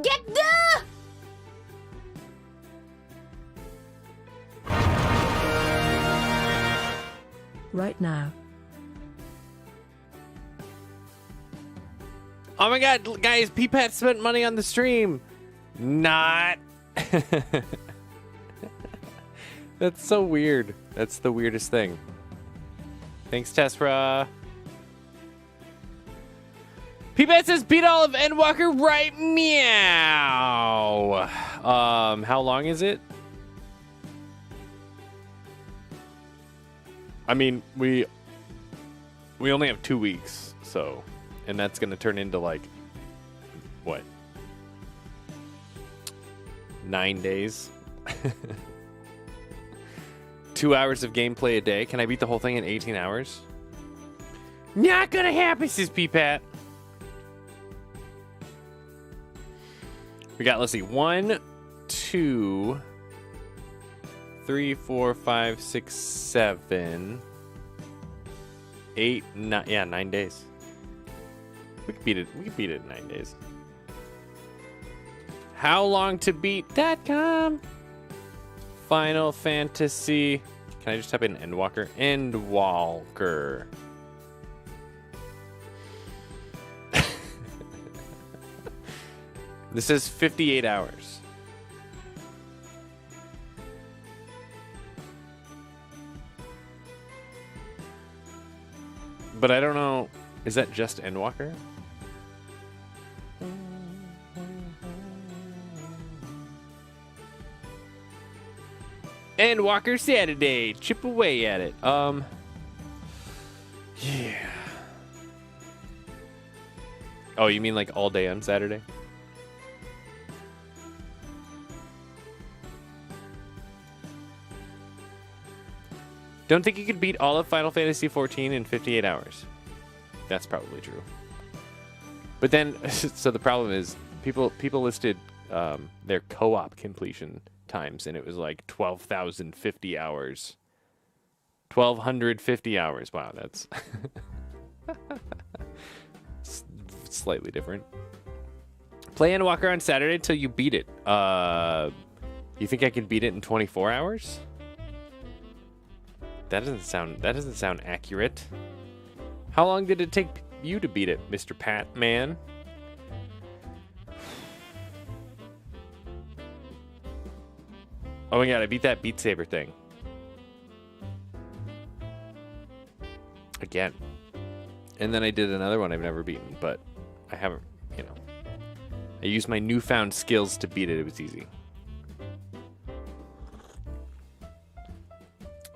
Get the! Right now. Oh my god, guys, P-Pat spent money on the stream. Not. That's so weird. That's the weirdest thing. Thanks, Tespra. P-Pat says, beat all of ENDWALKER right meow. How long is it? I mean, we only have 2 weeks, so, and that's gonna turn into like, what? 9 days? 2 hours of gameplay a day. Can I beat the whole thing in 18 hours? Not gonna happen, says P-Pat. We got, let's see, 1, 2, 3, 4, 5, 6, 7, 8, 9. Yeah, 9 days. We could beat it. We could beat it in 9 days. How long to beat.com? Final Fantasy. Can I just type in ENDWALKER? ENDWALKER. This is 58 hours. But I don't know. Is that just ENDWALKER? ENDWALKER Saturday. Chip away at it. Yeah. Oh, you mean like all day on Saturday? Don't think you could beat all of Final Fantasy XIV in 58 hours. That's probably true. But then, so the problem is, people listed their co-op completion times, and it was like 12,050 hours. 1,250 hours. Wow, that's slightly different. Play ENDWALKER on Saturday until you beat it. You think I could beat it in 24 hours? That doesn't sound accurate. How long did it take you to beat it, Mr. Pat Man? Oh my god, I beat that Beat Saber thing. Again. And then I did another one I've never beaten, but I haven't, you know. I used my newfound skills to beat it. It was easy.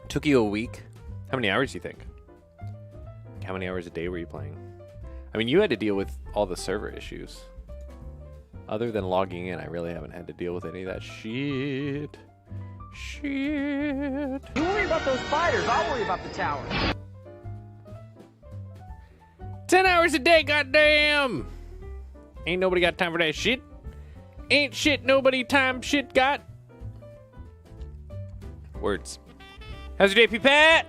Took you a week? How many hours do you think? How many hours a day were you playing? I mean, you had to deal with all the server issues. Other than logging in, I really haven't had to deal with any of that shit. Shit. You worry about those spiders, I'll worry about the tower. 10 hours a day, goddamn! Ain't nobody got time for that shit. Ain't shit nobody time shit got. Words. How's your day, P-Pat?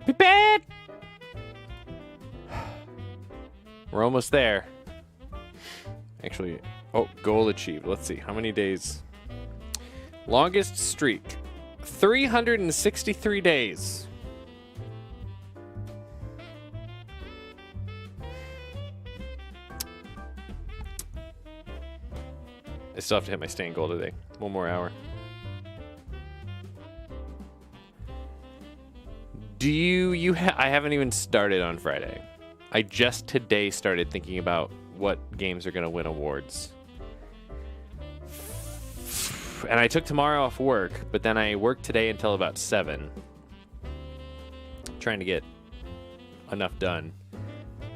P-Pat! We're almost there. Actually, oh, goal achieved. Let's see, how many days? Longest streak, 363 days. I still have to hit my staying goal today. One more hour. I haven't even started on Friday. I just today started thinking about what games are going to win awards. And I took tomorrow off work, but then I worked today until about 7. Trying to get enough done.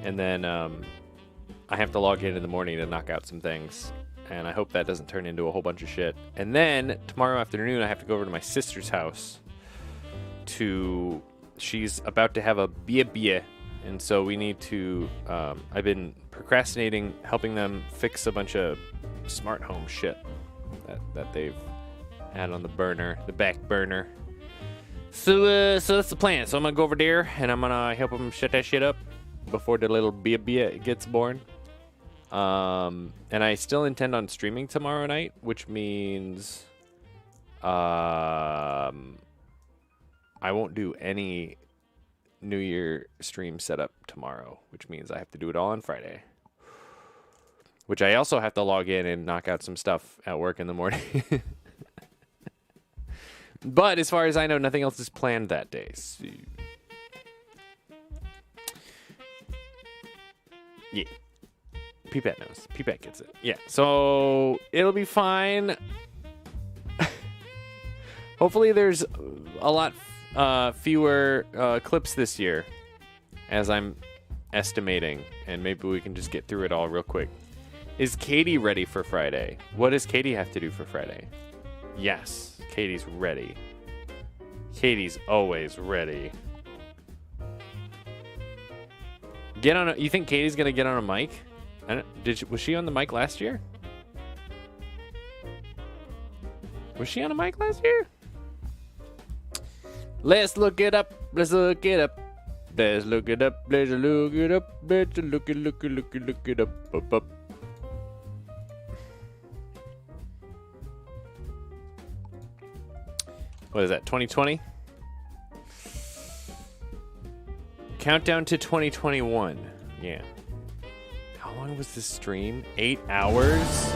And then I have to log in the morning to knock out some things. And I hope that doesn't turn into a whole bunch of shit. And then tomorrow afternoon, I have to go over to my sister's house to... She's about to have a bia, and so we need to... I've been procrastinating helping them fix a bunch of smart home shit that they've had on the burner, the back burner. So that's the plan. So I'm gonna go over there, and I'm gonna help them shut that shit up before the little bia gets born. And I still intend on streaming tomorrow night, which means I won't do any New Year stream setup tomorrow, which means I have to do it all on Friday. Which I also have to log in and knock out some stuff at work in the morning. But as far as I know, nothing else is planned that day. So... yeah. Peepette knows. Peepette gets it. Yeah. So it'll be fine. Hopefully there's a lot fewer clips this year, as I'm estimating. And maybe we can just get through it all real quick. Is Katie ready for Friday? What does Katie have to do for Friday? Yes, Katie's ready. Katie's always ready. Get on. You think Katie's gonna get on a mic? Was she on the mic last year? Was she on a mic last year? Let's look it up. Let's look it up. Let's look it up. Let's look it up. Let's look it up. Up. What is that, 2020? Countdown to 2021. Yeah. How long was this stream? 8 hours?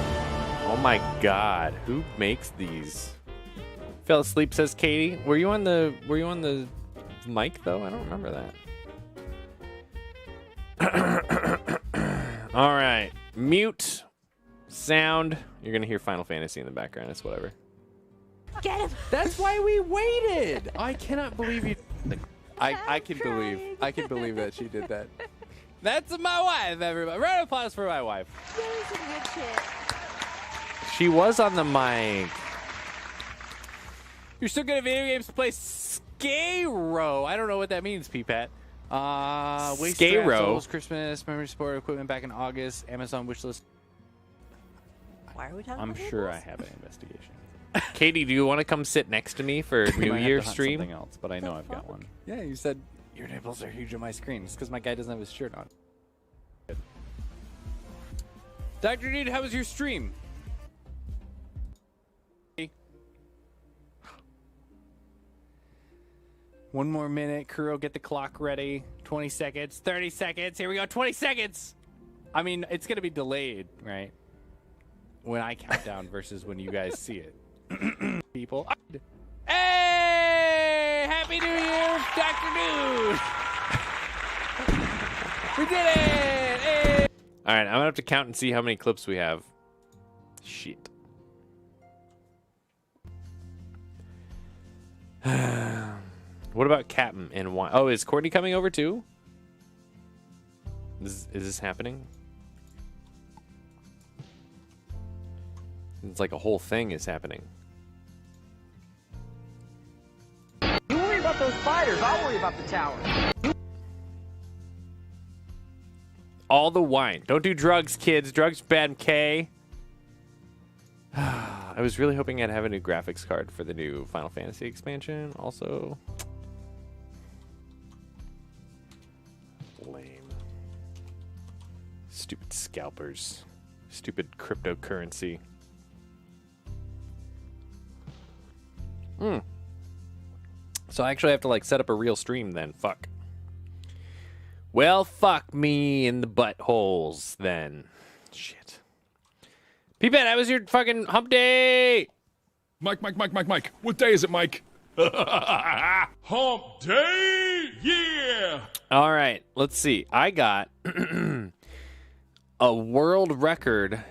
Oh my god. Who makes these? Fell asleep, says Katie. Were you on the mic though? I don't remember that. Alright. Mute sound. You're gonna hear Final Fantasy in the background, it's whatever. Get him! That's why we waited. I cannot believe you. I can believe that she did that. That's my wife, everybody. Round of applause for my wife. That was a good kid. She was on the mic. You're still good at video games. Play Skaro. I don't know what that means, P-Pat. Waste Skaro. Christmas memory support equipment back in August. Amazon wishlist. Why are we talking I'm about sure I this? have an investigation. Katie, do you want to come sit next to me for We New might have Year to hunt stream? Something else, but I know I've got one. Yeah, you said your nipples are huge on my screen. It's because my guy doesn't have his shirt on. Good. Dr. Dude, how was your stream? One more minute. Kuro, get the clock ready. 20 seconds. 30 seconds. Here we go. 20 seconds. I mean, it's going to be delayed, right? When I count down versus when you guys see it. People. Hey! Happy New Year, Dr. Dude! We did it! Hey! All right, I'm gonna have to count and see how many clips we have. Shit. What about Captain and wine? Oh, is Courtney coming over too? Is this happening? It's like a whole thing is happening. You worry about those spiders, I'll worry about the tower. All the wine. Don't do drugs, kids. Drugs bad, K. I was really hoping I'd have a new graphics card for the new Final Fantasy expansion. Also, lame. Stupid scalpers. Stupid cryptocurrency. So I actually have to like set up a real stream then. Fuck. Well, fuck me in the buttholes then. Shit. P-Bet, how was your fucking hump day? Mike. What day is it, Mike? Hump day, yeah! All right, let's see. I got a world record.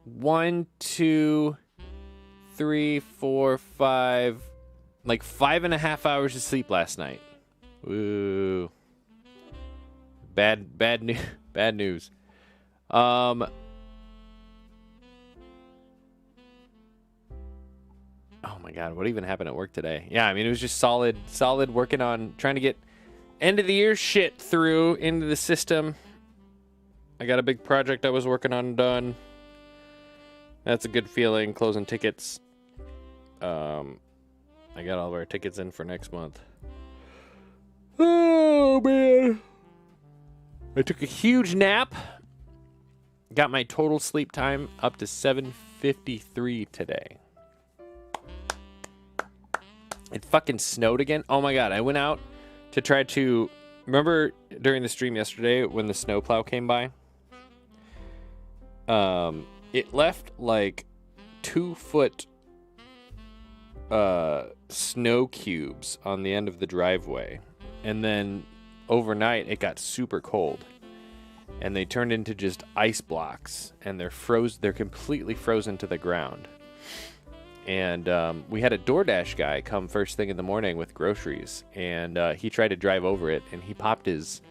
1, 2, 3, 4, 5, like 5.5 hours of sleep last night. Woo. Bad news. Oh my god, what even happened at work today? Yeah, I mean, it was just solid working on trying to get end of the year shit through into the system. I got a big project I was working on done. That's a good feeling, closing tickets. I got all of our tickets in for next month. Oh man. I took a huge nap Got my total sleep time up to 7:53 today. It fucking snowed again. Oh my god, I went out to try to... Remember during the stream yesterday when the snowplow came by? It left like 2-foot snow cubes on the end of the driveway. And then overnight it got super cold. And they turned into just ice blocks. And they're completely frozen to the ground. And we had a DoorDash guy come first thing in the morning with groceries, and he tried to drive over it, and he popped his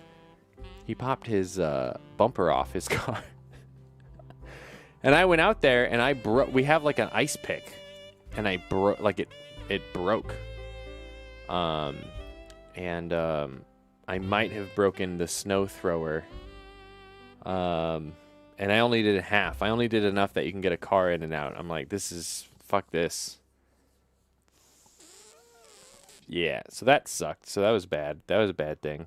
bumper off his car. And I went out there, and we have like an ice pick, and I broke it broke. I might have broken the snow thrower. And I only did half. I only did enough that you can get a car in and out. I'm like, fuck this. Yeah, so that sucked. So that was bad. That was a bad thing.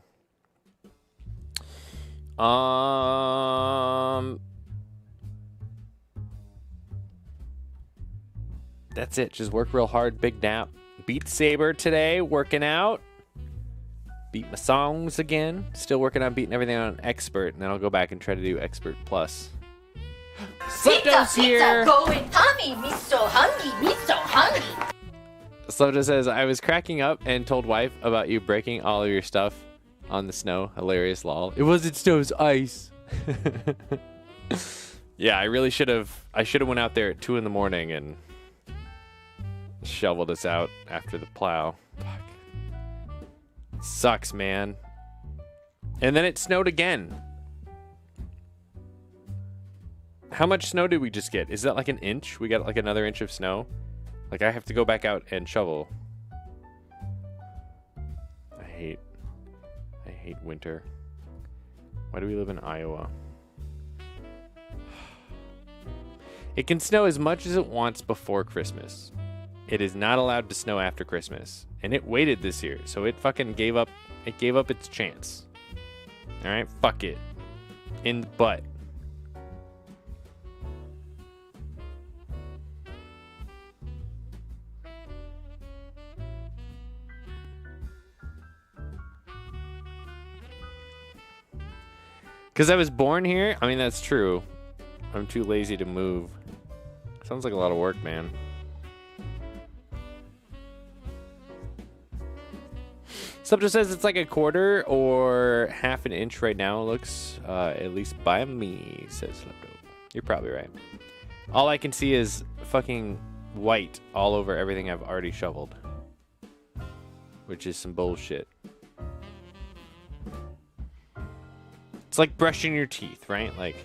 That's it. Just work real hard. Big nap. Beat Saber today. Working out. Beat my songs again. Still working on beating everything on Expert. And then I'll go back and try to do Expert Plus. Slipto's here. Going tummy, me so hungry, me so hungry. Slipto says, I was cracking up and told wife about you breaking all of your stuff on the snow. Hilarious lol. It wasn't snow, it was ice. Yeah, I really should have. I should have went out there at 2 in the morning and shoveled us out after the plow. Fuck. Sucks, man. And then it snowed again. How much snow did we just get? Is that like an inch? We got like another inch of snow? Like I have to go back out and shovel. I hate winter. Why do we live in Iowa? It can snow as much as it wants before Christmas. It is not allowed to snow after Christmas. And it waited this year, so it fucking gave up its chance. Alright, fuck it. In the butt. Because I was born here? I mean, that's true. I'm too lazy to move. Sounds like a lot of work, man. Subjo says it's like a quarter or half an inch right now. It looks, at least by me, says Subjo. You're probably right. All I can see is fucking white all over everything I've already shoveled. Which is some bullshit. It's like brushing your teeth, right? Like,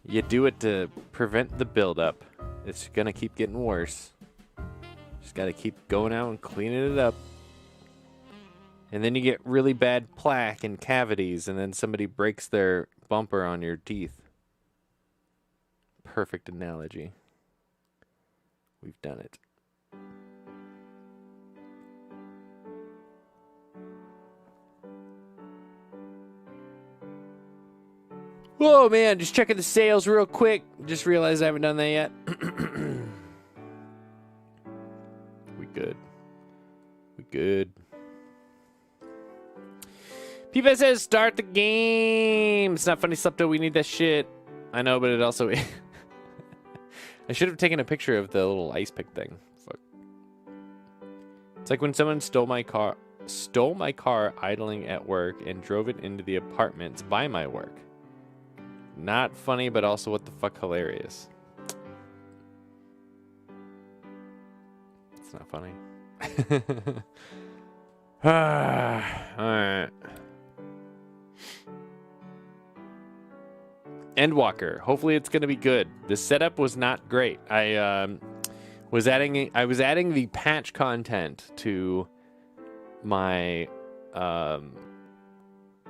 you do it to prevent the buildup. It's gonna keep getting worse. Just gotta keep going out and cleaning it up. And then you get really bad plaque and cavities, and then somebody breaks their bumper on your teeth. Perfect analogy. We've done it. Oh man, just checking the sales real quick. Just realized I haven't done that yet. We good. We good. P-Fest says, start the game. It's not funny, Slepto. We need that shit. I know, but it also... I should have taken a picture of the little ice pick thing. Fuck. It's like when someone stole my car idling at work and drove it into the apartments by my work. Not funny, but also what the fuck hilarious. It's not funny. Alright. ENDWALKER. Hopefully it's gonna be good. The setup was not great. I was adding the patch content to my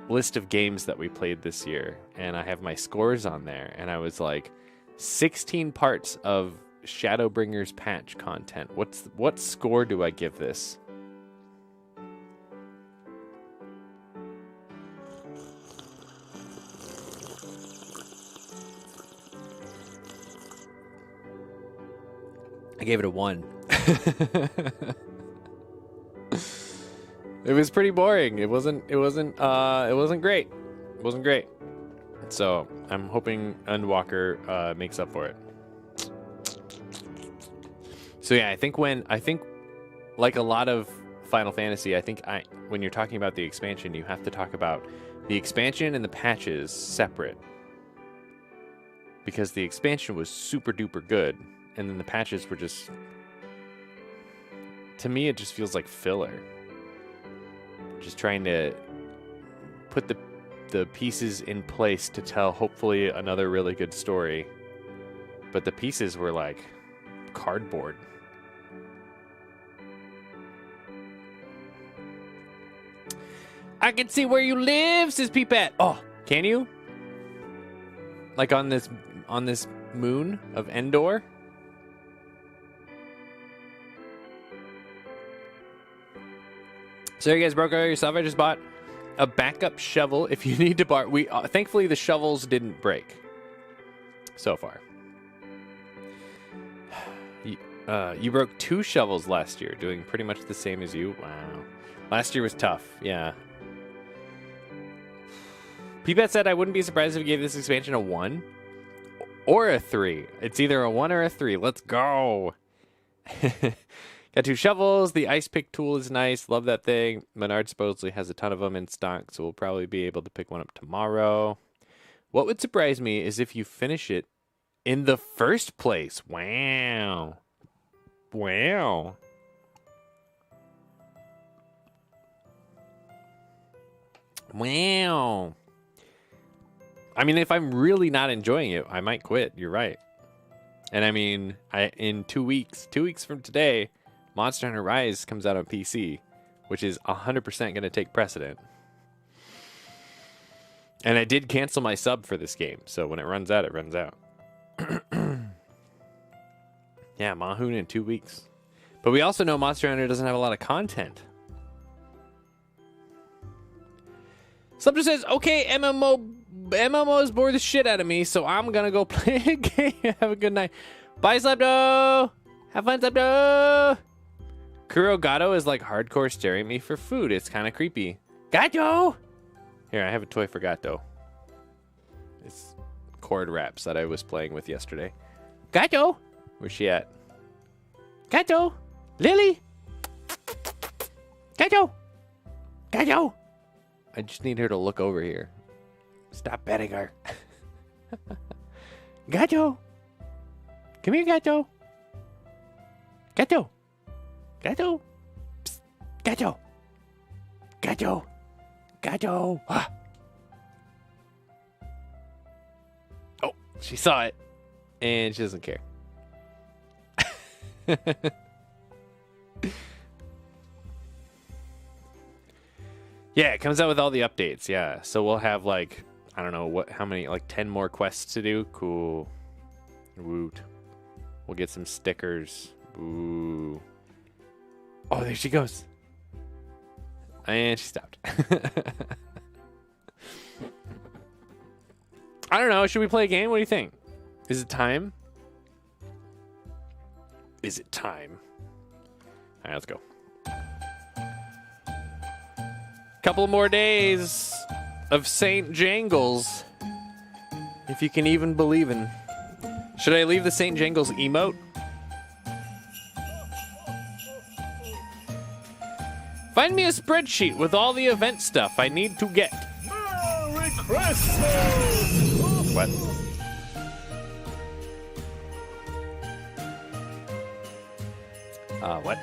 list of games that we played this year, and I have my scores on there, and I was like 16 parts of Shadowbringers patch content. What score do I give this? I gave it a 1. It was pretty boring. It wasn't great. It wasn't great. So I'm hoping ENDWALKER makes up for it. So yeah, I think like a lot of Final Fantasy, when you're talking about the expansion, you have to talk about the expansion and the patches separate. Because the expansion was super duper good, and then the patches were just, to me, it just feels like filler. Just trying to put the pieces in place to tell hopefully another really good story. But the pieces were like cardboard. I can see where you live, says Peepet. Oh, can you? Like on this moon of Endor? So there you guys broke out your stuff. I just bought a backup shovel if you need to borrow. Thankfully the shovels didn't break so far. You broke 2 shovels last year, doing pretty much the same as you. Wow. Last year was tough. Yeah. Peepet said I wouldn't be surprised if we gave this expansion a 1 or a 3. It's either a 1 or a 3. Let's go. Got 2 shovels. The ice pick tool is nice. Love that thing. Menard supposedly has a ton of them in stock, so we'll probably be able to pick one up tomorrow. What would surprise me is if you finish it in the first place. Wow. Wow. Wow. I mean, if I'm really not enjoying it, I might quit. You're right. And I mean, in 2 weeks from today, Monster Hunter Rise comes out on PC, which is 100% going to take precedent. And I did cancel my sub for this game, so when it runs out, it runs out. Yeah, Mahoon in 2 weeks. But we also know Monster Hunter doesn't have a lot of content. Somebody says, okay, MMOs bore the shit out of me, so I'm gonna go play a game. Have a good night. Bye, Slapdo! Have fun, Slapdo! Kuro Gato is like hardcore staring at me for food. It's kind of creepy. Gato! Here, I have a toy for Gato. It's chord raps that I was playing with yesterday. Gato! Where's she at? Gato! Lily! Gato! Gato! I just need her to look over here. Stop petting her. Gato! Come here, Gato! Gato! Gato! Psst. Gato! Gato! Gato! Ah. Oh, she saw it. And she doesn't care. Yeah, it comes out with all the updates. Yeah, so we'll have like, I don't know how many, like 10 more quests to do. Cool. Woot. We'll get some stickers. Ooh. Oh, there she goes. And she stopped. I don't know. Should we play a game? What do you think? Is it time? Is it time? All right, let's go. Couple more days of St. Jangles. If you can even believe in. Should I leave the St. Jangles emote? Find me a spreadsheet with all the event stuff I need to get. Merry Christmas! What? What?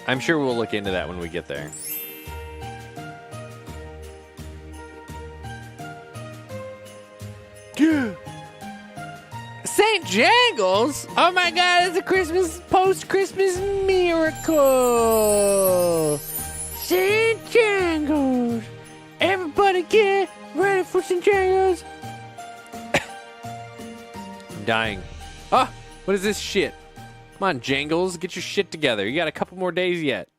I'm sure we'll look into that when we get there. St. Jangles? Oh my god, it's a Christmas, post-Christmas miracle! St. Jangles! Everybody get ready for St. Jangles! I'm dying. Ah! What is this shit? Come on, Jangles, get your shit together. You got a couple more days yet.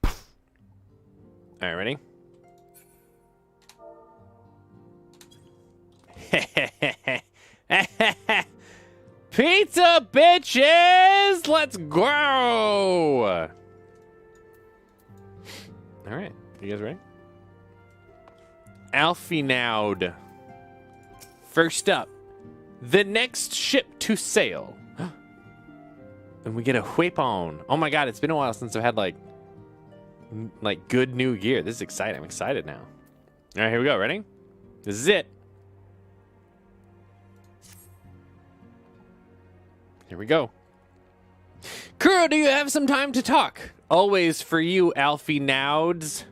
All right, ready? Pizza, bitches! Let's go! All right. You guys ready? Alfie Nowd. First up, the next ship to sail. And we get a weapon. Oh my god, it's been a while since I've had like good new gear. This is exciting. I'm excited now. All right, here we go. Ready? This is it. Here we go. Kuro, do you have some time to talk? Always for you, Alfie Nowds.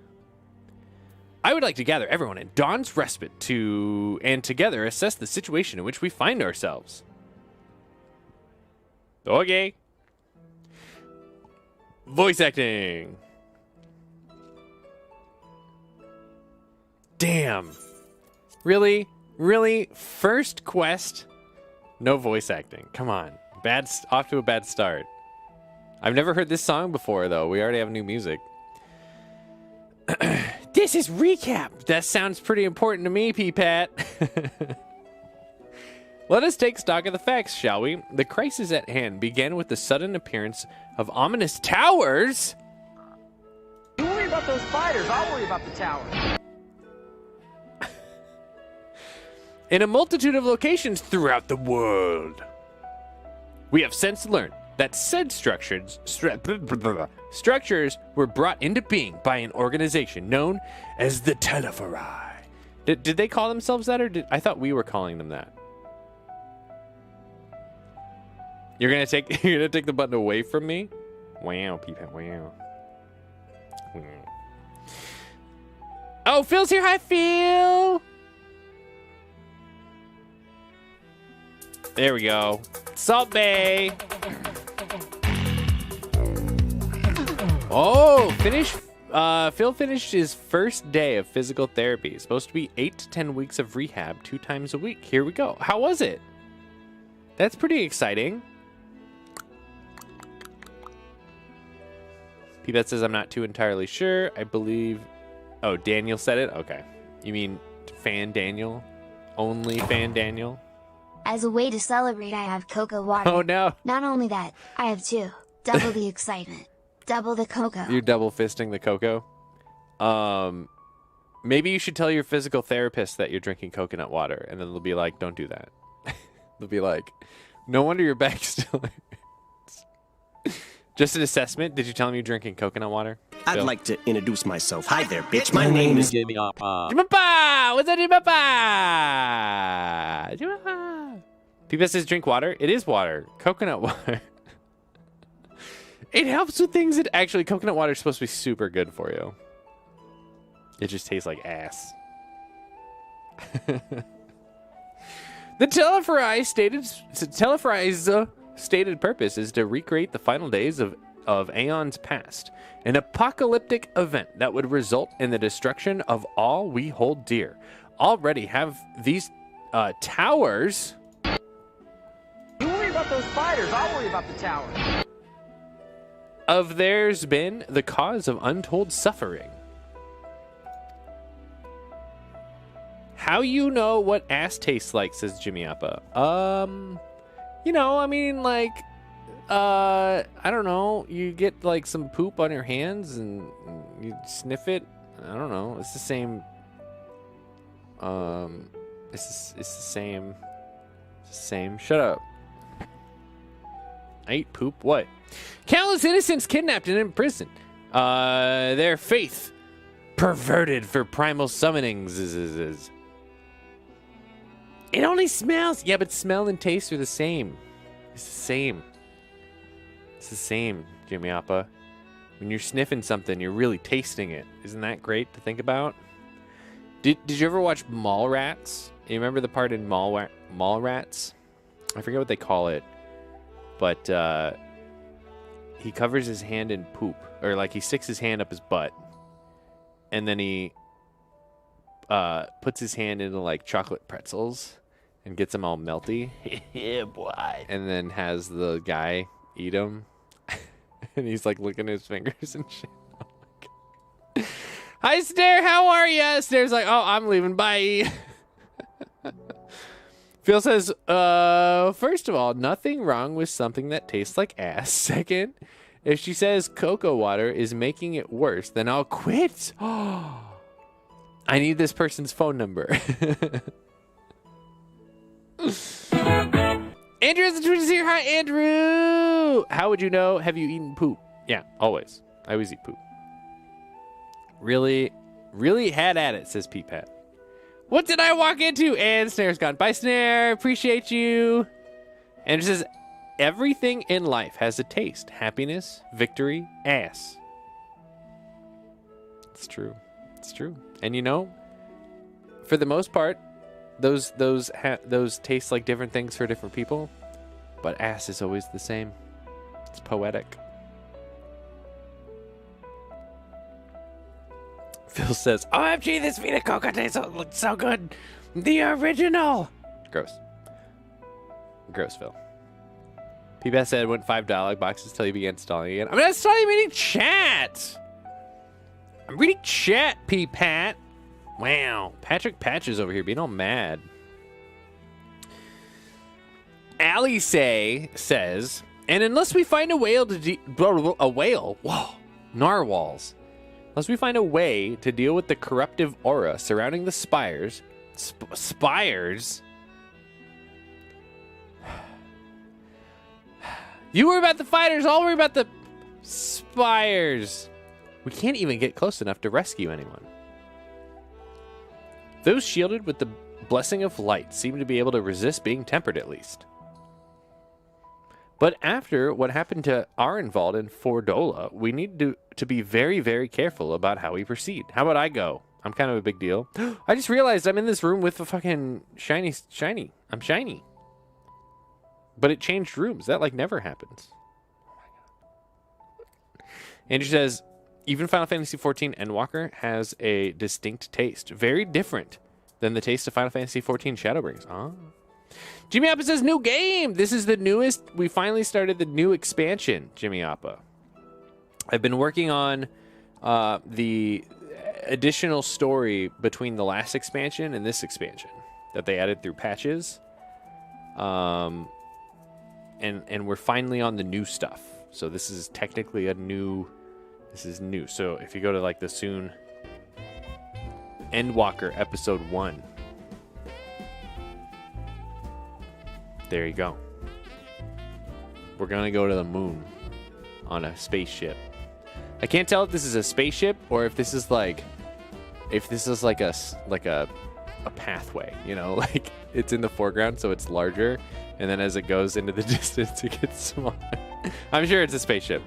I would like to gather everyone in Dawn's Respite and together assess the situation in which we find ourselves. Okay. Voice acting. Damn. Really? Really? First quest? No voice acting. Come on. Off to a bad start. I've never heard this song before, though. We already have new music. This is recap. That sounds pretty important to me, P-Pat. Let us take stock of the facts, shall we? The crisis at hand began with the sudden appearance of ominous towers. You worry about those fighters, I'll worry about the tower. In a multitude of locations throughout the world. We have since learned that said structures were brought into being by an organization known as the Teleferi. Did they call themselves that, or I thought we were calling them that? You're gonna take the button away from me? Wow, Peepat, wow. Oh, Phil's here. Hi, Phil. There we go. Salt Bay. Oh, Phil finished his first day of physical therapy. It's supposed to be 8 to 10 weeks of rehab 2 times a week. Here we go. How was it? That's pretty exciting. P-Bet says, I'm not too entirely sure. I believe... Oh, Daniel said it? Okay. You mean Fan Daniel? Only Fan Daniel? As a way to celebrate, I have cocoa water. Oh, no. Not only that, I have 2. Double the excitement. Double the cocoa. You're double fisting the cocoa? Maybe you should tell your physical therapist that you're drinking coconut water, and then they'll be like, don't do that. They'll be like, no wonder your back still hurts. Just an assessment. Did you tell him you're drinking coconut water? I'd Phil? like to introduce myself. Hi there, bitch. My name is Jimmy Appa. Jimapa! What's that, Jimapa? Jimapa! People says drink water. It is water. Coconut water. It helps with things that actually coconut water is supposed to be super good for you. It just tastes like ass. The Teleferi's stated purpose is to recreate the final days of aeons past, an apocalyptic event that would result in the destruction of all we hold dear. Already have these towers. You worry about those fighters, I'll worry about the tower. Of theirs been the cause of untold suffering. How you know what ass tastes like, says Jimmy Appa. You know, I mean, like, I don't know. You get like some poop on your hands and you sniff it. I don't know. It's the same. It's the same. It's the same. Shut up. I eat poop. What? Countless innocents kidnapped and imprisoned. Their faith perverted for primal summonings. It only smells. Yeah, but smell and taste are the same. It's the same. It's the same, Jimmy Appa. When you're sniffing something, you're really tasting it. Isn't that great to think about? Did you ever watch Mallrats? You remember the part in Mallrats? I forget what they call it. But he covers his hand in poop. Or like he sticks his hand up his butt. And then he puts his hand into like chocolate pretzels. And gets them all melty. Yeah, boy. And then has the guy eat them. And he's like licking his fingers and shit. Oh my God. Hi, Stare. How are you? Stare's like, oh, I'm leaving. Bye. Phil says, first of all, nothing wrong with something that tastes like ass. Second, if she says cocoa water is making it worse, then I'll quit. I need this person's phone number. Andrew has the Twitch is here. Hi, Andrew. How would you know? Have you eaten poop? Yeah, always. I always eat poop. Really, really had at it, says Pete Pat. What did I walk into? And Snare's gone. Bye, Snare. Appreciate you. Andrew says, everything in life has a taste. Happiness, victory, ass. It's true. It's true. And you know, for the most part, those taste like different things for different people, but ass is always the same. It's poetic. Phil says, OMG, this Vita Coco looks so good. The original. Gross. Gross, Phil. P-Bat said, went $5 boxes till you began stalling again. I'm not stalling, I'm reading chat. I'm reading chat, P-Pat. Wow. Patrick Patches over here being all mad. Allie says, and unless we find a whale whoa, narwhals. Unless we find a way to deal with the corruptive aura surrounding the spires. Spires? You worry about the fighters, I'll worry about the spires. We can't even get close enough to rescue anyone. Those shielded with the blessing of light seem to be able to resist being tempered at least. But after what happened to Arenvald and Fordola, we need to be very, very careful about how we proceed. How about I go? I'm kind of a big deal. I just realized I'm in this room with a fucking shiny. I'm shiny. But it changed rooms. That, like, never happens. Oh, my God. Andrew says, even Final Fantasy XIV Endwalker has a distinct taste. Very different than the taste of Final Fantasy XIV Shadowbringers. Oh. Jimmy Appa says, new game. This is the newest. We finally started the new expansion, Jimmy Appa. I've been working on the additional story between the last expansion and this expansion that they added through patches. And we're finally on the new stuff. So this is technically a new. This is new. So if you go to like the soon Endwalker episode 1. There you go. We're gonna go to the moon on a spaceship. I can't tell if this is a spaceship or if this is like a pathway, you know, like it's in the foreground so it's larger, and then as it goes into the distance it gets smaller. I'm sure it's a spaceship.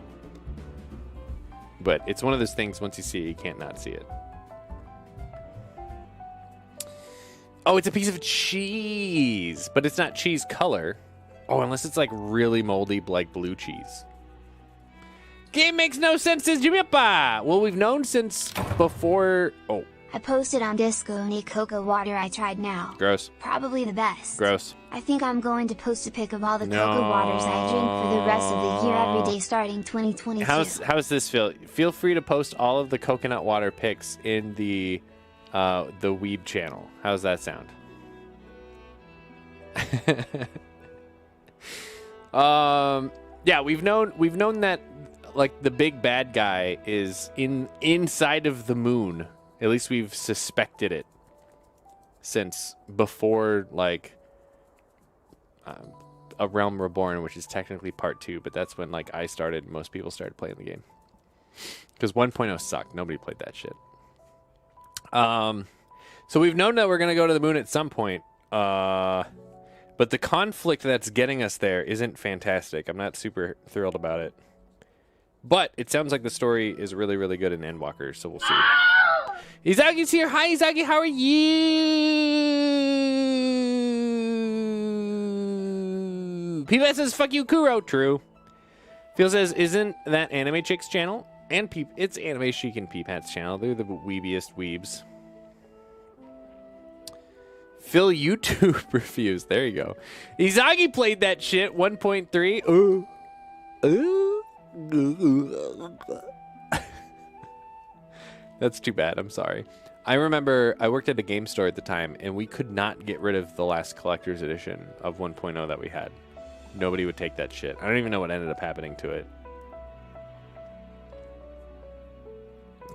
But it's one of those things, once you see it, you can't not see it. Oh, it's a piece of cheese, but it's not cheese color. Oh, unless it's like really moldy, like blue cheese. Game makes no sense, says Jimippa. Well, we've known since before. Oh. I posted on Disco any cocoa water I tried now. Gross. Probably the best. Gross. I think I'm going to post a pic of all the cocoa waters I drink for the rest of the year every day starting 2022. How's this feel? Feel free to post all of the coconut water pics in the Weeb channel. How's that sound? Yeah, we've known that like the big bad guy is inside of the moon. At least we've suspected it since before, like A Realm Reborn, which is technically part 2, but that's when like I started. Most people started playing the game because 1.0 sucked. Nobody played that shit. So we've known that we're gonna go to the moon at some point. But the conflict that's getting us there isn't fantastic. I'm not super thrilled about it. But it sounds like the story is really, really good in Endwalker, so we'll see. Izagi's here. Hi, Izagi. How are you? P-Bat says, fuck you, Kuro. True. Phil says, isn't that Anime Chick's channel? And it's Anime Chic and P-Pat's channel. They're the weebiest weebs. Phil YouTube reviews. There you go. Izagi played that shit. 1.3. Ooh. That's too bad. I'm sorry. I remember I worked at a game store at the time, and we could not get rid of the last collector's edition of 1.0 that we had. Nobody would take that shit. I don't even know what ended up happening to it.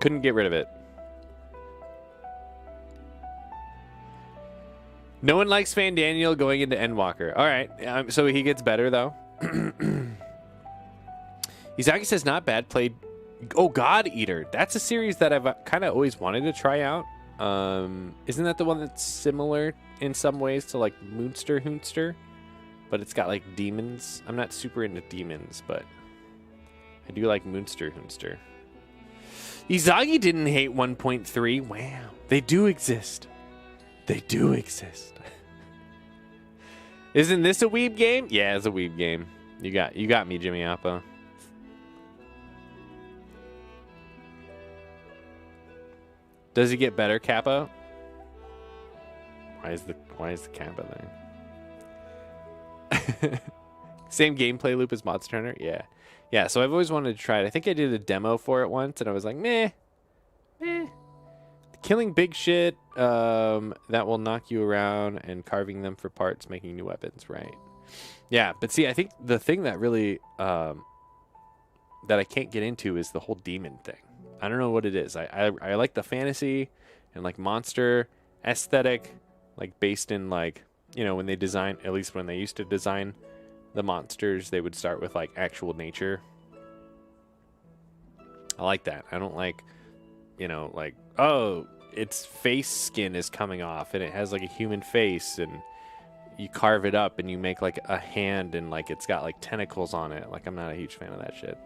Couldn't get rid of it. No one likes Fan Daniel going into Endwalker. All right, so he gets better, though. Izaki says, not bad. Played... Oh, God Eater. That's a series that I've kind of always wanted to try out. Isn't that the one that's similar in some ways to, like, Moonster Hoonster? But it's got, like, demons. I'm not super into demons, but I do like Moonster Hoonster. Izagi didn't hate 1.3. Wow. They do exist. They do exist. Isn't this a weeb game? Yeah, it's a weeb game. You got me, Jimmy Appa. Does he get better, Kappa? Why is the Kappa there? Same gameplay loop as Monster Hunter? Yeah. Yeah, so I've always wanted to try it. I think I did a demo for it once, and I was like, meh. Killing big shit that will knock you around and carving them for parts, making new weapons, right? Yeah, but see, I think the thing that really that I can't get into is the whole demon thing. I don't know what it is. I like the fantasy and like monster aesthetic, like based in like, you know, when they design, at least when they used to design the monsters, they would start with like actual nature. I like that. I don't like, you know, like, oh, its face skin is coming off and it has like a human face and you carve it up and you make like a hand and like it's got like tentacles on it. Like, I'm not a huge fan of that shit.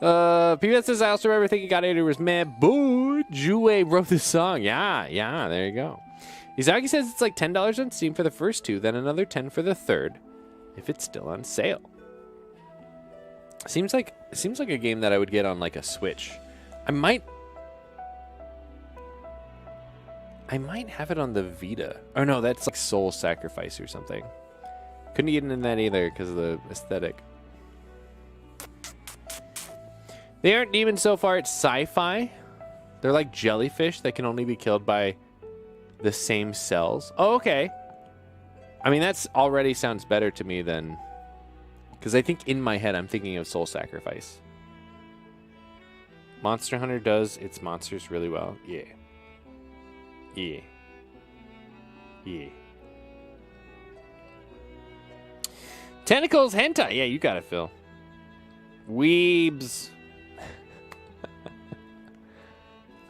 PBS says, I also remember thinking God Eater was mad. Boo! Jue wrote this song. Yeah, there you go. Izaki says it's like $10 on Steam for the first two, then another $10 for the third, if it's still on sale. Seems like a game that I would get on like a Switch. I might have it on the Vita. Oh no, that's like Soul Sacrifice or something. Couldn't get into that either because of the aesthetic. They aren't demons so far. It's sci-fi. They're like jellyfish that can only be killed by the same cells. Oh, okay. I mean, that's already sounds better to me than... Because I think in my head, I'm thinking of Soul Sacrifice. Monster Hunter does its monsters really well. Yeah. Tentacles hentai. Yeah, you got it, Phil. Weebs.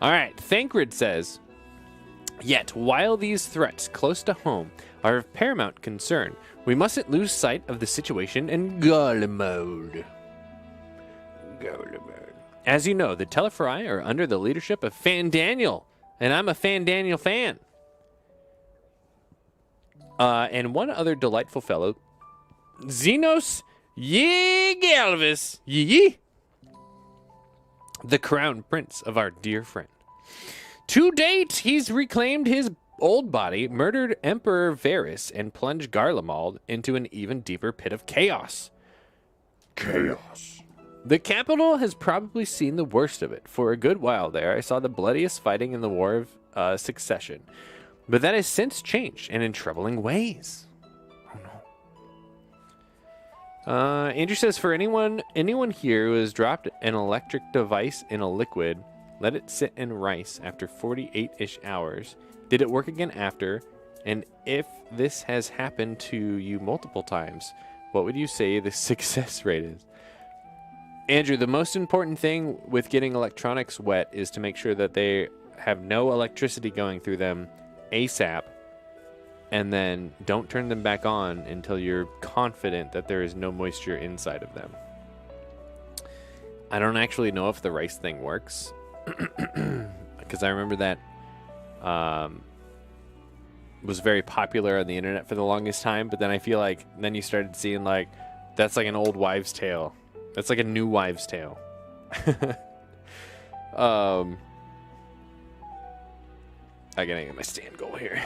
All right. Thancred says, yet, while these threats close to home are of paramount concern, we mustn't lose sight of the situation in Gala mode. As you know, the Teleferi are under the leadership of Fan Daniel, and I'm a Fan Daniel fan. And one other delightful fellow, Xenos Galvis, the crown prince of our dear friend. To date, he's reclaimed his old body, murdered Emperor Varys, and plunged Garlemald into an even deeper pit of chaos. The capital has probably seen the worst of it. For a good while there, I saw the bloodiest fighting in the War of Succession. But that has since changed, and in troubling ways. Oh no. Andrew says, for anyone here who has dropped an electric device in a liquid, let it sit in rice after 48-ish hours. Did it work again after? And if this has happened to you multiple times, what would you say the success rate is? Andrew, the most important thing with getting electronics wet is to make sure that they have no electricity going through them ASAP, and then don't turn them back on until you're confident that there is no moisture inside of them. I don't actually know if the rice thing works, because I remember that was very popular on the internet for the longest time, but then I feel like then you started seeing like that's like an old wives' tale. That's like a new wives' tale. I gotta get my stand goal here.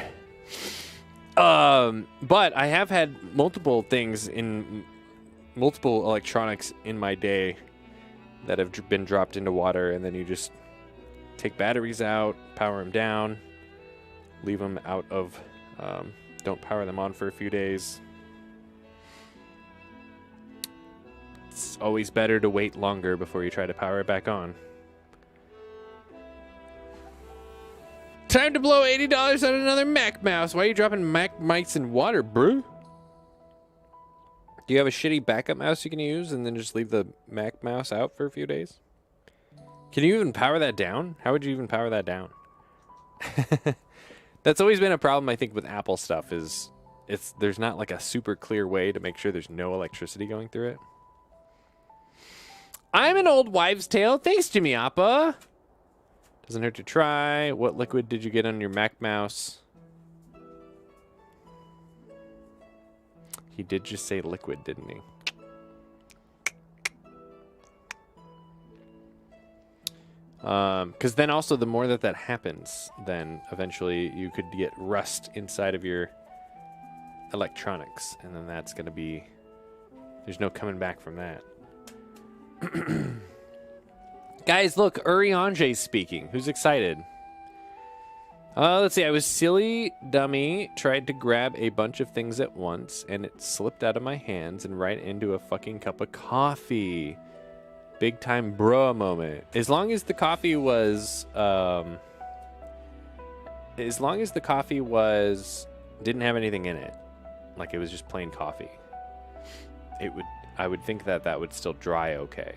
But I have had multiple things in multiple electronics in my day that have been dropped into water, and then you just take batteries out, power them down, leave them out of, don't power them on for a few days. It's always better to wait longer before you try to power it back on. Time to blow $80 on another Mac mouse. Why are you dropping Mac mics in water, bro? Do you have a shitty backup mouse you can use and then just leave the Mac mouse out for a few days? Can you even power that down? How would you even power that down? That's always been a problem, I think, with Apple stuff is there's not like a super clear way to make sure there's no electricity going through it. I'm an old wives' tale. Thanks, Jimmy Appa. Doesn't hurt to try. What liquid did you get on your Mac mouse? He did just say liquid, didn't he? Because then also the more that happens, then eventually you could get rust inside of your electronics. And then that's going to be... There's no coming back from that. Guys, look, Uri Anjay's speaking. Who's excited? Let's see. I was silly, dummy, tried to grab a bunch of things at once, and it slipped out of my hands and right into a fucking cup of coffee. Big time bruh moment. As long as the coffee was, didn't have anything in it, like it was just plain coffee, I would think that would still dry okay.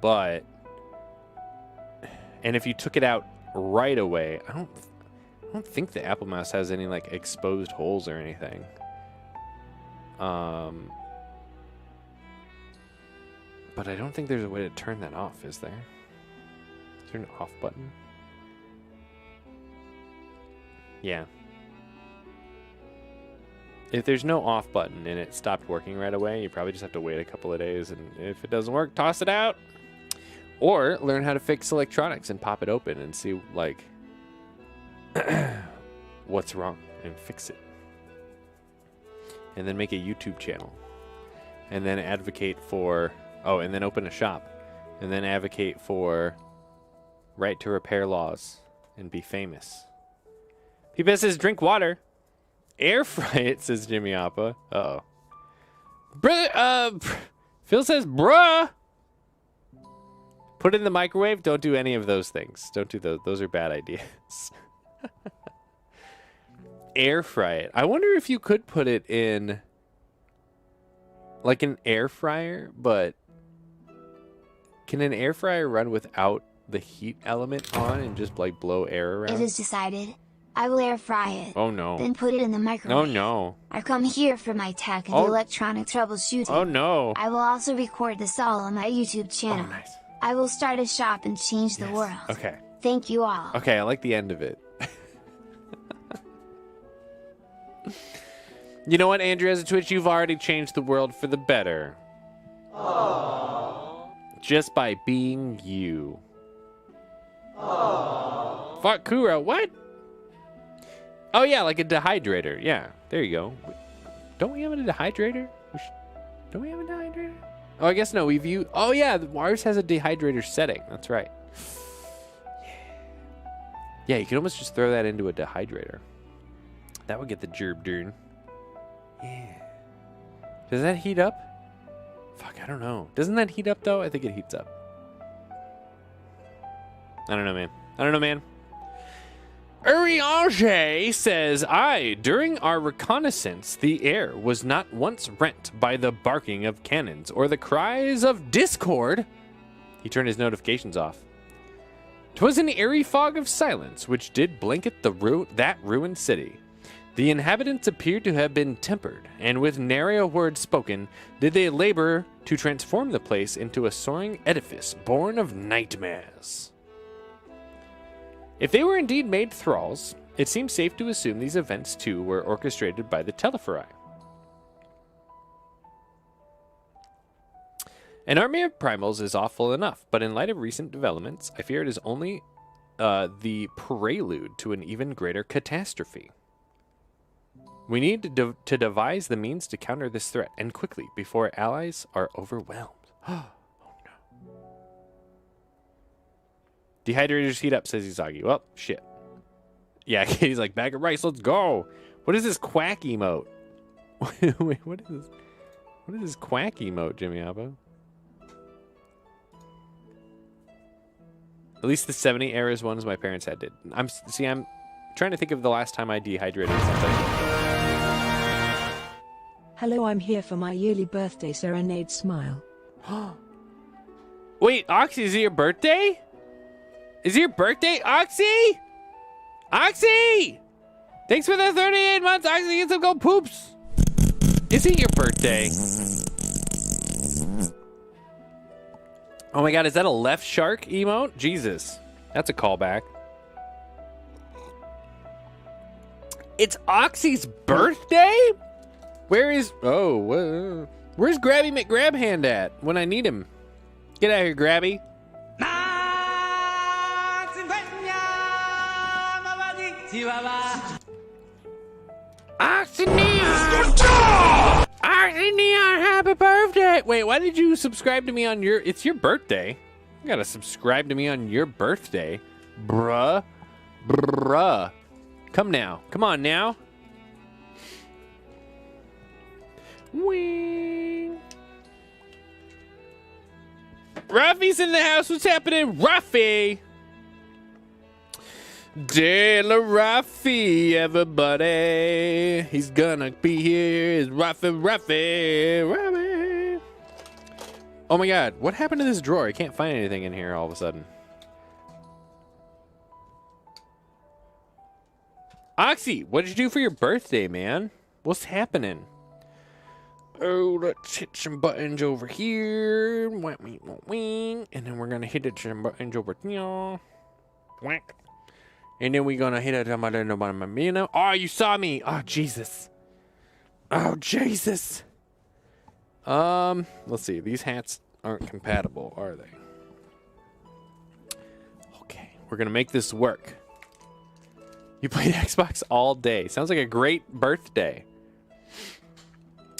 But, and if you took it out right away, I don't think the Apple Mouse has any like exposed holes or anything. But I don't think there's a way to turn that off, is there? Is there an off button? Yeah. If there's no off button and it stopped working right away, you probably just have to wait a couple of days, and if it doesn't work, toss it out. Or learn how to fix electronics and pop it open and see, like, what's wrong and fix it. And then make a YouTube channel. And then advocate for... Oh, and then open a shop. And then advocate for right to repair laws and be famous. Peepa says, drink water. Air fry it, says Jimmy Appa. Uh-oh. Phil says, bruh. Put it in the microwave. Don't do any of those things. Don't do those. Those are bad ideas. Air fry it. I wonder if you could put it in like an air fryer, but can an air fryer run without the heat element on and just like blow air around? It is decided. I will air fry it. Oh no. Then put it in the microwave. Oh no. I come here for my tech and Oh. electronic troubleshooting. Oh no. I will also record this all on my YouTube channel. Oh, nice. I will start a shop and change the world. Okay. Thank you all. Okay, I like the end of it. You know what, Andrew, as a Twitch, you've already changed the world for the better. Aww. Just by being you. Aww. Fuck Kuro, what? Oh yeah, like a dehydrator. Yeah, there you go. Don't we have a dehydrator? Don't we have a dehydrator? Oh, I guess no, we've used... Oh yeah, ours has a dehydrator setting. That's right. Yeah, you can almost just throw that into a dehydrator. That would get the gerb done. Yeah. Does that heat up? Fuck, I don't know. Doesn't that heat up, though? I think it heats up. I don't know, man. I don't know, man. Uriange says, during our reconnaissance, the air was not once rent by the barking of cannons or the cries of discord. He turned his notifications off. 'Twas an airy fog of silence which did blanket that ruined city. The inhabitants appeared to have been tempered, and with nary a word spoken did they labor to transform the place into a soaring edifice born of nightmares. If they were indeed made thralls, it seems safe to assume these events too were orchestrated by the Teleferi. An army of primals is awful enough, but in light of recent developments, I fear it is only the prelude to an even greater catastrophe. We need to devise the means to counter this threat, and quickly, before allies are overwhelmed. Oh no. Dehydrators heat up, says Izagi. Well, shit. Yeah, Katie's like, bag of rice, let's go. What is this quack emote? Wait, what is this? What is this quack emote, Jimmy Abba? At least the 70 errors ones my parents had did. I'm trying to think of the last time I dehydrated something. Hello, I'm here for my yearly birthday serenade. Smile. Wait, Oxy, is it your birthday? Is it your birthday, Oxy? Oxy! Thanks for the 38 months, Oxy. Get some gold poops. Is it your birthday? Oh my god, is that a left shark emote? Jesus. That's a callback. It's Oxy's birthday? Where is... Oh, where's Grabby McGrabhand at when I need him? Get out of here, Grabby. Oxy Neon! Oxy Neon, happy birthday! Wait, why did you subscribe to me on your... It's your birthday. You gotta subscribe to me on your birthday. Bruh. Bruh. Come now. Come on now. Wing. Ruffy's in the house. What's happening, Ruffy? De La Ruffy, everybody. He's gonna be here. Is Ruffy. Oh my god, what happened to this drawer? I can't find anything in here all of a sudden. Oxy, what did you do for your birthday, man? What's happening? Oh, let's hit some buttons over here. And then we're gonna hit some buttons over here. Whack. And then we're gonna hit it on my. Oh, you saw me. Oh, Jesus. Oh, Jesus. Let's see. These hats aren't compatible, are they? Okay, we're gonna make this work. You played Xbox all day. Sounds like a great birthday.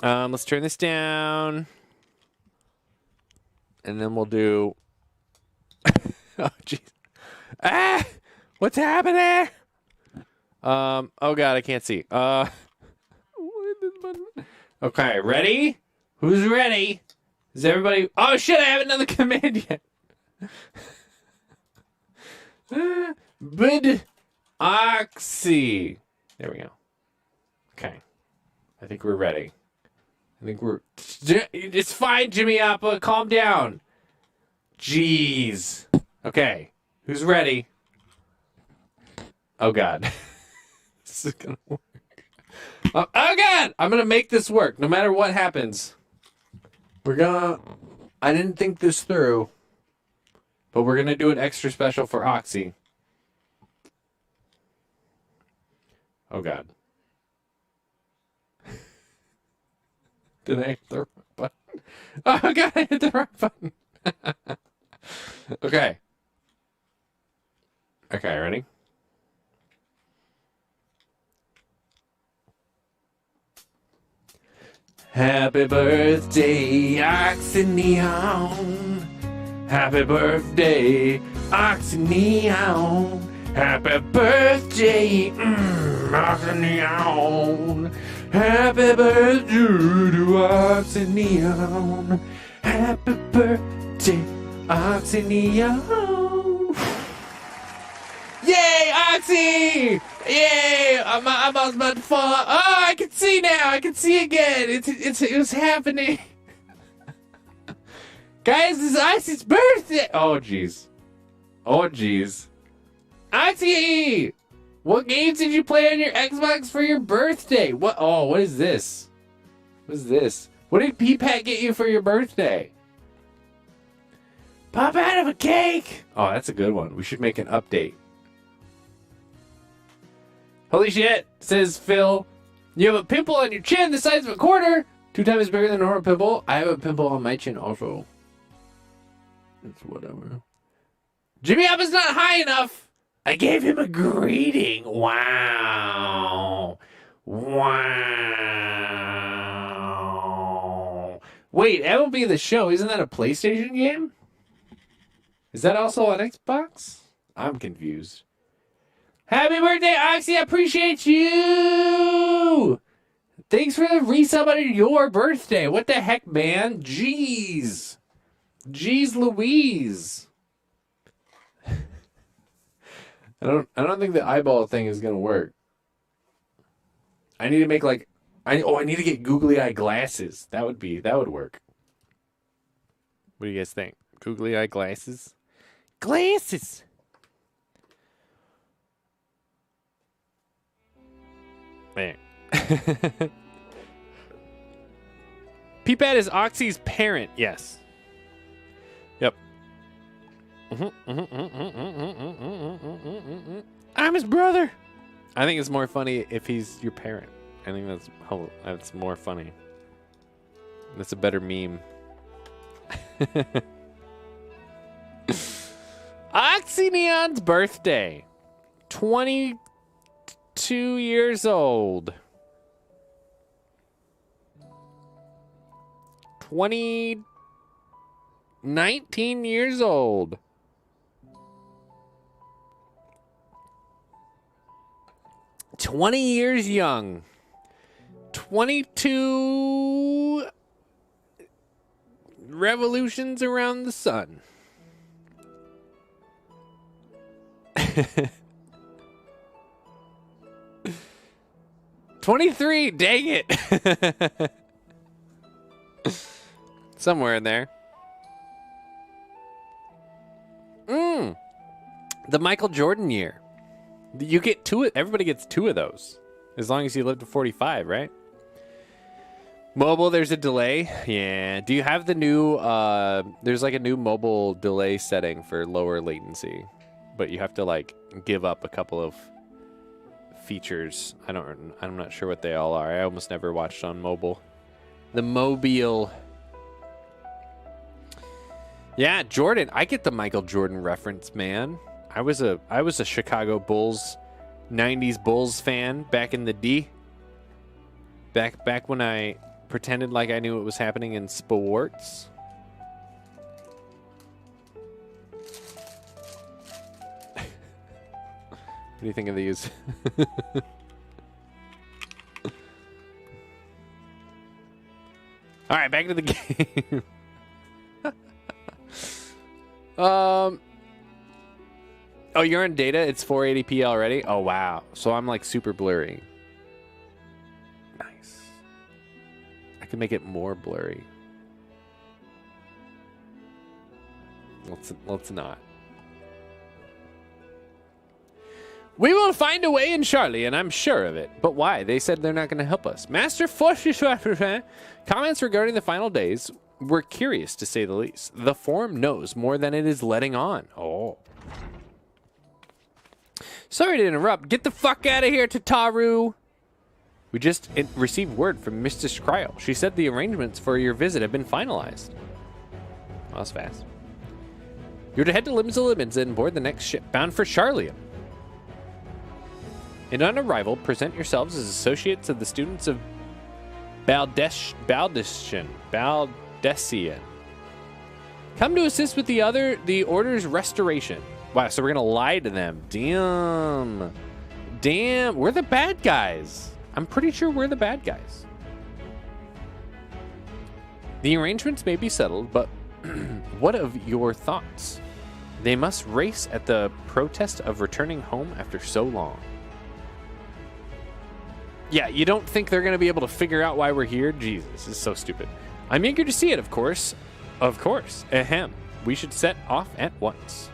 Let's turn this down. And then we'll do... Oh, jeez. Ah! What's happening? Oh, God, I can't see. Okay, ready? Who's ready? Is everybody... Oh, shit, I haven't done the command yet. Bid Oxy. There we go. Okay. I think we're ready. I think we're... It's fine, Jimmy Appa. Calm down. Jeez. Okay. Who's ready? Oh, God. This is gonna work. Oh, God! I'm gonna make this work, no matter what happens. We're gonna... I didn't think this through, but we're gonna do an extra special for Oxy. Oh, God. Did I hit the wrong button? Oh, God, I hit the wrong button. Okay. Okay, ready? Happy birthday, Oxy Neon. Happy birthday, Oxy Neon. Happy birthday, Oxy Neon. Happy birthday to Oxy Neon. Happy birthday, Oxy Neon. Yay, Oxy! Yay! I'm about to fall. Oh, I can see now. I can see again. It's happening. Guys, this is Oxy's birthday. Oh, jeez. Oh, jeez. Oxy! What games did you play on your Xbox for your birthday? What? Oh, what is this? What is this? What did P-Pat get you for your birthday? Pop out of a cake! Oh, that's a good one. We should make an update. Holy shit, says Phil. You have a pimple on your chin the size of a quarter. 2 times bigger than a normal pimple. I have a pimple on my chin also. It's whatever. Jimmy Appa's not high enough. I gave him a greeting. Wow. Wow. Wait, MLB The Show, isn't that a PlayStation game? Is that also on Xbox? I'm confused. Happy birthday, Oxy! I appreciate you! Thanks for the resub on your birthday. What the heck, man? Jeez. Jeez Louise. I don't think the eyeball thing is gonna work. I need to make like I need to get googly eye glasses. That would work. What do you guys think? Googly eye glasses? Glasses. Man. Peepad is Oxy's parent. Yes. Yep. I'm his brother. I think it's more funny if he's your parent. I think that's more funny. That's a better meme. Oxyneon's birthday. 22 years old. 19 years old. $20 years young. 22 revolutions around the sun. 23, dang it. Somewhere in there. The Michael Jordan year. You get two. Everybody gets 2 of those. As long as you live to 45, right? Mobile, there's a delay. Yeah. Do you have the new, there's like a new mobile delay setting for lower latency. But you have to like give up a couple of features. I'm not sure what they all are. I almost never watched on mobile. The mobile. Yeah, Jordan. I get the Michael Jordan reference, man. I was a Chicago Bulls 90s Bulls fan back in the D. Back when I pretended like I knew what was happening in sports. What do you think of these? All right, back to the game. Oh, you're on data? It's 480p already? Oh, wow. So I'm like super blurry. Nice. I can make it more blurry. Let's not. We will find a way in Charlie, and I'm sure of it. But why? They said they're not going to help us. Master comments regarding the final days were curious, to say the least. The forum knows more than it is letting on. Oh. Sorry to interrupt. Get the fuck out of here, Tataru. We just received word from Mrs. Cryo. She said the arrangements for your visit have been finalized. Well, that's fast. You're to head to Limsa and board the next ship bound for Charlium. And on arrival, present yourselves as associates of the students of Baldecian. Come to assist with the order's restoration. Wow, so we're gonna lie to them. Damn, we're the bad guys. I'm pretty sure we're the bad guys. The arrangements may be settled, but what of your thoughts? They must race at the protest of returning home after so long. Yeah, you don't think they're gonna be able to figure out why we're here? Jesus, this is so stupid. I'm eager to see it, of course. Of course. Ahem. We should set off at once.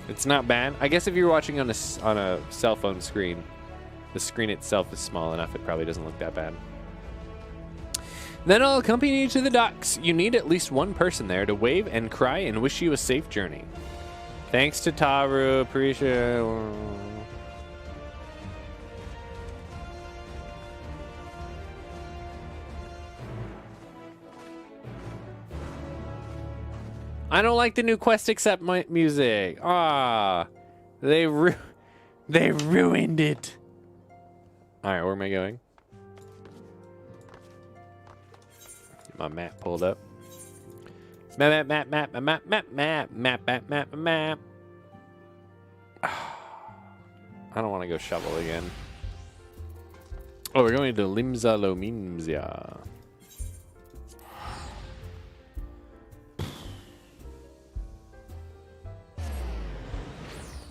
It's not bad. I guess if you're watching on a cell phone screen, the screen itself is small enough. It probably doesn't look that bad. Then I'll accompany you to the docks. You need at least one person there to wave and cry and wish you a safe journey. Thanks to Taru. Appreciate it. I don't like the new Quest Accept music. Ah, they ruined it. All right, where am I going? Get my map pulled up. Map, map, map, map, map, map, map, map, map, map, map. I don't want to go shovel again. Oh, we're going to Limsa Lomimsia.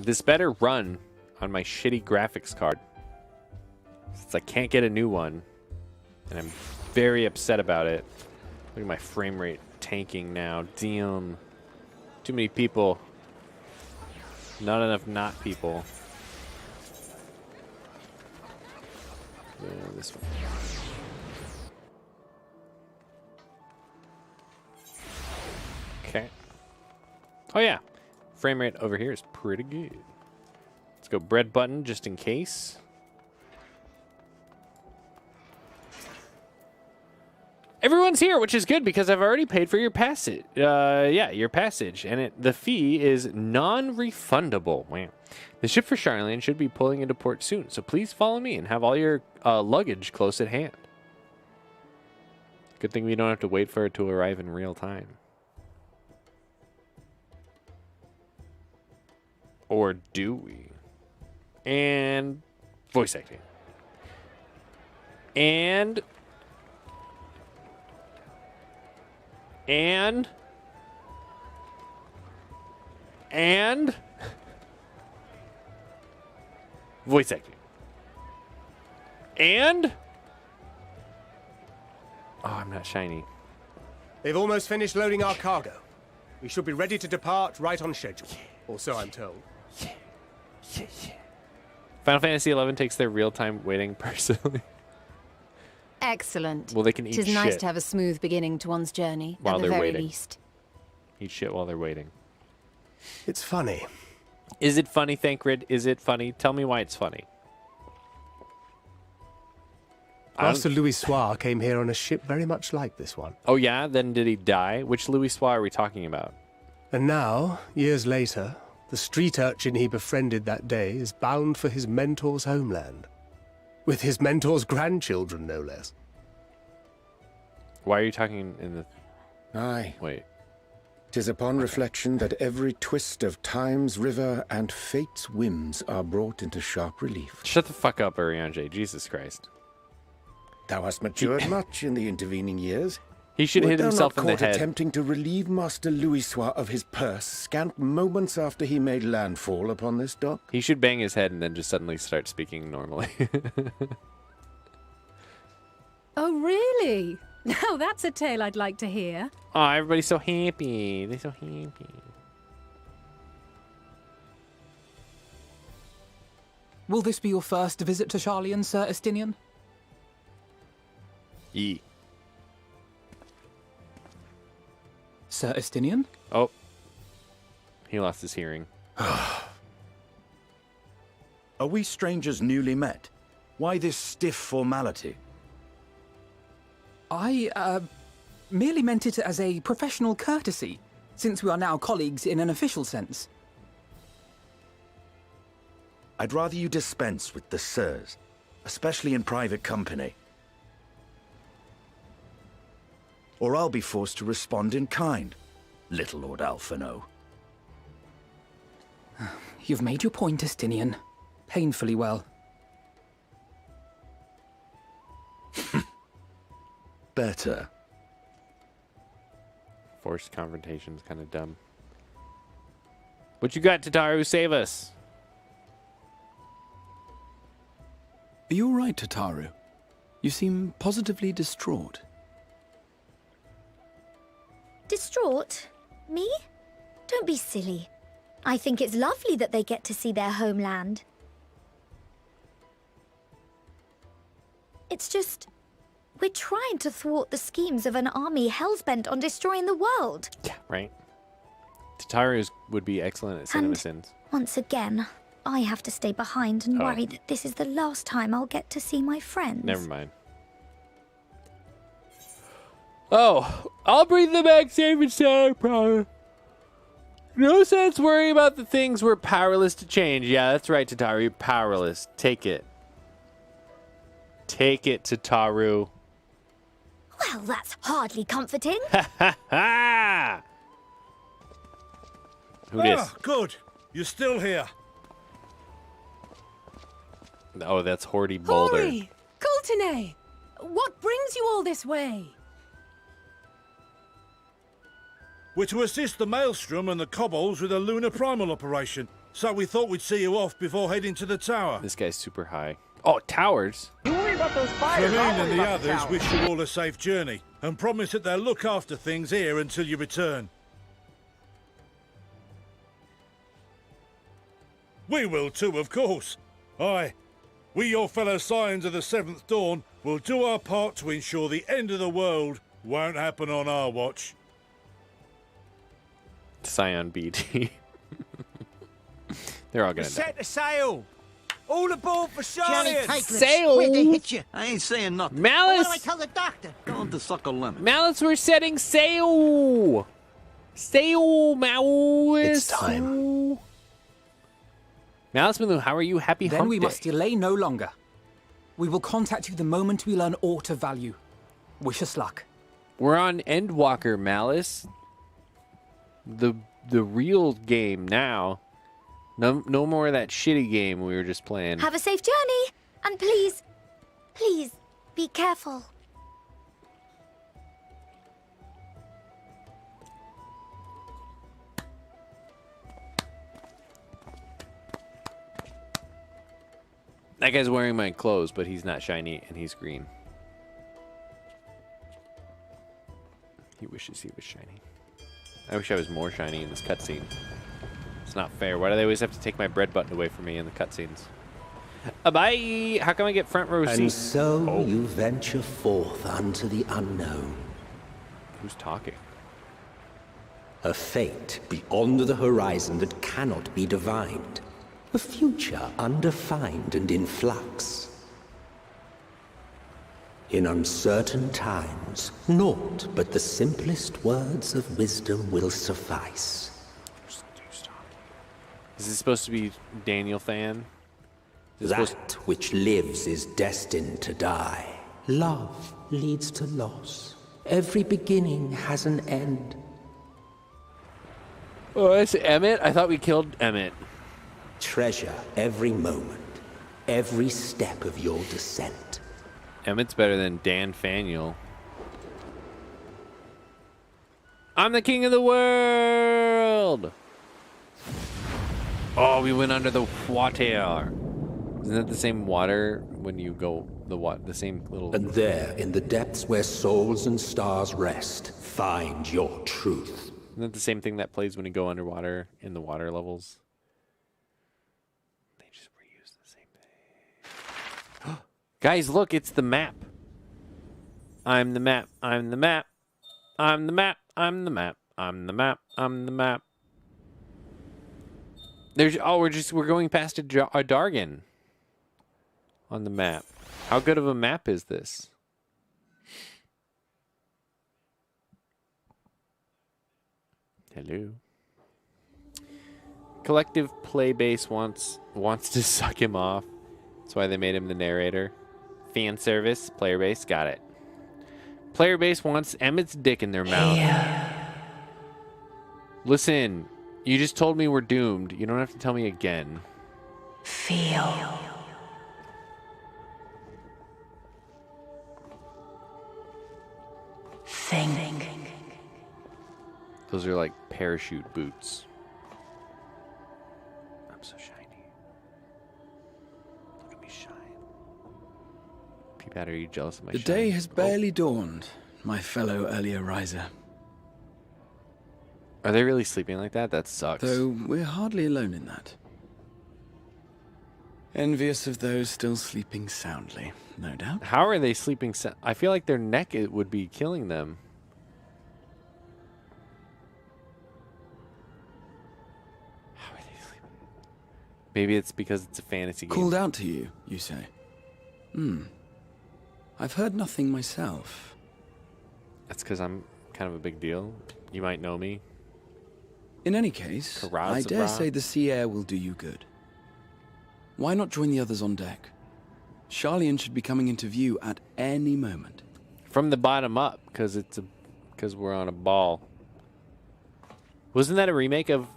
This better run on my shitty graphics card, since I can't get a new one, and I'm very upset about it. Look at my frame rate tanking now. Damn. Too many people. Not enough not people. Yeah, this one. Okay. Oh yeah. Frame rate over here is pretty good. Let's go bread button just in case. Everyone's here, which is good because I've already paid for your passage. Yeah, your passage, and the fee is non-refundable. Wow. The ship for Charlene should be pulling into port soon, so please follow me and have all your luggage close at hand. Good thing we don't have to wait for it to arrive in real time. Or do we? And voice acting. And voice acting. And oh, I'm not shiny. They've almost finished loading our cargo. We should be ready to depart right on schedule. Or so I'm told. Yeah. Final Fantasy XI takes their real-time waiting personally. Excellent. Well, they can eat shit. 'Tis nice to have a smooth beginning to one's journey, while at the they're very waiting. least. Eat shit while they're waiting. It's funny. Is it funny, Thancred? Is it funny? Tell me why it's funny. Master Louis Soir came here on a ship very much like this one. Oh yeah? Then did he die? Which Louis Soir are we talking about? And now, years later, the street urchin he befriended that day is bound for his mentor's homeland. With his mentor's grandchildren, no less. Why are you talking in the... Aye. Wait. 'Tis upon reflection that every twist of time's river and fate's whims are brought into sharp relief. Shut the fuck up, Ariange. Jesus Christ. Thou hast matured much in the intervening years. He should hit himself in the caught head. Attempting to relieve Master Louis Soir of his purse scant moments after he made landfall upon this dock. He should bang his head and then just suddenly start speaking normally. Oh, really? Now that's a tale I'd like to hear. Oh, everybody's so happy. They're so happy. Will this be your first visit to Charlian, Sir Estinian? Yee. Sir Estinian? Oh. He lost his hearing. Are we strangers newly met? Why this stiff formality? I, merely meant it as a professional courtesy, since we are now colleagues in an official sense. I'd rather you dispense with the sirs, especially in private company. Or I'll be forced to respond in kind, little Lord Alphino. You've made your point, Estinian. Painfully well. Better. Forced confrontation's kind of dumb. What you got, Tataru? Save us. Are you all right, Tataru? You seem positively distraught. Distraught? Me? Don't be silly. I think it's lovely that they get to see their homeland. It's just... we're trying to thwart the schemes of an army hell's-bent on destroying the world. Yeah, right. Tataru would be excellent at cinema sins. Once again, I have to stay behind and worry that this is the last time I'll get to see my friends. Never mind. Oh, I'll breathe the back safe and sound, brother. No sense worrying about the things we're powerless to change. Yeah, that's right, Tataru. You're powerless. Take it. Take it, Tataru. Well, that's hardly comforting. Ha ha ha! Who dis? Ah, good. You're still here. Oh, that's Horty Boulder. Hori! Coulternay! What brings you all this way? We're to assist the Maelstrom and the Kobolds with a lunar primal operation, so we thought we'd see you off before heading to the tower. This guy's super high. Oh, towers. You worry about those fires. Flamine I'll and worry the about the others tower. wish you all a safe journey and promise that they'll look after things here until you return. We will too, of course. Aye. We, your fellow Scions of the Seventh Dawn, will do our part to ensure the end of the world won't happen on our watch. Scion BT. They're all gonna die. Set the sail! All aboard for Charlotte! Sail! Where'd they hit you? I ain't saying nothing. Malice! What do I tell the doctor? Going to suck a lemon. Malice, we're setting sail! Sail, Malice! It's time. Malice Malou, how are you? Happy Then hump we day. must delay no longer. We will contact you the moment we learn aught of value. Wish us luck. We're on Endwalker, Malice. The real game now. No more of that shitty game we were just playing. Have a safe journey. And please, please, be careful. That guy's wearing my clothes, but he's not shiny and he's green. He wishes he was shiny. I wish I was more shiny in this cutscene. It's not fair. Why do they always have to take my bread button away from me in the cutscenes? Bye! How come I get front row seats? And so you venture forth unto the unknown. Who's talking? A fate beyond the horizon that cannot be divined. A future undefined and in flux. In uncertain times, naught but the simplest words of wisdom will suffice. Is this supposed to be Daniel Fan? That which lives is destined to die. Love leads to loss. Every beginning has an end. Oh, it's Emmett? I thought we killed Emmett. Treasure every moment, every step of your descent. Emmett's better than Dan Faniel. I'm the king of the world! Oh, we went under the water. Isn't that the same water when you go the same little? And there, in the depths where souls and stars rest, find your truth. Isn't that the same thing that plays when you go underwater in the water levels? They just reuse the same thing. Guys, look, it's the map. I'm the map. I'm the map. I'm the map. I'm the map. I'm the map. I'm the map. There's we're going past a Dargan on the map. How good of a map is this? Hello. Collective play base wants to suck him off. That's why they made him the narrator. Fan service, player base, got it. Player base wants Emmett's dick in their mouth. Listen, you just told me we're doomed. You don't have to tell me again. Feel. Think. Those are like parachute boots. I'm so shiny. Look at me shine. Peapat, are you jealous of my The shine? day has barely dawned, my fellow earlier riser. Are they really sleeping like that? That sucks. Though we're hardly alone in that. Envious of those still sleeping soundly, no doubt. How are they sleeping? I feel like their neck would be killing them. How are they sleeping? Maybe it's because it's a fantasy game. Called out to you, you say? I've heard nothing myself. That's because I'm kind of a big deal. You might know me. In any case, I dare Karazabra. say the sea air will do you good. Why not join the others on deck? Charlian should be coming into view at any moment. From the bottom up, because we're on a ball. Wasn't that a remake of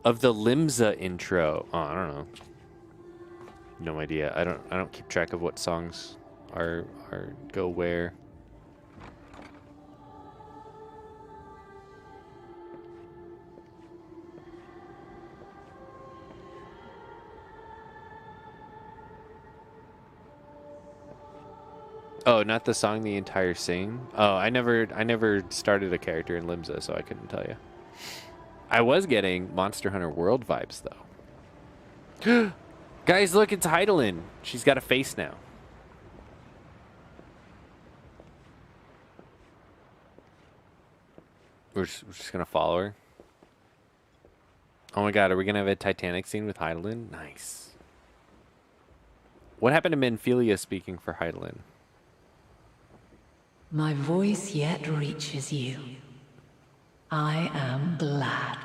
of the Limsa intro. Oh, I don't know. No idea. I don't keep track of what songs are go where. Oh, not the song the entire sing? Oh, I never started a character in Limsa, so I couldn't tell you. I was getting Monster Hunter World vibes though. Guys, look, it's Heidelin. She's got a face now. We're just gonna follow her. Oh my god, are we gonna have a Titanic scene with Heidelin? Nice. What happened to Menphelia speaking for Heidelin? My voice yet reaches you. I am glad.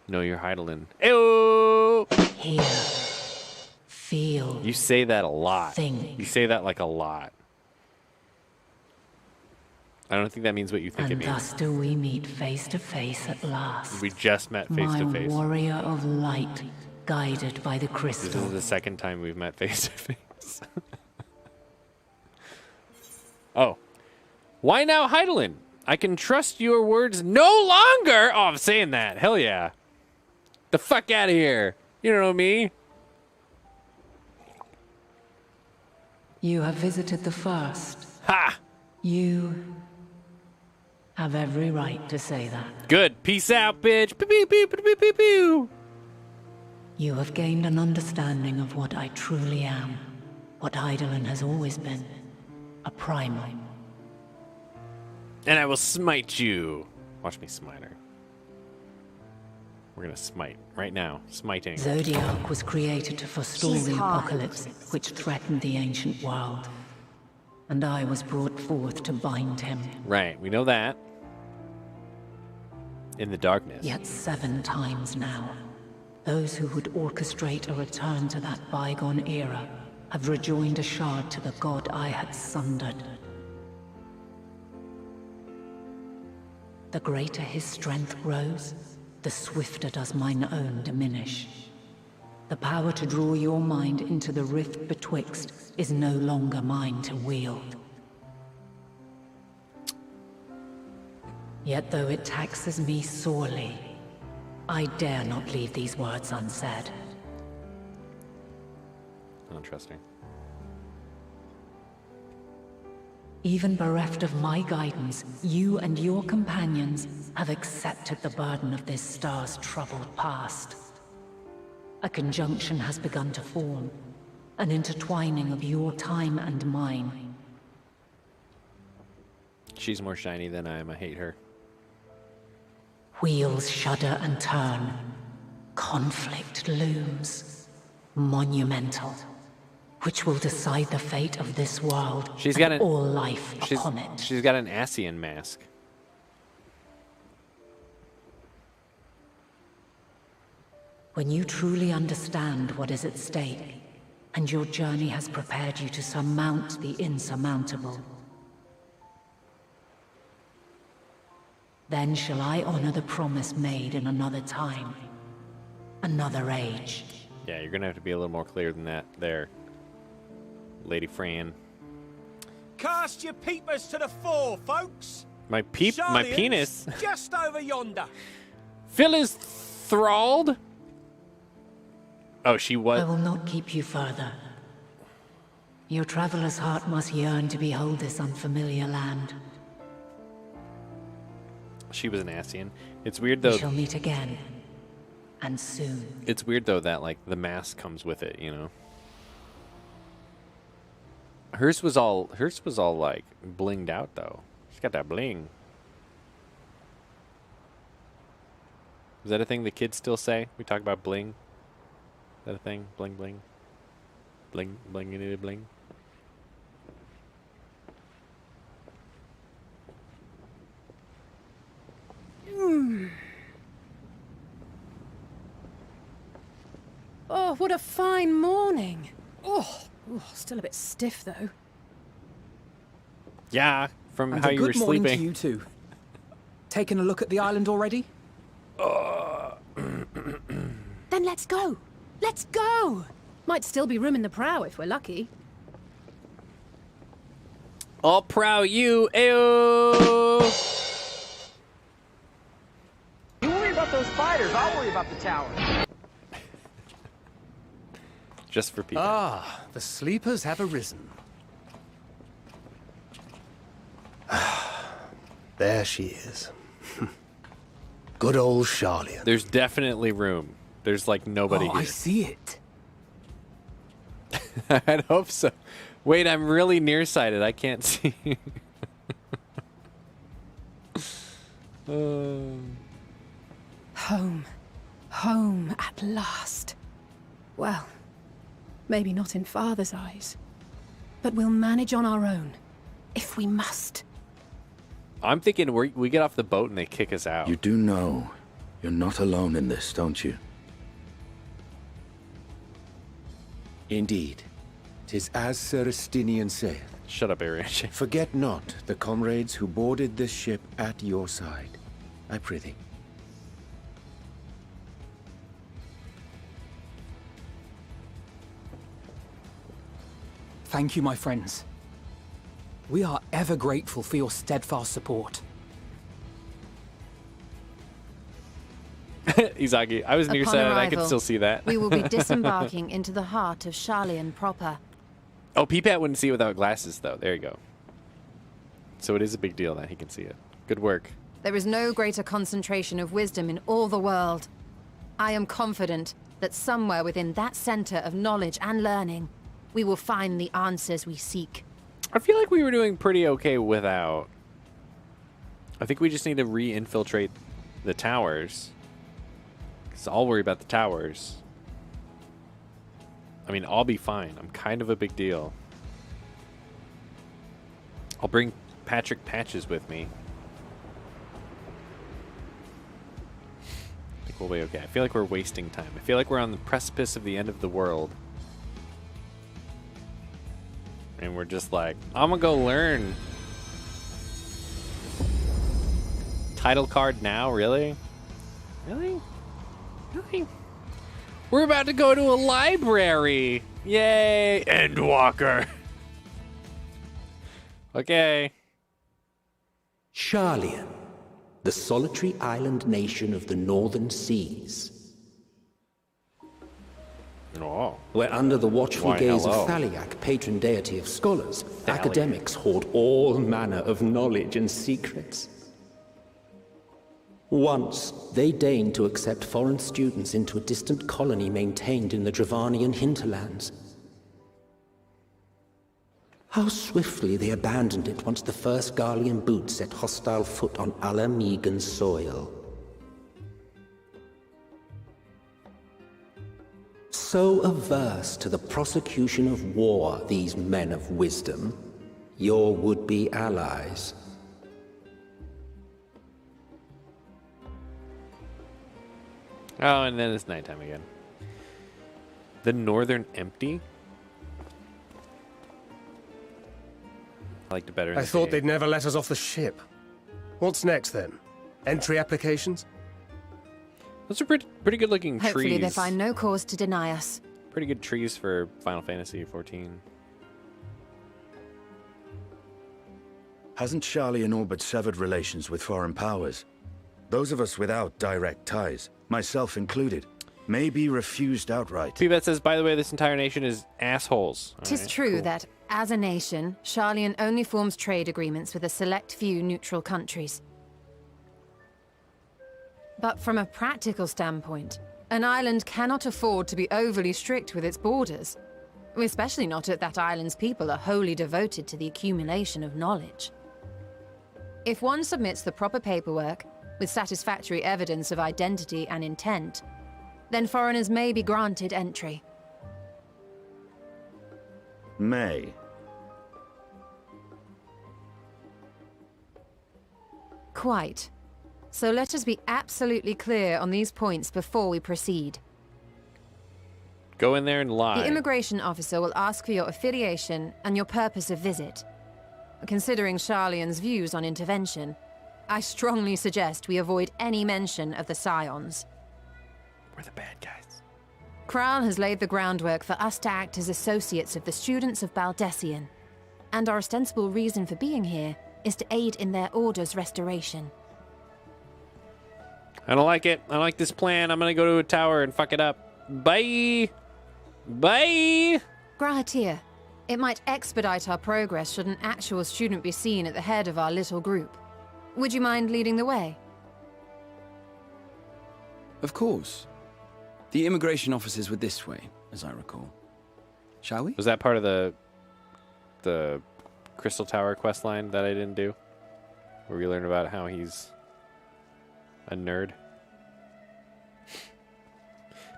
No, you're Heidelin. Ew! Hear. Feel. You say that a lot. Think. You say that like a lot. I don't think that means what you think it And means. thus do we meet face to face at last. We just met face to face. My warrior of light, guided by the crystal. This is the second time we've met face to face. Oh. Why now, Heidelin? I can trust your words no longer. Oh, I'm saying that. Hell yeah. The fuck out of here. You know me. You have visited the first. Ha! You have every right to say that. Good. Peace out, bitch. Pew, pew, pew, pew, pew, pew. You have gained an understanding of what I truly am. What Heidelin has always been. A primal. And I will smite you. Watch me smite her. We're gonna smite right now. Smiting. Zodiac was created to forestall the apocalypse which threatened the ancient world. And I was brought forth to bind him. Right, we know that. In the darkness. Yet 7 times now, those who would orchestrate a return to that bygone era have rejoined a shard to the god I had sundered. The greater his strength grows, the swifter does mine own diminish. The power to draw your mind into the rift betwixt is no longer mine to wield. Yet though it taxes me sorely, I dare not leave these words unsaid. Interesting. Even bereft of my guidance, you and your companions have accepted the burden of this star's troubled past. A conjunction has begun to form, an intertwining of your time and mine. She's more shiny than I am. I hate her. Wheels shudder and turn. Conflict looms. Monumental. Which will decide the fate of this world and all life upon it. She's got an Asian mask. When you truly understand what is at stake, and your journey has prepared you to surmount the insurmountable, then shall I honor the promise made in another time, another age. Yeah, you're gonna have to be a little more clear than that there, Lady Fran. Cast your peepers to the fore, folks. My penis. Just over yonder. Phil is thralled. Oh, she was. I will not keep you further. Your traveler's heart must yearn to behold this unfamiliar land. She was an Asian. It's weird though. We shall meet again, and soon. It's weird though that like the mask comes with it, you know. Hers was all like blinged out though. She's got that bling. Is that a thing the kids still say? We talk about bling. Is that a thing? Bling bling. Bling bling bling. Oh, what a fine morning. Oh, still a bit stiff though. Yeah, from And how a you were good morning sleeping. to you too. Taking a look at the island already? Then let's go. Let's go. Might still be room in the prow if we're lucky. I'll prow you, ayo! You worry about those fighters, I'll worry about the tower. Just for people. Ah, the sleepers have arisen. There she is. Good old Charlian. There's definitely room. There's like nobody here. I see it. I'd hope so. Wait, I'm really nearsighted. I can't see. Home. Home at last. Well, maybe not in Father's eyes. But we'll manage on our own. If we must. I'm thinking we get off the boat and they kick us out. You do know you're not alone in this, don't you? Indeed. 'Tis as Sir Estinian saith. Shut up, Arian. Forget not the comrades who boarded this ship at your side, I prithee. Thank you, my friends. We are ever grateful for your steadfast support. Izagi, I was Upon nearsighted. I could arrival, still see that. We will be disembarking into the heart of Charlian proper. Oh, Peepat wouldn't see it without glasses, though. There you go. So it is a big deal that he can see it. Good work. There is no greater concentration of wisdom in all the world. I am confident that somewhere within that center of knowledge and learning, we will find the answers we seek. I feel like we were doing pretty okay without. I think we just need to re-infiltrate the towers. Because I'll worry about the towers. I mean, I'll be fine. I'm kind of a big deal. I'll bring Patrick Patches with me. I think we'll be okay. I feel like we're wasting time. I feel like we're on the precipice of the end of the world. And we're just like, I'm gonna go learn. Title card now? Really? Really? Really? We're about to go to a library. Yay, Endwalker. Okay. Charlian, the solitary island nation of the northern seas. Oh. Where under the watchful Why, gaze hello. of Thaliak, patron deity of scholars, academics hoard all manner of knowledge and secrets. Once, they deigned to accept foreign students into a distant colony maintained in the Dravanian hinterlands. How swiftly they abandoned it once the first Garlean boot set hostile foot on Ala Megan's soil. So averse to the prosecution of war, these men of wisdom, your would-be allies. Oh, and then it's nighttime again. The Northern Empty? I liked it better in I the thought day. they'd never let us off the ship. What's next, then? Entry applications? Those are pretty good looking Hopefully trees. they find no cause to deny us. Pretty good trees for Final Fantasy XIV. Hasn't Charlian all but severed relations with foreign powers? Those of us without direct ties, myself included, may be refused outright. Peepat says, by the way, this entire nation is assholes. Tis Alright, true cool. that, as a nation, Charlian only forms trade agreements with a select few neutral countries. But from a practical standpoint, an island cannot afford to be overly strict with its borders, especially not if that island's people are wholly devoted to the accumulation of knowledge. If one submits the proper paperwork, with satisfactory evidence of identity and intent, then foreigners may be granted entry. May. Quite. So let us be absolutely clear on these points before we proceed. Go in there and lie. The immigration officer will ask for your affiliation and your purpose of visit. Considering Charlian's views on intervention, I strongly suggest we avoid any mention of the Scions. We're the bad guys. Kral has laid the groundwork for us to act as associates of the students of Baldessian, and our ostensible reason for being here is to aid in their order's restoration. I don't like it. I don't like this plan. I'm gonna go to a tower and fuck it up. Bye! Bye! Grahatir, it might expedite our progress should an actual student be seen at the head of our little group. Would you mind leading the way? Of course. The immigration offices were this way, as I recall. Shall we? Was that part of the Crystal Tower quest line that I didn't do? Where we learn about how he's a nerd?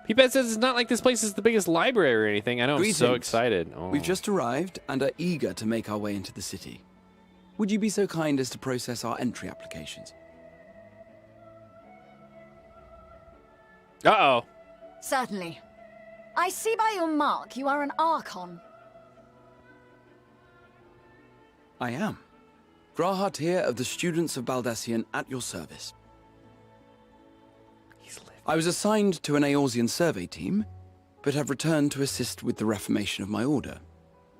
Peepet says it's not like this place is the biggest library or anything. I know, I'm so excited. Oh. We've just arrived and are eager to make our way into the city. Would you be so kind as to process our entry applications? Uh-oh. Certainly. I see by your mark you are an Archon. I am. Grahatir of the Students of Baldessian at your service. I was assigned to an Eorzean survey team, but have returned to assist with the reformation of my order.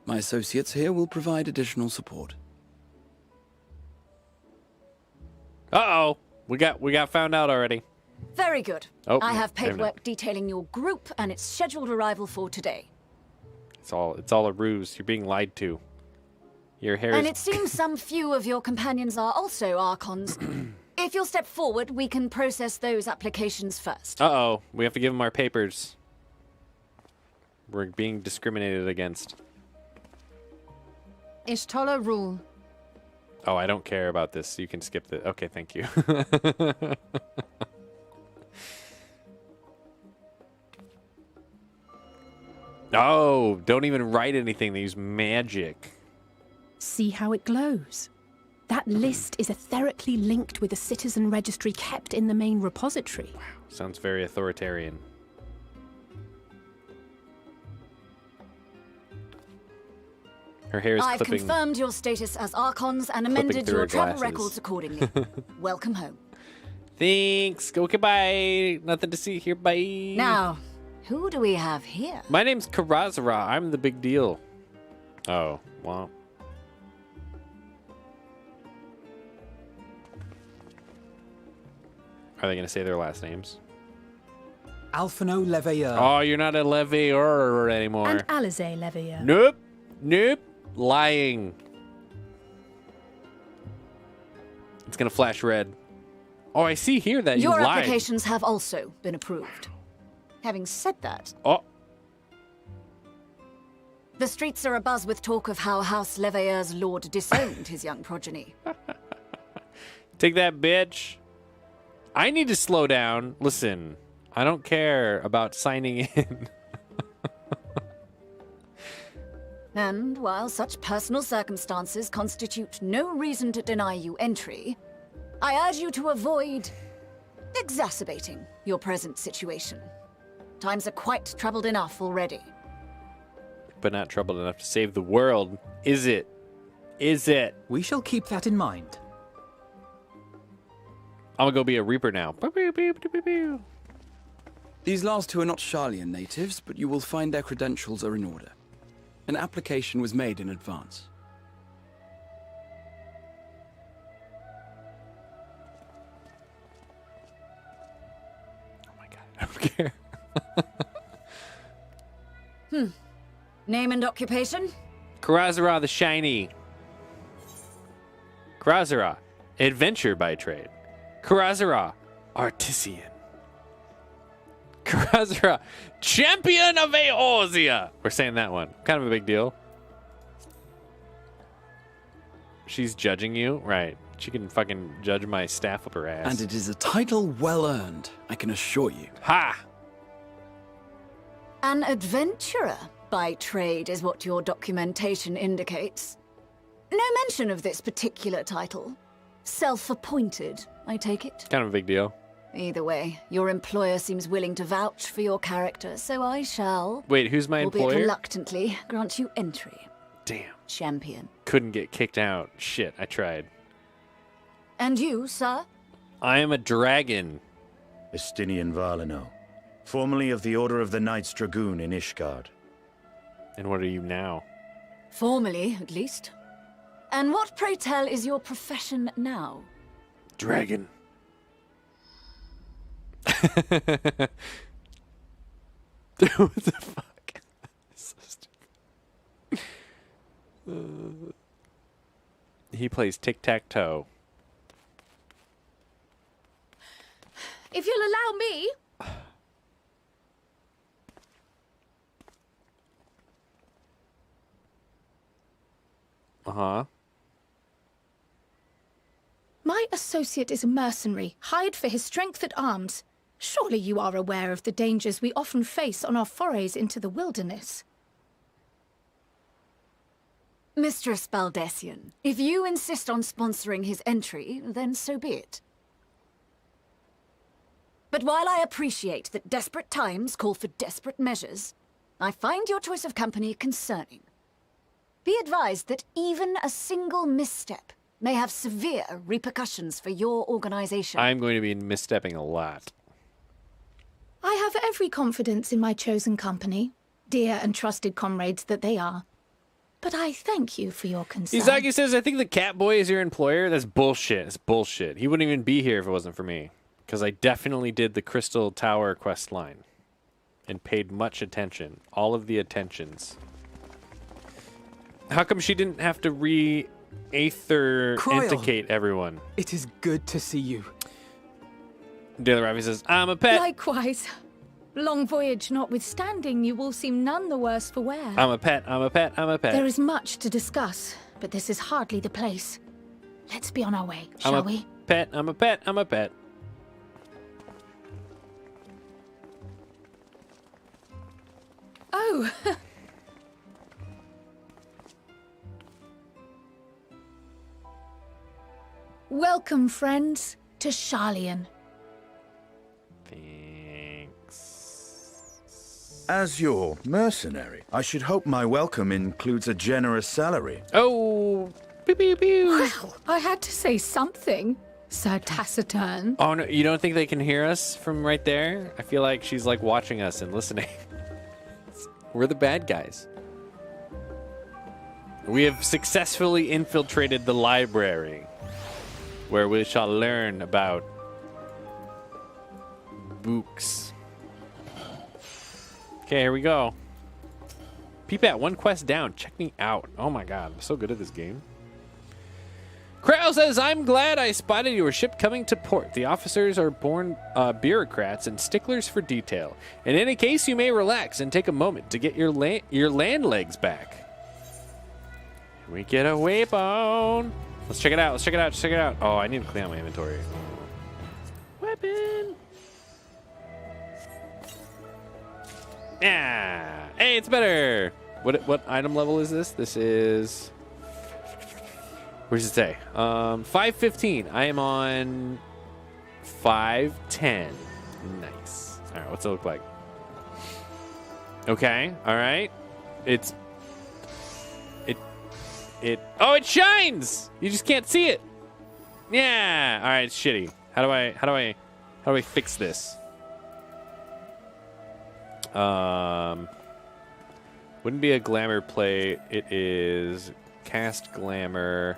My associates here will provide additional support. Uh-oh. We got found out already. Very good. Oh, I have maybe paperwork not. detailing your group and its scheduled arrival for today. It's all a ruse. You're being lied to. Your hair And is... it seems some few of your companions are also Archons. If you'll step forward, we can process those applications first. Uh-oh. We have to give them our papers. We're being discriminated against. Ishtola rule. Oh, I don't care about this. You can skip the... Okay, thank you. Oh, don't even write anything. They use magic. See how it glows? That list is etherically linked with the citizen registry kept in the main repository. Wow. Sounds very authoritarian. Her hair is I've clipping. confirmed your status as Archons and amended through your her travel glasses. records accordingly. Welcome home. Thanks. Go, goodbye. Nothing to see here. Bye. Now, who do we have here? My name's Karazara. I'm the big deal. Oh, well. Are they going to say their last names? Alphino Leveilleur. Oh, you're not a Leveilleur anymore. And Alize Leveilleur. Nope. Nope. Lying. It's going to flash red. Oh, I see here that you Your lied. applications have also been approved. Having said that, Oh. the streets are abuzz with talk of how House Leveilleur's lord disowned his young progeny. Take that, bitch. I need to slow down. Listen, I don't care about signing in. And while such personal circumstances constitute no reason to deny you entry, I urge you to avoid exacerbating your present situation. Times are quite troubled enough already. But not troubled enough to save the world, is it? Is it? We shall keep that in mind. I'm gonna go be a Reaper now. These last two are not Sharlayan natives, but you will find their credentials are in order. An application was made in advance. I don't care. Name and occupation? Karazara the Shiny. Karazara, adventure by trade. Karazara, artisan. Karazara, champion of Eorzea. We're saying that one. Kind of a big deal. She's judging you? Right. She can fucking judge my staff up her ass. And it is a title well earned, I can assure you. Ha! An adventurer by trade is what your documentation indicates. No mention of this particular title. Self-appointed, I take it. Kind of a big deal. Either way, your employer seems willing to vouch for your character, so I shall... Wait, who's my albeit employer? reluctantly, grant you entry. Damn. Champion. Couldn't get kicked out. Shit, I tried. And you, sir? I am a dragon. Estinian Valino, formerly of the Order of the Knights Dragoon in Ishgard. And what are you now? Formerly, at least. And what, pray tell, is your profession now? Dragon. Dude, what the fuck? So stupid. He plays tic-tac-toe. If you'll allow me... Uh-huh. My associate is a mercenary, hired for his strength at arms. Surely you are aware of the dangers we often face on our forays into the wilderness. Mistress Baldessian, if you insist on sponsoring his entry, then so be it. But while I appreciate that desperate times call for desperate measures, I find your choice of company concerning. Be advised that even a single misstep may have severe repercussions for your organization. I'm going to be misstepping a lot. I have every confidence in my chosen company, dear and trusted comrades that they are. But I thank you for your concern. Izaki says, I think the Catboy is your employer. That's bullshit. It's bullshit. He wouldn't even be here if it wasn't for me. Because I definitely did the Crystal Tower quest line. And paid much attention. All of the attentions. How come she didn't have to re-aether-enticate everyone? It is good to see you. Daily Ravi says, I'm a pet. Likewise. Long voyage notwithstanding, you will seem none the worse for wear. I'm a pet, I'm a pet, I'm a pet. There is much to discuss, but this is hardly the place. Let's be on our way, shall we? Pet, I'm a pet, I'm a pet. Oh. Welcome, friends, to Sharlayan. As your mercenary, I should hope my welcome includes a generous salary. Oh, pew, pew, pew. Well, I had to say something, Sir Taciturn. Oh, no, you don't think they can hear us from right there? I feel like she's like watching us and listening. We're the bad guys. We have successfully infiltrated the library, where we shall learn about books. Okay, here we go. Peep-at, one quest down. Check me out. Oh my god, I'm so good at this game. Krau says, I'm glad I spotted your ship coming to port. The officers are born bureaucrats and sticklers for detail. In any case, you may relax and take a moment to get your land legs back. Can we get a waypoint? Let's check it out. Let's check it out. Check it out. Oh, I need to clean out my inventory. Weapon. Yeah. Hey, it's better. What item level is this? This is... Where does it say? 515. I am on 510. Nice. All right, what's it look like? Okay. All right. Oh, it shines. You just can't see it. Yeah. All right, it's shitty. How do I fix this? Wouldn't be a glamour play. It is cast glamour,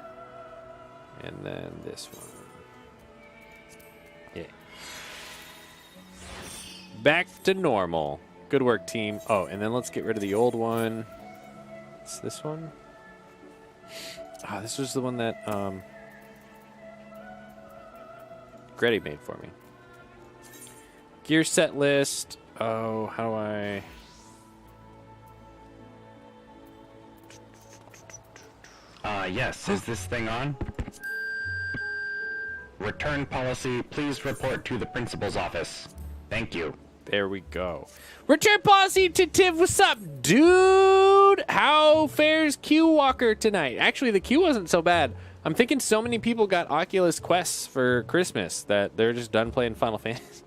and then this one. Yeah. Back to normal. Good work, team. Oh, and then let's get rid of the old one. It's this one. Ah, this was the one that Gretty made for me. Gear set list. Oh, how do I... Yes, is this thing on? Return policy, please report to the principal's office. Thank you. There we go. Return policy to Tiv. What's up, dude? How fares Q Walker tonight? Actually, the queue wasn't so bad. I'm thinking so many people got Oculus Quests for Christmas that they're just done playing Final Fantasy.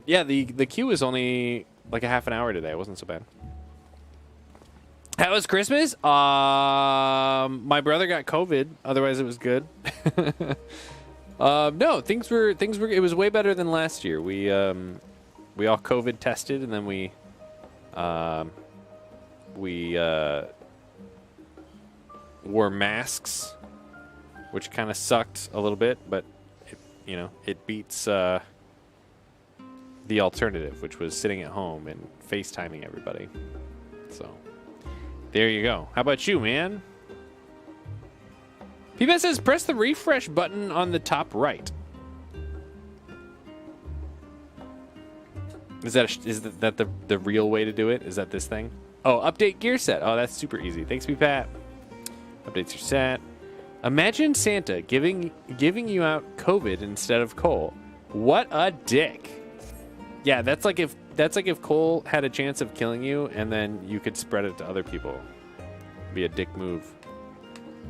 Yeah, the queue was only like a half an hour today. It wasn't so bad. How was Christmas? My brother got COVID. Otherwise, it was good. No, things were. It was way better than last year. We all COVID tested, and then we wore masks, which kind of sucked a little bit, but it beats the alternative, which was sitting at home and FaceTiming everybody. So there you go. How about you, man? P-Bet says press the refresh button on the top right. Is that the real way to do it? Is that this thing? Oh, update gear set. Oh, that's super easy. Thanks, P-Pat. Updates your set. Imagine Santa giving you out COVID instead of Cole. What a dick. Yeah, that's like if Cole had a chance of killing you and then you could spread it to other people. Be a dick move.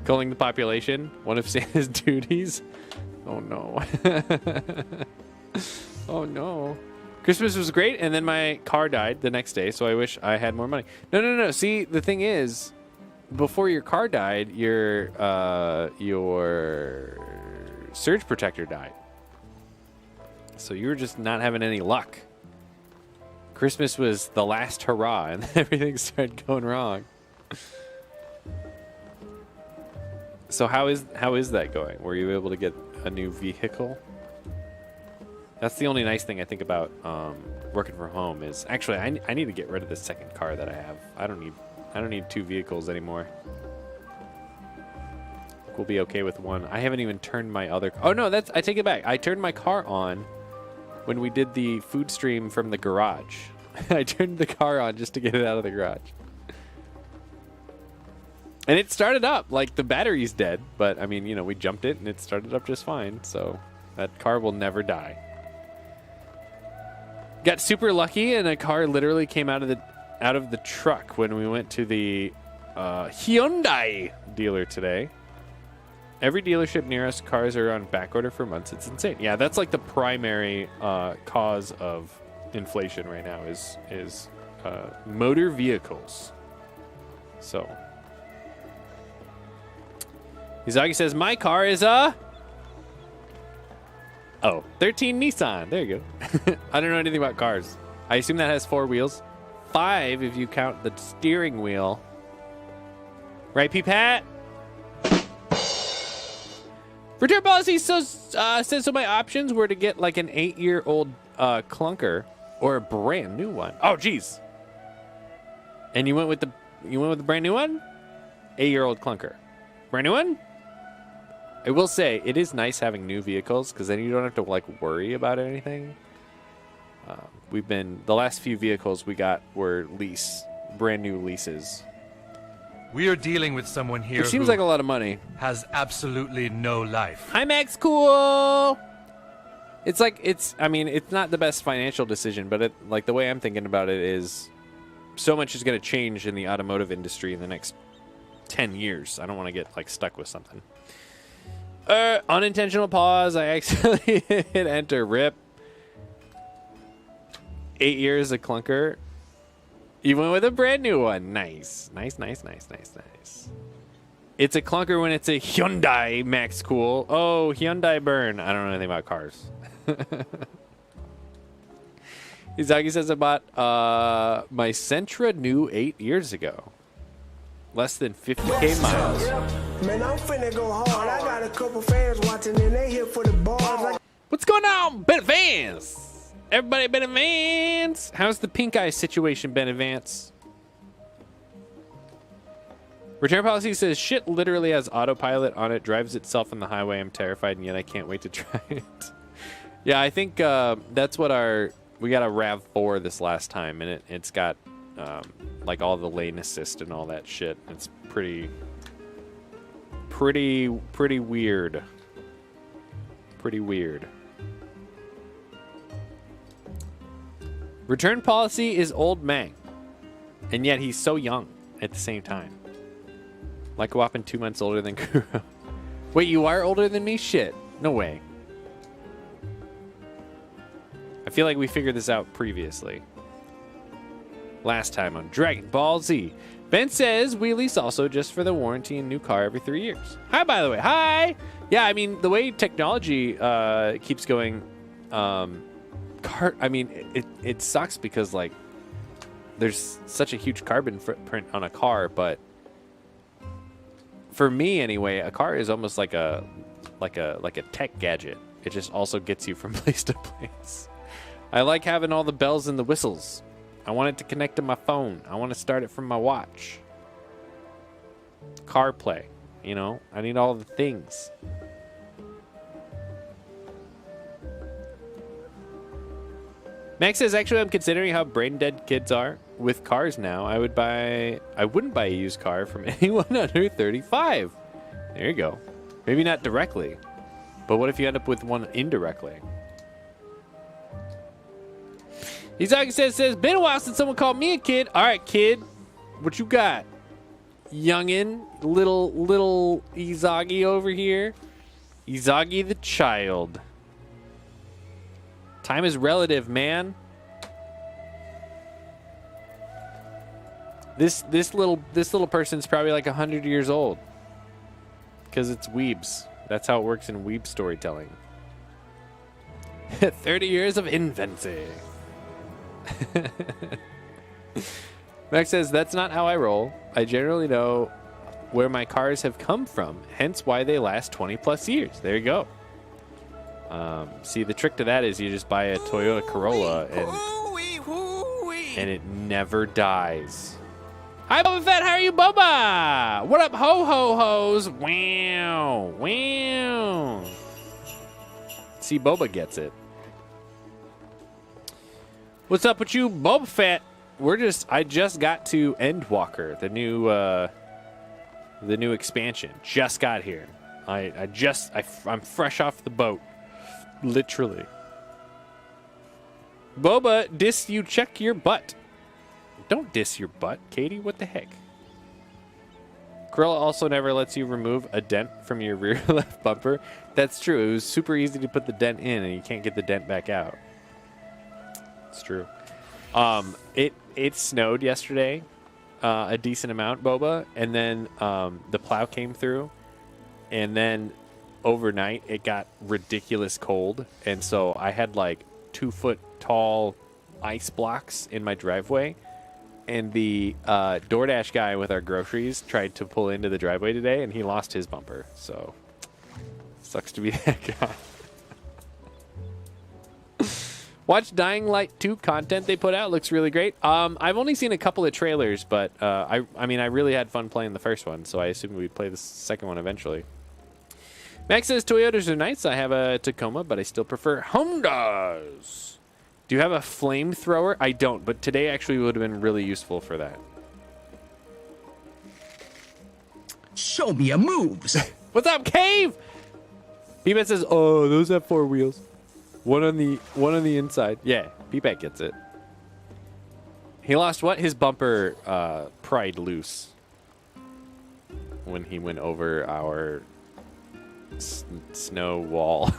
Culling the population, one of Santa's duties. Oh no. Oh no. Christmas was great, and then my car died the next day, so I wish I had more money. No. See, the thing is, before your car died, your surge protector died. So you were just not having any luck. Christmas was the last hurrah, and everything started going wrong. So how is that going? Were you able to get a new vehicle? That's the only nice thing I think about working from home is actually I need to get rid of the second car that I have. I don't need two vehicles anymore. We'll be okay with one. I haven't even turned my other. Oh no, I take it back. I turned my car on when we did the food stream from the garage. I turned the car on just to get it out of the garage. And it started up, like the battery's dead, but I mean, we jumped it and it started up just fine, so that car will never die. Got super lucky and a car literally came out of the truck when we went to the Hyundai dealer today. Every dealership near us, cars are on back order for months. It's insane. Yeah, that's like the primary cause of inflation right now is motor vehicles. So Izagi says, my car is a 13 Nissan. There you go. I don't know anything about cars. I assume that has 4 wheels. 5 if you count the steering wheel. Right, P-Pat? Return policy says so my options were to get like an 8-year-old clunker or a brand new one. Oh, geez. And you went with the brand new one? 8-year-old clunker. Brand new one? I will say, it is nice having new vehicles because then you don't have to like worry about anything. The last few vehicles we got were brand new leases. We are dealing with someone here Which seems like a lot of money. Has absolutely no life. Hi, Max Cool! It's not the best financial decision, but like the way I'm thinking about it is so much is going to change in the automotive industry in the next 10 years. I don't want to get like stuck with something. Unintentional pause. I accidentally hit enter. Rip. 8 years a clunker. You went with a brand new one. Nice. Nice. It's a clunker when it's a Hyundai, Max Cool. Oh, Hyundai burn. I don't know anything about cars. Izagi says I bought my Sentra new 8 years ago. Less than 50k miles. Man, I'm finna go hard. I got a couple fans watching and they here for the bars. What's going on, Ben Vance? Everybody, Ben Vance. How's the pink eye situation, Ben Vance? Return policy says shit literally has autopilot on it, drives itself on the highway. I'm terrified, and yet I can't wait to try it. Yeah, I think that's what we got a RAV4 this last time, and it's got like all the lane assist and all that shit. It's pretty weird. Pretty weird. Return policy is old Mang, and yet he's so young at the same time. Like a whopping 2 months older than Kuro. Wait, you are older than me? Shit. No way. I feel like we figured this out previously. Last time on Dragon Ball Z. Ben says we lease also just for the warranty and new car every 3 years. Hi, by the way. Hi. Yeah, I mean, the way technology keeps going, it sucks because, like, there's such a huge carbon footprint on a car, but for me anyway, a car is almost like a tech gadget. It just also gets you from place to place. I like having all the bells and the whistles. I want it to connect to my phone. I want to start it from my watch. CarPlay, you know? I need all the things. Max says, actually, I'm considering how brain dead kids are with cars now. I wouldn't buy a used car from anyone under 35. There you go. Maybe not directly, but what if you end up with one indirectly? Izagi says, been a while since someone called me a kid. All right, kid, what you got? Youngin, little Izagi over here. Izagi the child. Time is relative, man. This little person's probably like 100 years old. Because it's weebs. That's how it works in weeb storytelling. 30 years of infancy. Max says, that's not how I roll. I generally know where my cars have come from, hence why they last 20 plus years. There you go. See, the trick to that is you just buy a Toyota Corolla and it never dies. Hi, Boba Fett. How are you, Boba? What up, ho-ho-hos? Wow. Wow. See, Boba gets it. What's up with you, Boba Fett? I just got to Endwalker, the new expansion. Just got here. I'm fresh off the boat. Literally. Boba, diss you, check your butt. Don't diss your butt, Katie. What the heck? Corolla also never lets you remove a dent from your rear left bumper. That's true. It was super easy to put the dent in, and you can't get the dent back out. It's true. It snowed yesterday, a decent amount, Boba, and then the plow came through, and then overnight it got ridiculous cold, and so I had like 2-foot tall ice blocks in my driveway, and the DoorDash guy with our groceries tried to pull into the driveway today, and he lost his bumper. So sucks to be that guy. Watch Dying Light 2 content they put out. Looks really great. I've only seen a couple of trailers, but I mean, I really had fun playing the first one, so I assume we'd play the second one eventually. Max says, Toyotas are nice. I have a Tacoma, but I still prefer Hondas. Do you have a flamethrower? I don't, but today actually would have been really useful for that. Show me your moves. What's up, Cave? P-Bet says, oh, those have 4 wheels. One on the inside. Yeah, P-Bet gets it. He lost what? His bumper pried loose when he went over our snow wall.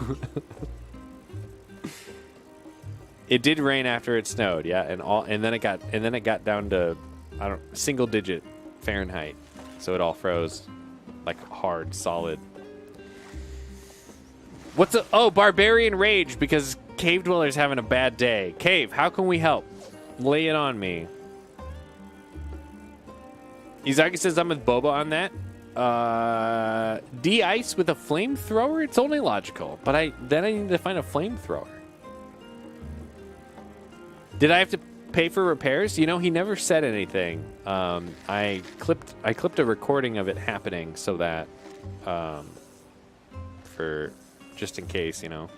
It did rain after it snowed, yeah, and then it got down to single digit Fahrenheit, so it all froze like hard, solid. Barbarian Rage because Cave Dweller's having a bad day. Cave, how can we help? Lay it on me. Izaki says I'm with Boba on that. De-ice with a flamethrower? It's only logical, but then I need to find a flamethrower. Did I have to pay for repairs? You know, he never said anything. I clipped a recording of it happening so that for just in case, you know.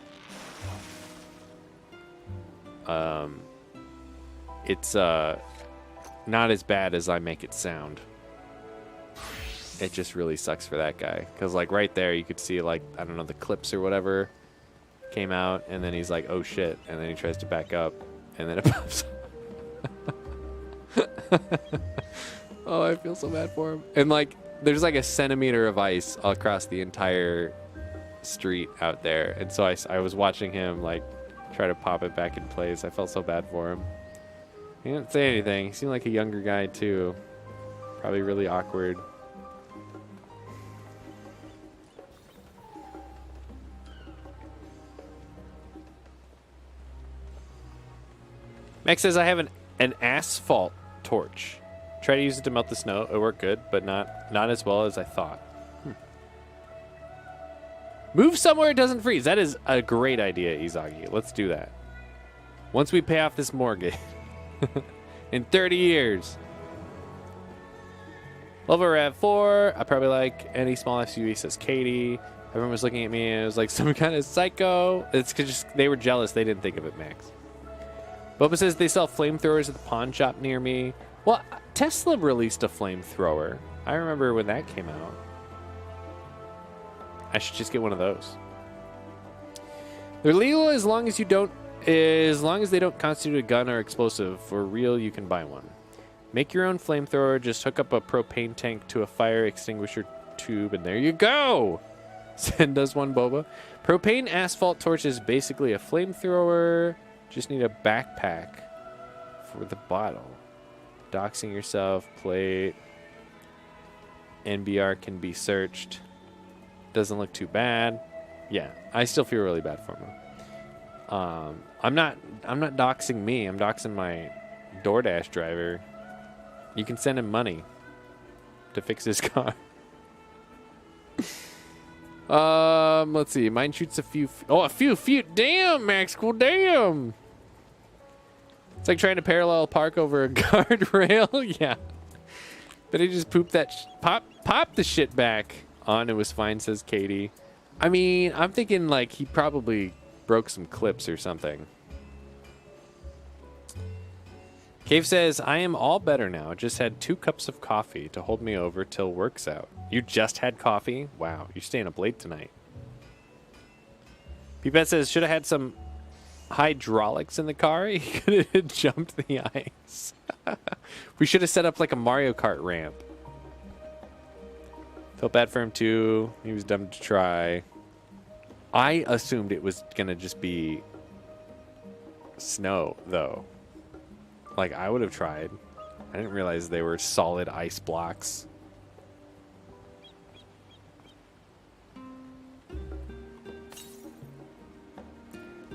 It's not as bad as I make it sound. It just really sucks for that guy, because like right there you could see, like, I don't know, the clips or whatever came out, and then he's like, oh shit, and then he tries to back up, and then it pops up. Oh, I feel so bad for him. And like there's like a centimeter of ice all across the entire street out there, and so I was watching him like try to pop it back in place. I felt so bad for him. He didn't say anything. He seemed like a younger guy too. Probably really awkward. Max says I have an asphalt torch. Try to use it to melt the snow. It worked good, but not as well as I thought. Move somewhere it doesn't freeze. That is a great idea, Izagi. Let's do that. Once we pay off this mortgage. In 30 years. Level RAV4. I probably like any small SUV, says Katie. Everyone was looking at me and it was like some kind of psycho. It's because they were jealous. They didn't think of it, Max. Boba says they sell flamethrowers at the pawn shop near me. Well, Tesla released a flamethrower. I remember when that came out. I should just get one of those. They're legal as long as they don't constitute a gun or explosive. For real, you can buy one. Make your own flamethrower. Just hook up a propane tank to a fire extinguisher tube, and there you go. Send us one, Boba. Propane asphalt torch is basically a flamethrower. Just need a backpack for the bottle. Doxing yourself, plate. NBR can be searched. Doesn't look too bad. Yeah, I still feel really bad for him. I'm not doxing me. I'm doxing my DoorDash driver. You can send him money to fix his car. Let's see. Mine shoots a few feet. Damn, Max. Cool. Damn. It's like trying to parallel park over a guardrail. Yeah. But he just pooped that. Pop the shit back on. It was fine, says Katie. I mean, I'm thinking like he probably broke some clips or something. Cave says, I am all better now. Just had 2 cups of coffee to hold me over till work's out. You just had coffee? Wow, you're staying up late tonight. Pipette says, should have had some hydraulics in the car. He could have jumped the ice. We should have set up like a Mario Kart ramp. Felt bad for him too. He was dumb to try. I assumed it was going to just be snow, though. Like, I would have tried. I didn't realize they were solid ice blocks.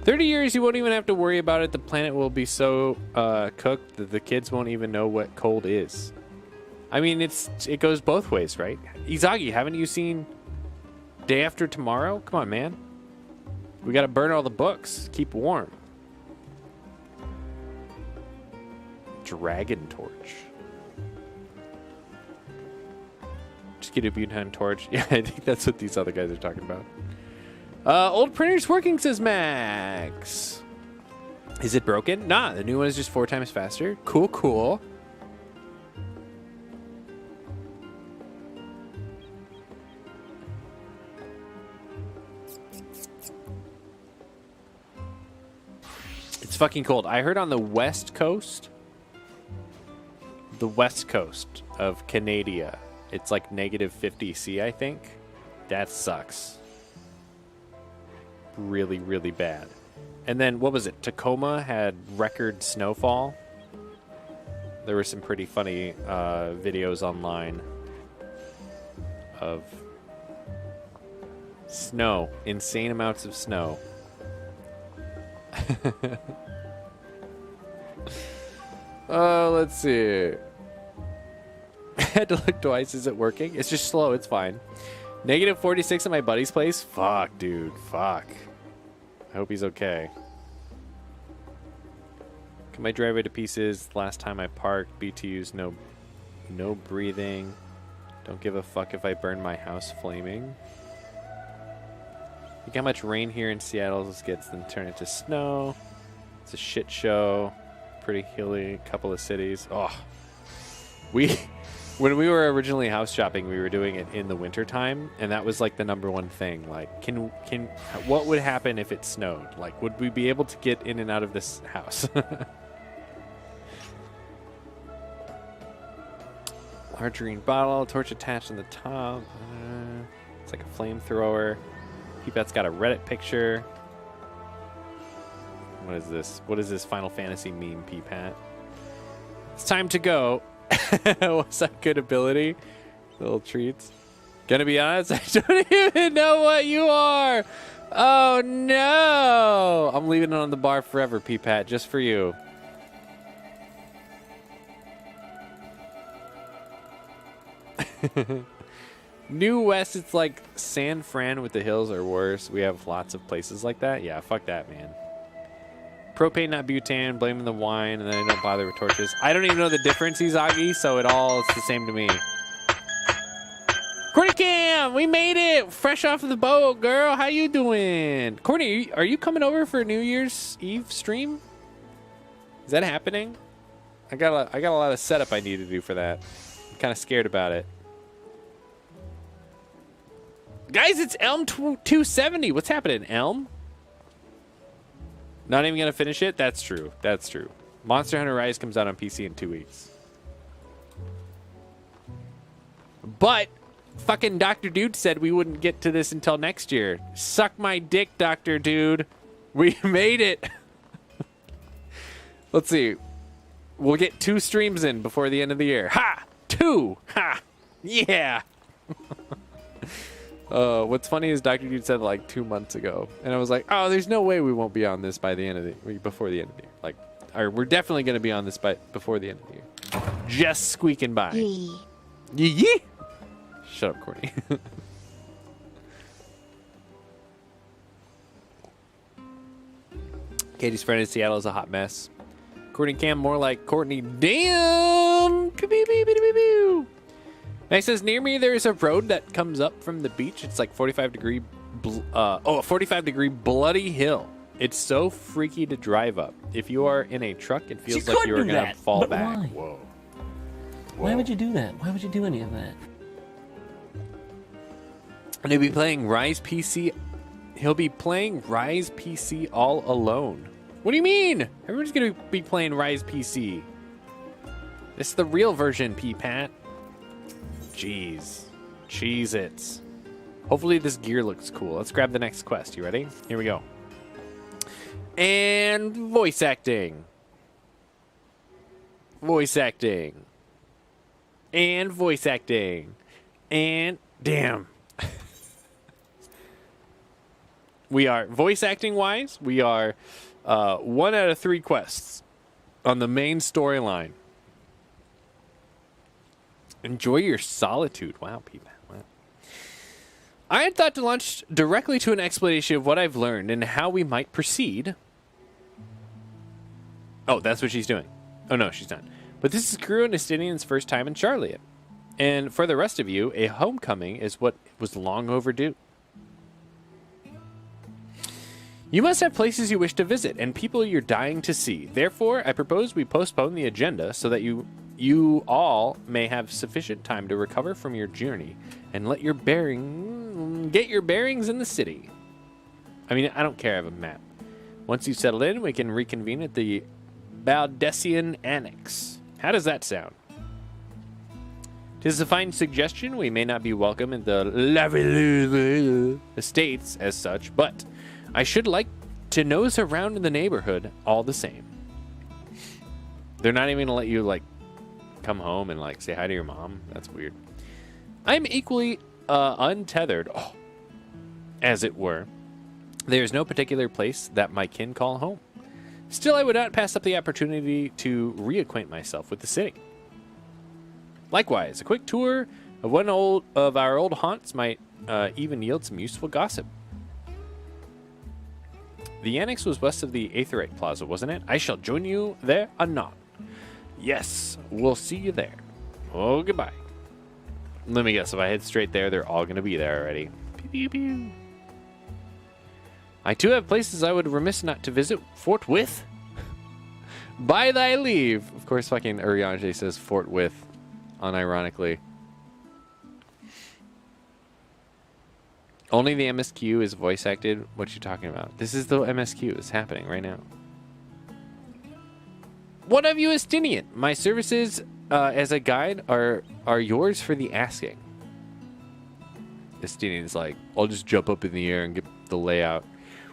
"30 years, you won't even have to worry about it. The planet will be so cooked that the kids won't even know what cold is." I mean, it goes both ways, right? Izagi, haven't you seen Day After Tomorrow? Come on, man. We got to burn all the books. Keep warm. Dragon torch. Just get a butane torch. Yeah, I think that's what these other guys are talking about. Old printer's working, says Max. Is it broken? Nah, the new one is just 4 times faster. Cool, cool. It's fucking cold. I heard on the west coast of Canada, it's like -50°C, I think. That sucks. Really, really bad. And then, what was it? Tacoma had record snowfall. There were some pretty funny videos online of snow. Insane amounts of snow. Let's see. I had to look twice. Is it working? It's just slow. It's fine. -46 at my buddy's place? Fuck, dude. Fuck. I hope he's okay. Cut my driveway to pieces. Last time I parked. BTUs, no breathing. Don't give a fuck if I burn my house flaming. Think how much rain here in Seattle gets, then turn it to snow. It's a shit show. Pretty hilly couple of cities. Oh. When we were originally house shopping, we were doing it in the wintertime, and that was like the #1 thing. Like, what would happen if it snowed? Like, would we be able to get in and out of this house? Large green bottle, torch attached on the top. It's like a flamethrower. Peepat's got a Reddit picture. What is this? What is this Final Fantasy meme, Peepat? It's time to go. What's that good ability? Little treats. Gonna be honest, I don't even know what you are. Oh no! I'm leaving it on the bar forever, P-Pat, just for you. New West, it's like San Fran with the hills or worse. We have lots of places like that. Yeah, fuck that, man. Propane, not butane, blaming the wine, and then I don't bother with torches. I don't even know the difference, Izagi, so it's the same to me. Courtney Cam, we made it! Fresh off of the boat, girl. How you doing? Courtney, are you coming over for New Year's Eve stream? Is that happening? I got a lot of setup I need to do for that. I'm kind of scared about it. Guys, it's Elm 270. What's happening, Elm? Not even gonna finish it? That's true. That's true. Monster Hunter Rise comes out on PC in 2 weeks. But fucking Dr. Dude said we wouldn't get to this until next year. Suck my dick, Dr. Dude. We made it. Let's see. We'll get 2 streams in before the end of the year. Ha! 2! Ha! Yeah! What's funny is Dr. Dude said like 2 months ago, and I was like, "Oh, there's no way we won't be on this by the end of the before the end of the year. Like, we're definitely going to be on this before the end of the year." Just squeaking by. Yee yee. Shut up, Courtney. Katie's friend in Seattle is a hot mess. Courtney Cam more like Courtney. Damn. Max says, near me there is a road that comes up from the beach. It's like 45 degree bloody hill. It's so freaky to drive up. If you are in a truck, it feels like you are going to fall back. Why? Whoa. Why would you do that? Why would you do any of that? And he'll be playing Rise PC. He'll be playing Rise PC all alone. What do you mean? Everyone's going to be playing Rise PC. This is the real version, P-Pat. Jeez. Cheez-Its. Hopefully this gear looks cool. Let's grab the next quest. You ready? Here we go. And voice acting. Voice acting. And voice acting. And damn. We are, voice acting wise, we are 1 out of 3 quests on the main storyline. Enjoy your solitude. Wow, people. Wow. I had thought to launch directly to an explanation of what I've learned and how we might proceed. Oh, that's what she's doing. Oh, no, she's not. But this is Crew and Estinian's first time in Charlotte. And for the rest of you, a homecoming is what was long overdue. You must have places you wish to visit and people you're dying to see. Therefore, I propose we postpone the agenda so that you all may have sufficient time to recover from your journey and get your bearings in the city. I mean, I don't care. I have a map. Once you've settled in, we can reconvene at the Baldessian Annex. How does that sound? 'Tis a fine suggestion. We may not be welcome in the Lavilleux estates as such, but I should like to nose around in the neighborhood all the same. They're not even gonna let you like come home and like say hi to your mom. That's weird. I'm equally untethered, as it were. There's no particular place that my kin call home. Still, I would not pass up the opportunity to reacquaint myself with the city. Likewise, a quick tour of one of our old haunts might even yield some useful gossip. The annex was west of the Aetherite Plaza, wasn't it? I shall join you there anon. Yes, we'll see you there. Oh, goodbye. Let me guess, if I head straight there, they're all going to be there already. Pew, pew, pew. I too have places I would remiss not to visit forthwith. By thy leave. Of course, fucking Urianger says forthwith, unironically. Only the MSQ is voice acted. What you talking about? This is the MSQ. It's happening right now. What of you, Estinian? My services as a guide are yours for the asking. Estinian's like, I'll just jump up in the air and get the layout.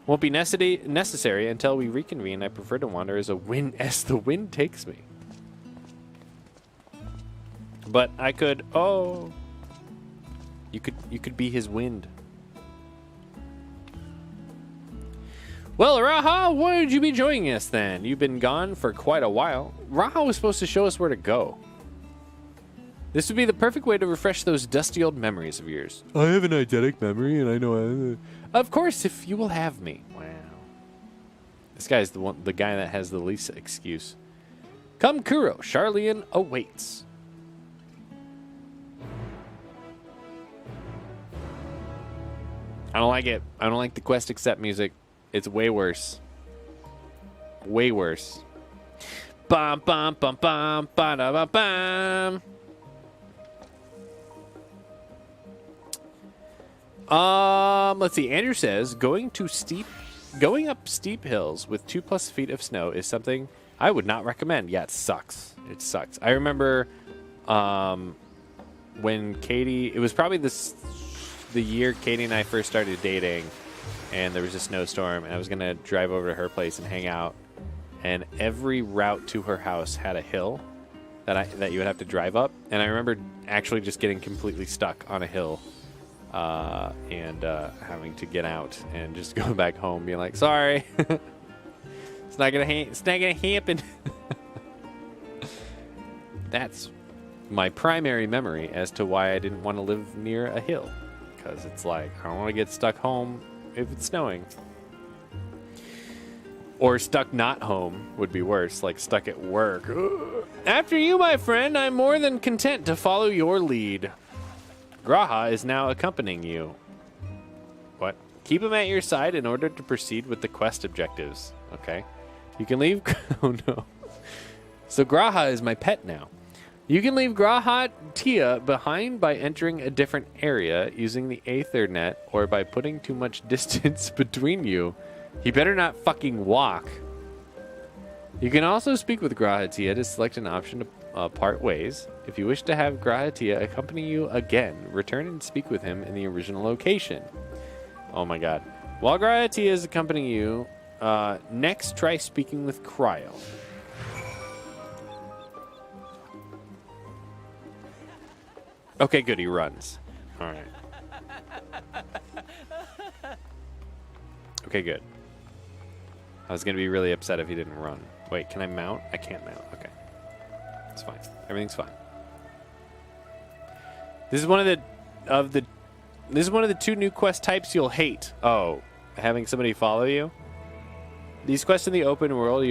Won't be necessary until we reconvene. I prefer to wander as the wind takes me. But I could... Oh. You could be his wind. Well, Raha, why would you be joining us then? You've been gone for quite a while. Raha was supposed to show us where to go. This would be the perfect way to refresh those dusty old memories of yours. I have an eidetic memory, and I know Of course, if you will have me. Wow. This guy's the guy that has the least excuse. Come, Kuro. Charlian awaits. I don't like it. I don't like the quest accept music. It's way worse. Way worse. Bum bum bum bum ba da ba bum. Let's see. Andrew says going up steep hills with 2+ feet of snow is something I would not recommend. Yeah, it sucks. It sucks. I remember when Katie, it was probably the year Katie and I first started dating, and there was a snowstorm, and I was gonna drive over to her place and hang out, and every route to her house had a hill that you would have to drive up, and I remember actually just getting completely stuck on a hill. And having to get out and just go back home, being like, "Sorry, it's not gonna happen." That's my primary memory as to why I didn't want to live near a hill, because it's like I don't want to get stuck home if it's snowing, or stuck not home would be worse, like stuck at work. After you, my friend, I'm more than content to follow your lead. Graha is now accompanying you. What? Keep him at your side in order to proceed with the quest objectives. Okay. You can leave... Oh, no. So Graha is my pet now. You can leave Graha Tia behind by entering a different area using the Aethernet or by putting too much distance between you. He better not fucking walk. You can also speak with Graha Tia to select an option to part ways. If you wish to have Graha Tia accompany you again, return and speak with him in the original location. Oh my god. While Graha Tia is accompanying you, next try speaking with Cryo. Okay, good, he runs. Alright. Okay, good. I was gonna be really upset if he didn't run. Wait, can I mount? I can't mount. Okay. It's fine. Everything's fine. This is one of the 2 new quest types you'll hate. Oh, having somebody follow you? These quests in the open world,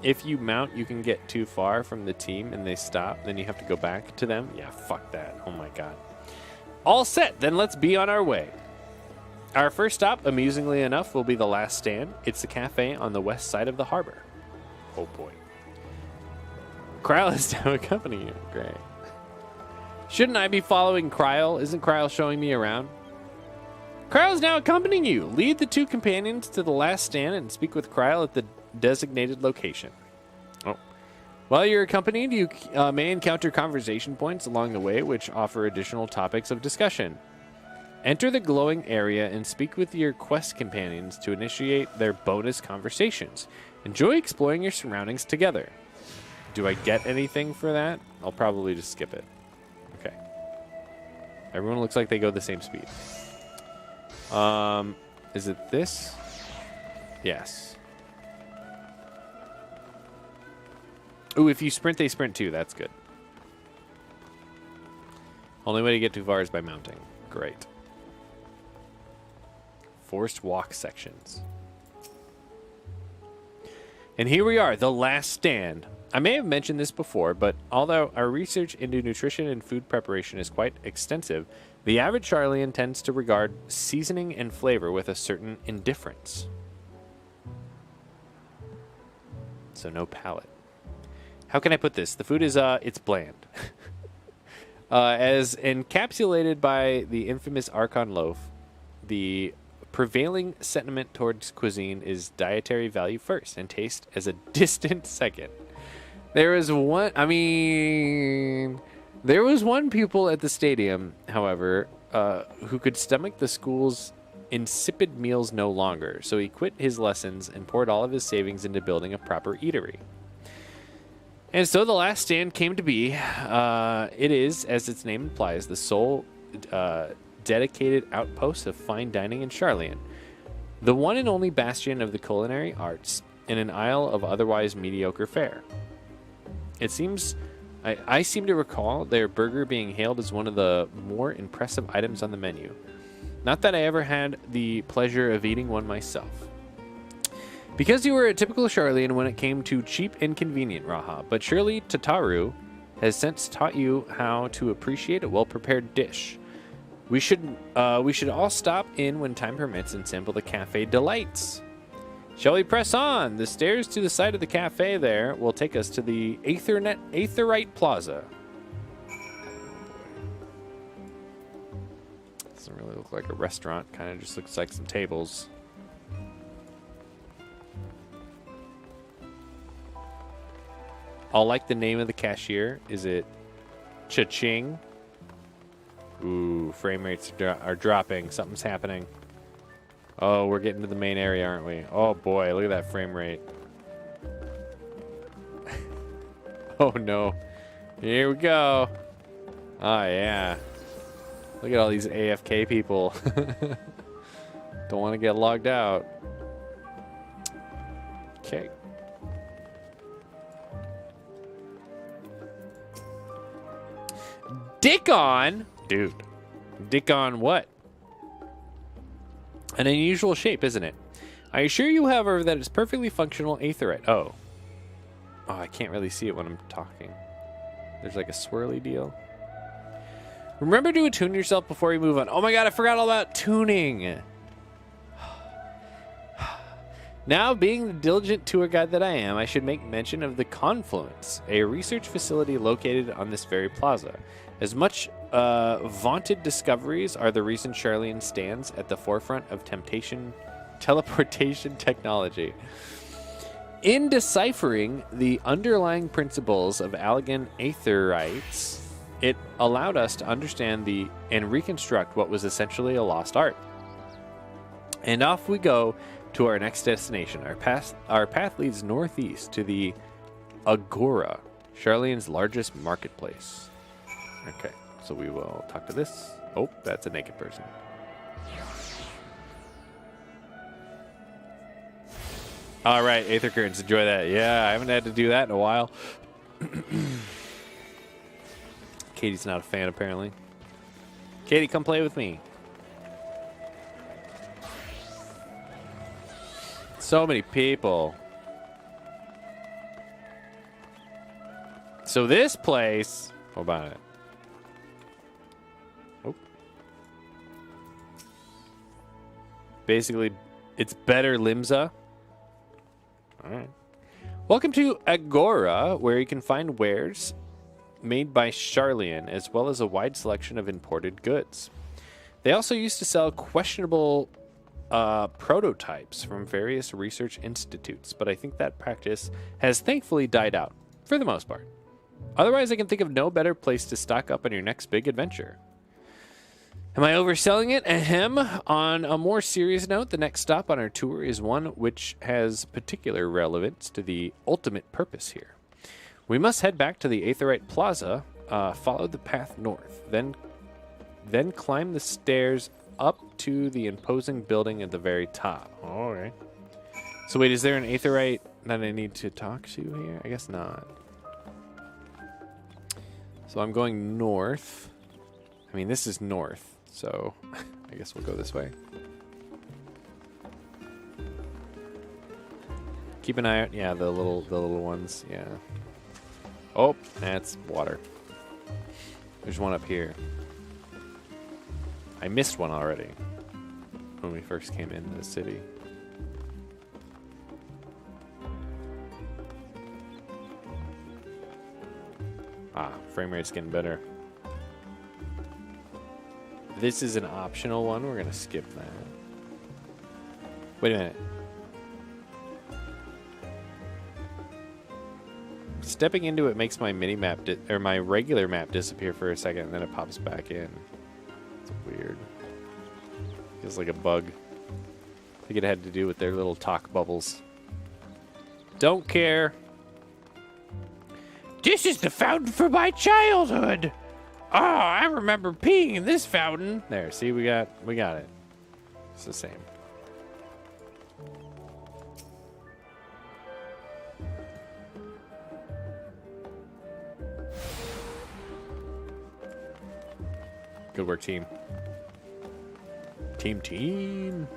if you mount, you can get too far from the team and they stop. Then you have to go back to them. Yeah, fuck that. Oh my god. All set. Then let's be on our way. Our first stop, amusingly enough, will be the last stand. It's the cafe on the west side of the harbor. Oh boy. Kryl is now accompanying you. Great. Shouldn't I be following Kryl? Isn't Kryl showing me around? Kryl is now accompanying you. Lead the 2 companions to the last stand and speak with Kryl at the designated location. Oh. While you're accompanied, you may encounter conversation points along the way which offer additional topics of discussion. Enter the glowing area and speak with your quest companions to initiate their bonus conversations. Enjoy exploring your surroundings together. Do I get anything for that? I'll probably just skip it. Okay. Everyone looks like they go the same speed. Is it this? Yes. Ooh, if you sprint, they sprint too. That's good. Only way to get too far is by mounting. Great. Forced walk sections. And here we are, the last stand. I may have mentioned this before, but although our research into nutrition and food preparation is quite extensive, the average Charlian tends to regard seasoning and flavor with a certain indifference. So no palate. How can I put this? The food is, it's bland. As encapsulated by the infamous Archon loaf, the prevailing sentiment towards cuisine is dietary value first and taste as a distant second. There was one pupil at the stadium, however, who could stomach the school's insipid meals no longer, so he quit his lessons and poured all of his savings into building a proper eatery. And so the last stand came to be. It is, as its name implies, the sole dedicated outpost of fine dining in Charlian, the one and only bastion of the culinary arts in an isle of otherwise mediocre fare. It seems, I seem to recall their burger being hailed as one of the more impressive items on the menu. Not that I ever had the pleasure of eating one myself. Because you were a typical Charlian when it came to cheap and convenient, Raha, but surely Tataru has since taught you how to appreciate a well-prepared dish. We should all stop in when time permits and sample the cafe delights. Shall we press on? The stairs to the side of the cafe there will take us to the Aetherite Plaza. Doesn't really look like a restaurant, kind of just looks like some tables. I'll like the name of the cashier. Is it Cha-Ching? Ooh, frame rates are dropping. Something's happening. Oh, we're getting to the main area, aren't we? Oh boy, look at that frame rate. Oh no. Here we go. Oh yeah. Look at all these AFK people. Don't want to get logged out. Okay. Dick on? Dude. Dick on what? An unusual shape, isn't it? I assure you, however, that it's perfectly functional aetherite. Oh. Oh, I can't really see it when I'm talking. There's like a swirly deal. Remember to attune yourself before you move on. Oh my god, I forgot all about tuning. Now, being the diligent tour guide that I am, I should make mention of the Confluence, a research facility located on this very plaza. As much vaunted discoveries are the reason Charlian stands at the forefront of teleportation technology. In deciphering the underlying principles of Allegan aetherites, it allowed us to understand and reconstruct what was essentially a lost art. And off we go to our next destination. Our path leads northeast to the Agora, Charlian's largest marketplace. Okay, so we will talk to this. Oh, that's a naked person. All right, Aether Currents, enjoy that. Yeah, I haven't had to do that in a while. Katie's not a fan, apparently. Katie, come play with me. So many people. So this place... What about it? Oh. Basically, it's better Limsa. Alright. Welcome to Agora, where you can find wares made by Charlian, as well as a wide selection of imported goods. They also used to sell questionable prototypes from various research institutes, but I think that practice has thankfully died out, for the most part. Otherwise, I can think of no better place to stock up on your next big adventure. Am I overselling it? Ahem. On a more serious note, the next stop on our tour is one which has particular relevance to the ultimate purpose here. We must head back to the Aetherite Plaza, follow the path north, then climb the stairs up to the imposing building at the very top. All right. So wait, is there an Aetherite that I need to talk to here? I guess not. So I'm going north. I mean, this is north, so I guess we'll go this way. Keep an eye out. Yeah, the little ones. Yeah. Oh, that's water. There's one up here. I missed one already when we first came into the city. Ah, frame rate's getting better. This is an optional one. We're gonna skip that. Wait a minute. Stepping into it makes my mini map or my regular map disappear for a second, and then it pops back in. It's weird. Feels like a bug. I think it had to do with their little talk bubbles. Don't care. This is the fountain for my childhood. Oh, I remember peeing in this fountain. There, see, we got it. It's the same. Good work, team. Team.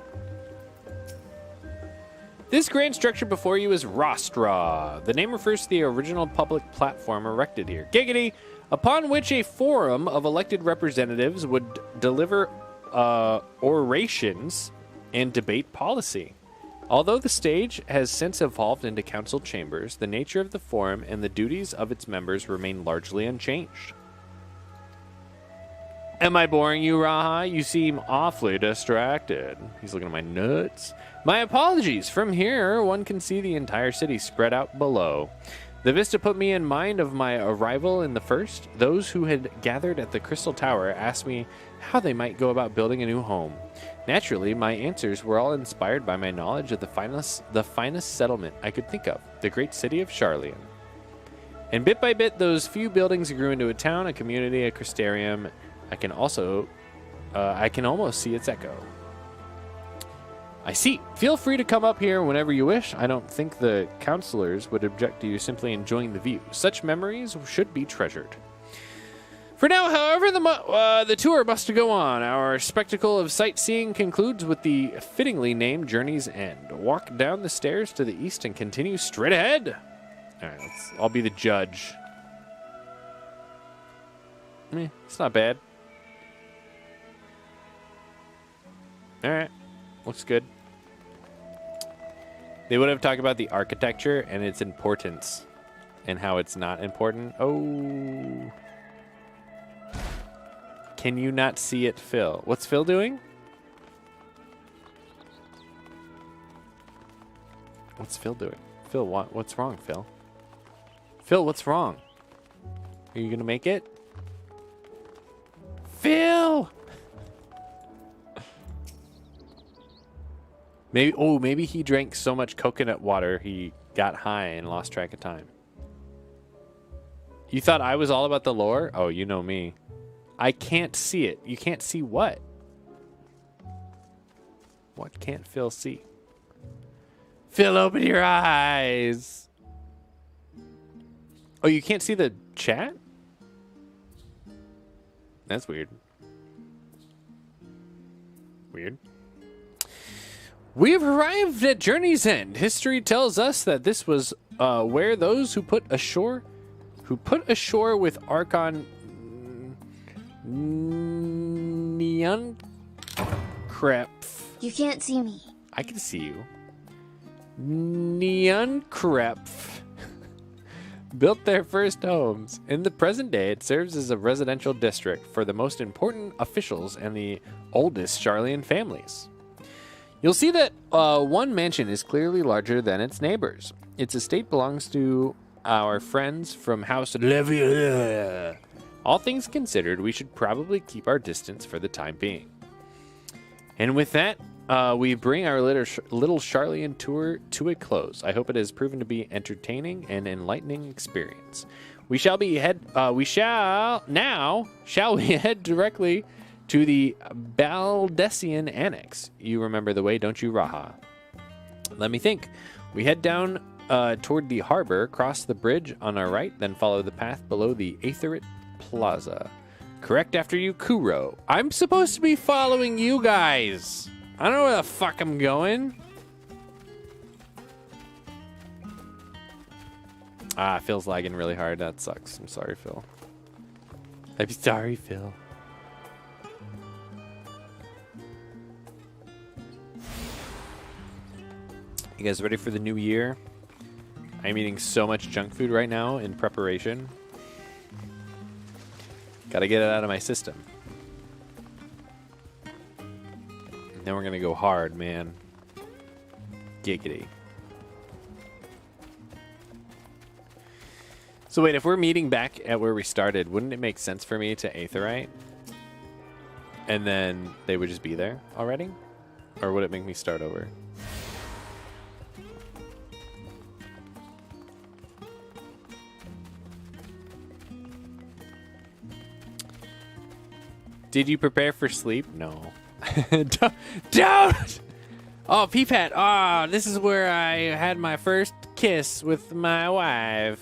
This grand structure before you is Rostra. The name refers to the original public platform erected here. Giggity! Upon which a forum of elected representatives would deliver orations and debate policy. Although the stage has since evolved into council chambers, the nature of the forum and the duties of its members remain largely unchanged. Am I boring you, Raha? You seem awfully distracted. He's looking at my nuts. My apologies. From here, one can see the entire city spread out below. The vista put me in mind of my arrival in the first. Those who had gathered at the Crystal Tower asked me how they might go about building a new home. Naturally, my answers were all inspired by my knowledge of the finest settlement I could think of, the great city of Sharlayan. And bit by bit, those few buildings grew into a town, a community, a Crystarium. I can almost see its echo. I see. Feel free to come up here whenever you wish. I don't think the counselors would object to you simply enjoying the view. Such memories should be treasured. For now, however, the tour must go on. Our spectacle of sightseeing concludes with the fittingly named Journey's End. Walk down the stairs to the east and continue straight ahead. All right, I'll be the judge. It's not bad. All right, looks good. They would have talked about the architecture and its importance and how it's not important. Oh. Can you not see it, Phil? What's Phil doing? What's Phil doing? Phil, what's wrong, Phil? Phil, what's wrong? Are you going to make it? Phil! Maybe he drank so much coconut water he got high and lost track of time. You thought I was all about the lore? Oh, you know me. I can't see it. You can't see what? What can't Phil see? Phil, open your eyes. Oh, you can't see the chat? That's weird. Weird. We have arrived at Journey's End. History tells us that this was where those who put ashore with Archon Neunkrep. You can't see me. I can see you. Neunkrep built their first homes. In the present day, it serves as a residential district for the most important officials and the oldest Sharlayan families. You'll see that one mansion is clearly larger than its neighbors. Its estate belongs to our friends from House Levier. All things considered, we should probably keep our distance for the time being. And with that, we bring our little Sharlayan tour to a close. I hope it has proven to be entertaining and enlightening experience. Shall we head directly to the Baldessian Annex? You remember the way, don't you, Raha? Let me think. We head down toward the harbor, cross the bridge on our right, then follow the path below the Aetherit Plaza. Correct after you, Kuro. I'm supposed to be following you guys. I don't know where the fuck I'm going. Phil's lagging really hard. That sucks. I'm sorry, Phil. I'm sorry, Phil. You guys ready for the new year? I'm eating so much junk food right now in preparation. Gotta get it out of my system. And then we're gonna go hard, man. Giggity. So wait, if we're meeting back at where we started, wouldn't it make sense for me to Aetherite? And then they would just be there already? Or would it make me start over? Did you prepare for sleep? No. Don't! Oh, Peepat. Oh, this is where I had my first kiss with my wife.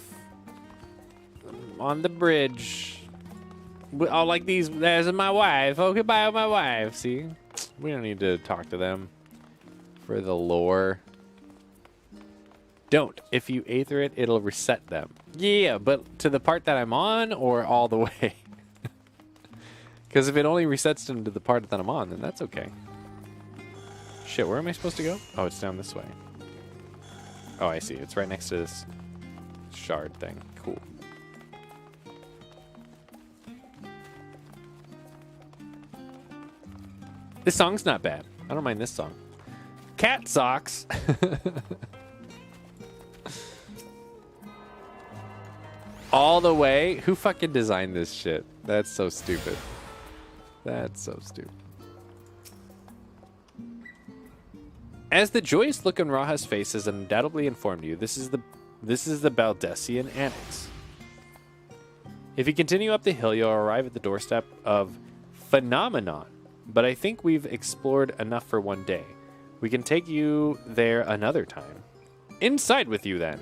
On the bridge. Oh, like these. There's my wife. Oh, goodbye, my wife. See? We don't need to talk to them. For the lore. Don't. If you aether it, it'll reset them. Yeah, but to the part that I'm on or all the way? Because if it only resets them to the part that I'm on, then that's okay. Shit, where am I supposed to go? Oh, it's down this way. Oh, I see. It's right next to this shard thing. Cool. This song's not bad. I don't mind this song. Cat socks. All the way? Who fucking designed this shit? That's so stupid. That's so stupid. As the joyous look on Raha's face has undoubtedly informed you, this is the Baldessian Annex. If you continue up the hill, you'll arrive at the doorstep of Phenomenon. But I think we've explored enough for one day. We can take you there another time. Inside with you, then.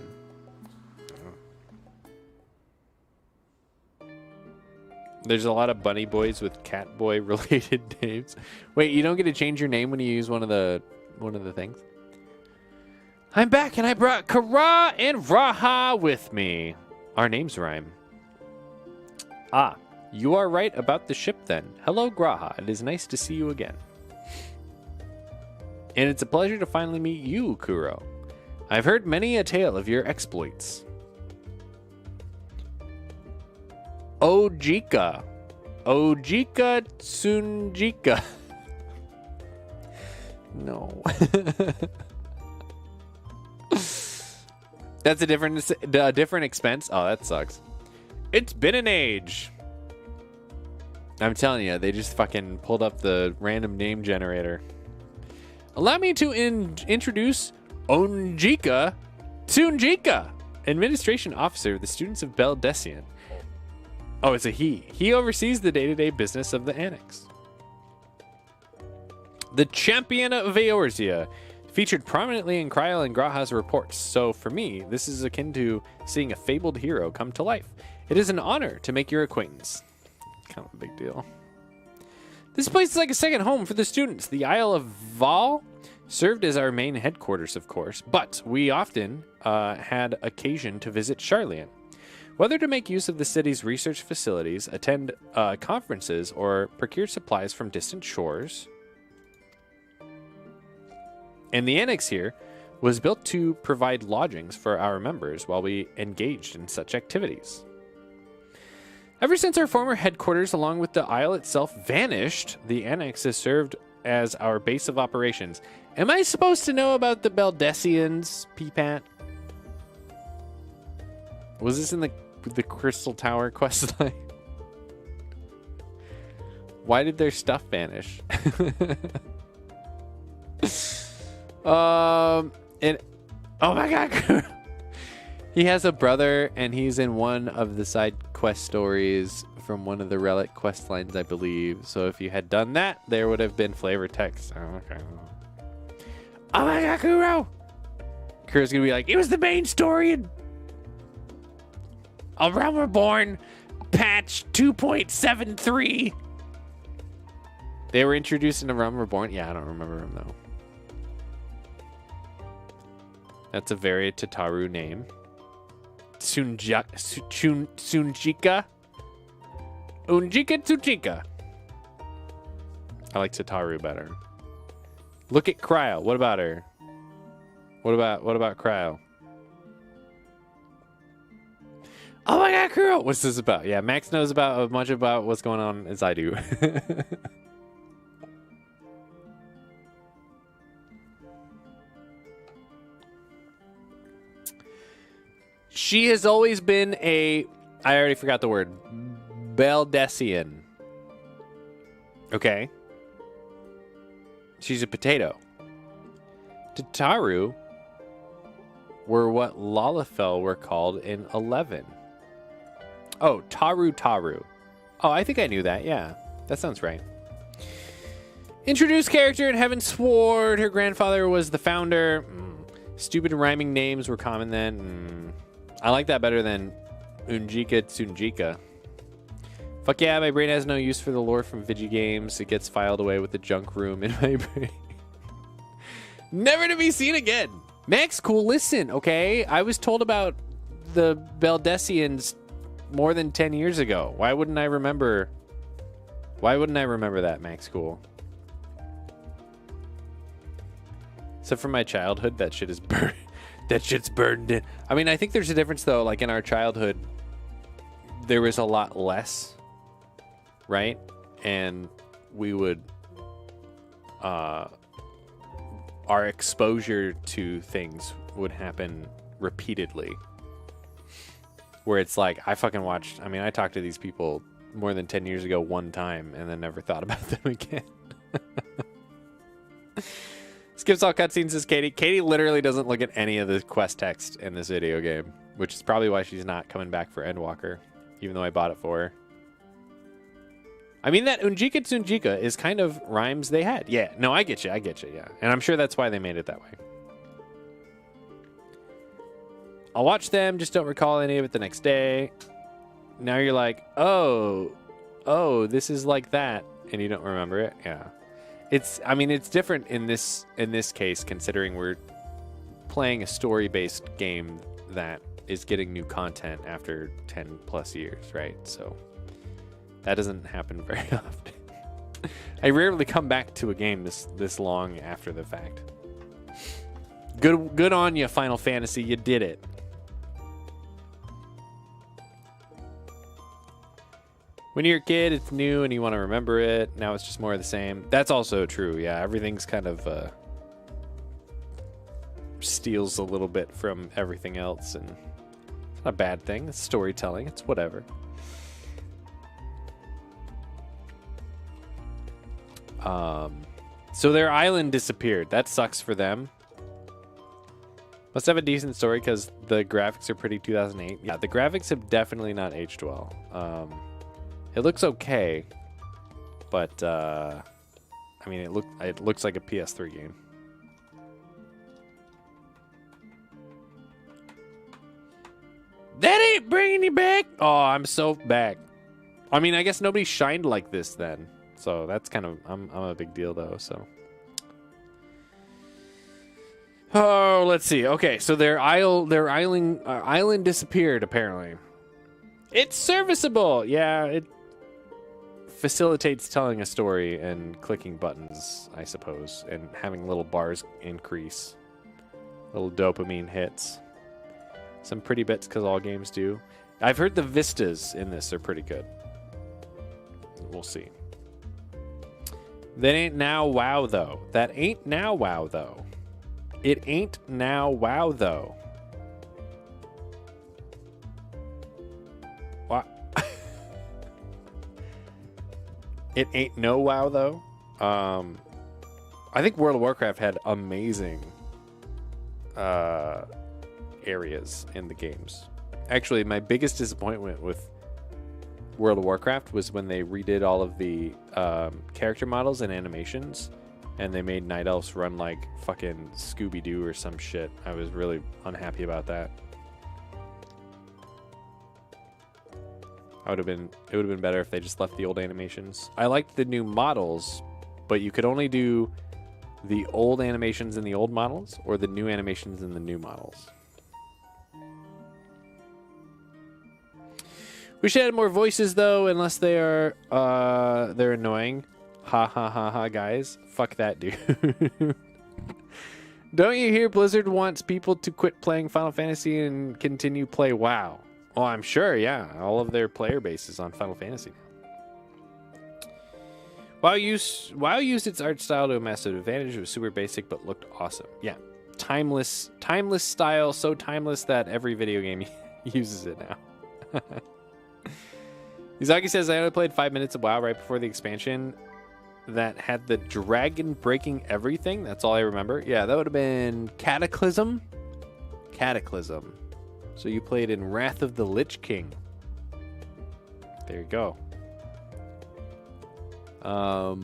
There's a lot of bunny boys with cat boy related names. Wait, you don't get to change your name when you use one of the things? I'm back and I brought Kara and Raha with me. Our names rhyme. Ah, you are right about the ship then. Hello, Graha. It is nice to see you again. And it's a pleasure to finally meet you, Kuro. I've heard many a tale of your exploits. Ojika. Ojika Tsunjika. No. That's a different expense. Oh, that sucks. It's been an age. I'm telling you, they just fucking pulled up the random name generator. Allow me to introduce Onjika Tsunjika, administration officer of the students of Baldessian. Oh, it's a he. He oversees the day-to-day business of the annex. The champion of Eorzea, featured prominently in Kryl and Graha's reports. So for me, this is akin to seeing a fabled hero come to life. It is an honor to make your acquaintance. Kind of a big deal. This place is like a second home for the students. The Isle of Val served as our main headquarters, of course, but we often had occasion to visit Charlian. Whether to make use of the city's research facilities, attend conferences, or procure supplies from distant shores. And the annex here was built to provide lodgings for our members while we engaged in such activities. Ever since our former headquarters, along with the isle itself, vanished, the annex has served as our base of operations. Am I supposed to know about the Baldessians, Peepat? Was this in the Crystal Tower questline? Why did their stuff vanish? Oh my god. He has a brother and he's in one of the side quest stories from one of the relic quest lines, I believe. So if you had done that, there would have been flavor text. Oh, okay. Oh my god, Kuro! Kuro's gonna be like, it was the main story in A Realm Reborn patch 2.73. They were introduced in A Realm Reborn. Yeah, I don't remember him though. That's a very Tataru name. Tsunjika. Unjika Tsunjika. I like Tataru better. Look at Kryl. What about her? What about Kryl? Oh my god, Kuro! What's this about? Yeah, Max knows about as much about what's going on as I do. She has always been I already forgot the word. Baldessian. Okay. She's a potato. Tataru were what Lalafell were called in 11. Oh, Taru. Oh, I think I knew that, yeah. That sounds right. Introduced character in Heaven Sword. Her grandfather was the founder. Stupid rhyming names were common then. I like that better than Unjika Tsunjika. Fuck yeah, my brain has no use for the lore from Vigi games. It gets filed away with the junk room in my brain. Never to be seen again. Max, cool, listen, okay? I was told about the Beldesians more than 10 years ago. Why wouldn't I remember that, Max Cool? Except for my childhood, that shit is burned. That shit's burned in. I mean, I think there's a difference though. Like in our childhood, there was a lot less, right? And we would, our exposure to things would happen repeatedly. Where it's like, I talked to these people more than 10 years ago one time and then never thought about them again. Skips all cutscenes, says Katie. Katie literally doesn't look at any of the quest text in this video game, which is probably why she's not coming back for Endwalker, even though I bought it for her. I mean, that Unjika Tsunjika is kind of rhymes they had. Yeah, no, I get you, yeah. And I'm sure that's why they made it that way. I'll watch them, just don't recall any of it the next day. Now you're like, oh, this is like that, and you don't remember it? Yeah. It's different in this case, considering we're playing a story-based game that is getting new content after 10 plus years, right? So that doesn't happen very often. I rarely come back to a game this long after the fact. Good on you, Final Fantasy, you did it. When you're a kid, it's new and you want to remember it. Now it's just more of the same. That's also true, yeah. Everything's kind of steals a little bit from everything else, and it's not a bad thing. It's storytelling. It's whatever. So their island disappeared. That sucks for them. Must have a decent story because the graphics are pretty 2008. Yeah, the graphics have definitely not aged well. It looks okay, but I mean, it looks like a PS3 game. That ain't bringing you back. Oh, I'm so back. I mean, I guess nobody shined like this then, so that's kind of I'm a big deal though. So, oh, let's see. Okay, so their island disappeared apparently. It's serviceable. Yeah, it facilitates telling a story and clicking buttons, I suppose, and having little bars increase. Little dopamine hits. Some pretty bits, because all games do. I've heard the vistas in this are pretty good. We'll see. That ain't now WoW, though. That ain't now WoW, though. It ain't now WoW, though. It ain't no WoW, though. I think World of Warcraft had amazing areas in the games. Actually, my biggest disappointment with World of Warcraft was when they redid all of the character models and animations, and they made Night Elves run like fucking Scooby-Doo or some shit. I was really unhappy about that. It would have been better if they just left the old animations. I liked the new models, but you could only do the old animations in the old models or the new animations in the new models. We should add more voices though, unless they are they're annoying. Ha ha ha ha, guys. Fuck that dude. Don't you hear Blizzard wants people to quit playing Final Fantasy and continue play WoW? Oh, I'm sure, yeah. All of their player base is on Final Fantasy now. WoW used its art style to a massive advantage. It was super basic, but looked awesome. Yeah, timeless style, so timeless that every video game uses it now. Izaki says, I only played 5 minutes of WoW right before the expansion that had the dragon breaking everything. That's all I remember. Yeah, that would have been Cataclysm. Cataclysm. So you played in Wrath of the Lich King. There you go. Yeah,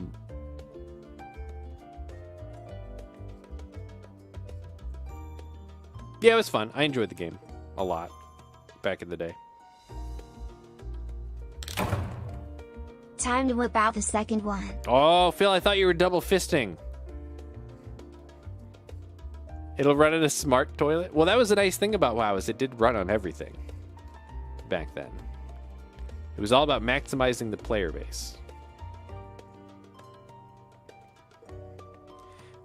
it was fun. I enjoyed the game a lot back in the day. Time to whip out the second one. Oh, Phil, I thought you were double fisting. It'll run in a smart toilet. Well, that was a nice thing about WoW, is it did run on everything back then. It was all about maximizing the player base.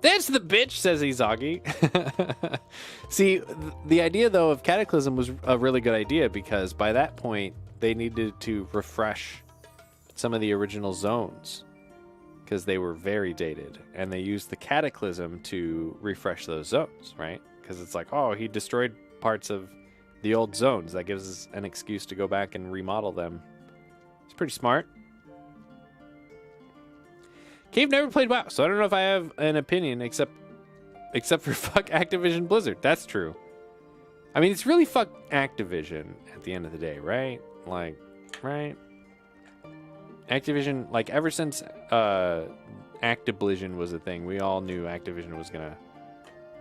That's the bitch, says Izagi. See, the idea, though, of Cataclysm was a really good idea because by that point, they needed to refresh some of the original zones because they were very dated. And they used the Cataclysm to refresh those zones, right? Because it's like, oh, he destroyed parts of the old zones. That gives us an excuse to go back and remodel them. It's pretty smart. Cave never played WoW, so I don't know if I have an opinion except for fuck Activision Blizzard. That's true. I mean, it's really fuck Activision at the end of the day, right? Like, right? Activision, like, ever since Actiblision was a thing, we all knew Activision was gonna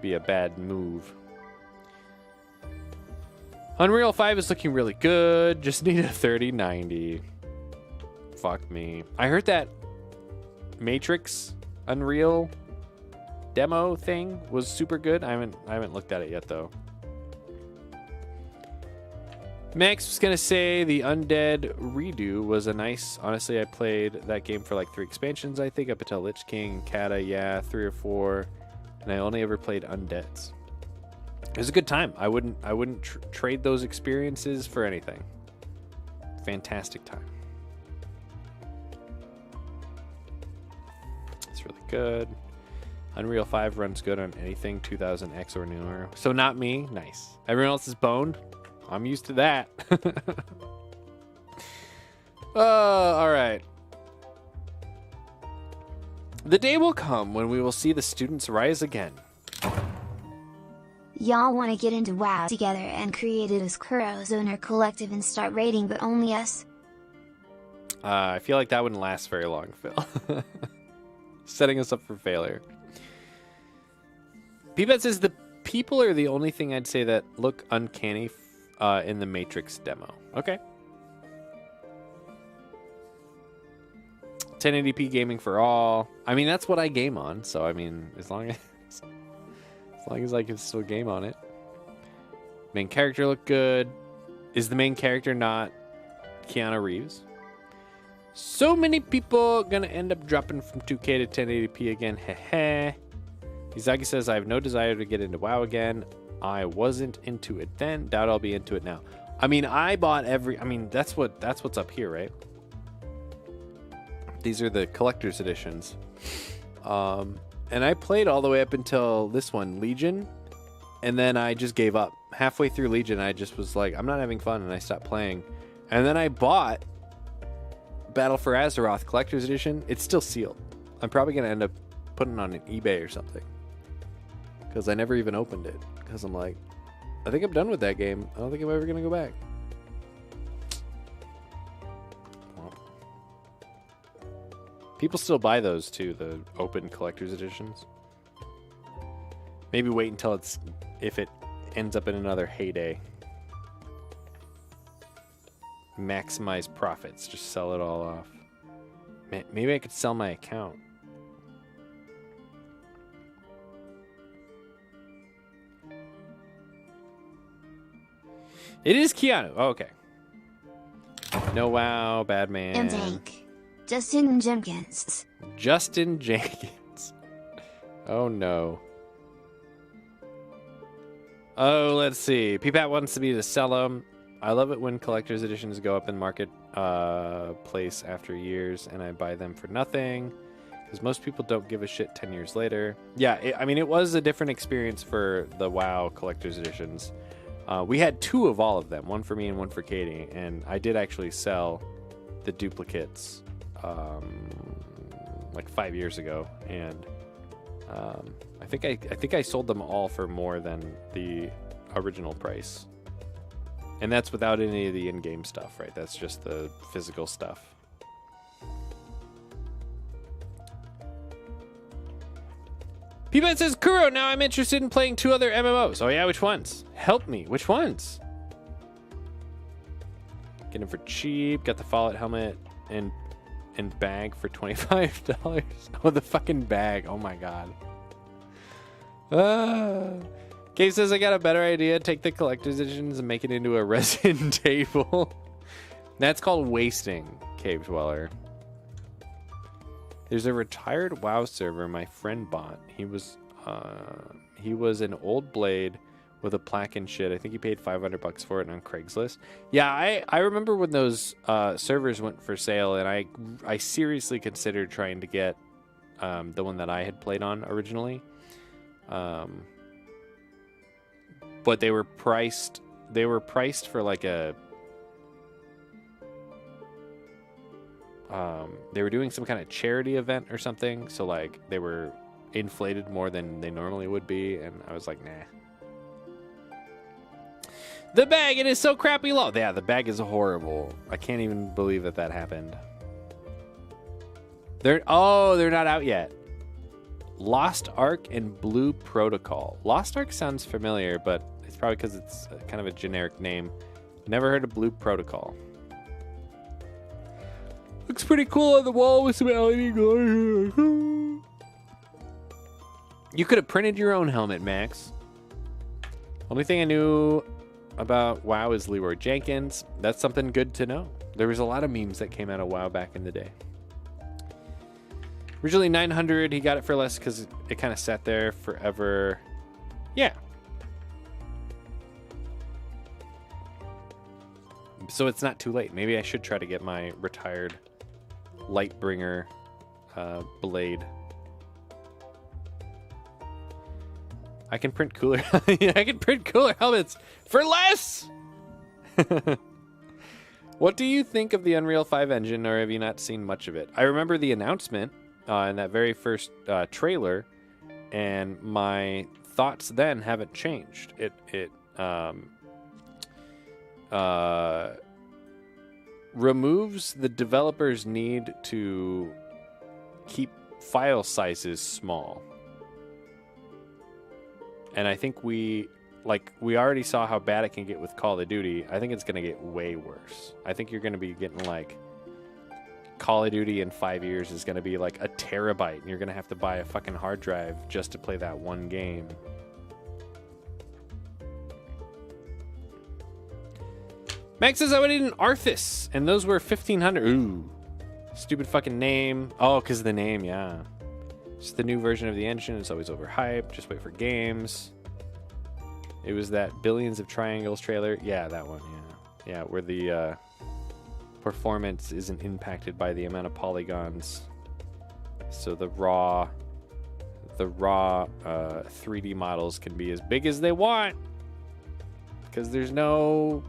be a bad move. Unreal 5 is looking really good. Just need a 3090. Fuck me. I heard that Matrix Unreal demo thing was super good. I haven't looked at it yet though. Max was gonna say the Undead redo was a nice. Honestly, I played that game for like 3 expansions, I think, up until Lich King, Kata, yeah, 3 or 4, and I only ever played Undeads. It was a good time. I wouldn't trade those experiences for anything. Fantastic time. It's really good. Unreal 5 runs good on anything 2000X or newer. So not me. Nice. Everyone else is boned. I'm used to that. All right. The day will come when we will see the students rise again. Y'all want to get into WoW together and create it as Kuro's owner collective and start raiding, but only us? I feel like that wouldn't last very long, Phil. Setting us up for failure. Peepet says the people are the only thing I'd say that look uncanny in the Matrix demo. Okay. 1080p gaming for all. I mean, that's what I game on. So, I mean, as long as I can still game on it. Main character look good. Is the main character not Keanu Reeves? So many people gonna end up dropping from 2K to 1080p again. Heh. Izagi says, I have no desire to get into WoW again. I wasn't into it then. Doubt I'll be into it now. I mean, I bought that's what's up here, right? These are the collector's editions. And I played all the way up until this one, Legion, and then I just gave up. Halfway through Legion, I just was like, I'm not having fun, and I stopped playing. And then I bought Battle for Azeroth Collector's Edition. It's still sealed. I'm probably going to end up putting it on an eBay or something. Because I never even opened it. Because I'm like, I think I'm done with that game. I don't think I'm ever going to go back. People still buy those too, the open collector's editions. Maybe wait until if it ends up in another heyday. Maximize profits, just sell it all off. Man, maybe I could sell my account. It is Keanu. Oh, okay. No WoW, bad man. And Dank. Justin Jenkins. Justin Jenkins. Oh no. Oh, let's see. Peepat wants me to sell them. I love it when collector's editions go up in marketplace after years and I buy them for nothing. Because most people don't give a shit 10 years later. Yeah, it was a different experience for the WoW collector's editions. We had 2 of all of them. One for me and one for Katie. And I did actually sell the duplicates like 5 years ago. And I think I sold them all for more than the original price. And that's without any of the in-game stuff, right? That's just the physical stuff. P-Man says, Kuro, now I'm interested in playing 2 other MMOs. Oh yeah, which ones? Help me, which ones? Get them for cheap. Got the Fallout helmet and bag for $25. Oh, the fucking bag. Oh my god. Cave says, I got a better idea. Take the collector's editions and make it into a resin table. That's called wasting, Cave Dweller. There's a retired WoW server my friend bought. He was an old blade with a plaque and shit. I think he paid $500 for it on Craigslist. Yeah, I remember when those servers went for sale, and I seriously considered trying to get the one that I had played on originally. But they were priced for like a they were doing some kind of charity event or something, so like they were inflated more than they normally would be, and I was like, nah. The bag, it is so crappy low. Yeah, the bag is horrible. I can't even believe that happened. They're not out yet. Lost Ark and Blue Protocol. Lost Ark sounds familiar, but it's probably because it's kind of a generic name. Never heard of Blue Protocol. Looks pretty cool on the wall with some LED glare. You could have printed your own helmet, Max. Only thing I knew about WoW is Leroy Jenkins. That's something good to know. There was a lot of memes that came out of WoW back in the day. Originally 900, he got it for less because it kind of sat there forever. Yeah. So it's not too late. Maybe I should try to get my retired Lightbringer blade. I can print cooler. I can print cooler helmets for less. What do you think of the Unreal 5 engine, or have you not seen much of it? I remember the announcement in that very first trailer, and my thoughts then haven't changed. It removes the developer's need to keep file sizes small. And I think we already saw how bad it can get with Call of Duty. I think it's going to get way worse. I think you're going to be getting like Call of Duty in 5 years is going to be like a terabyte, and you're going to have to buy a fucking hard drive just to play that one game. Max says I would need an Arthas, and those were 1,500. Ooh, stupid fucking name. Oh, because of the name, yeah. It's the new version of the engine. It's always overhyped. Just wait for games. It was that Billions of Triangles trailer. Yeah, that one, yeah. Yeah, where the performance isn't impacted by the amount of polygons. So the raw 3D models can be as big as they want, because there's no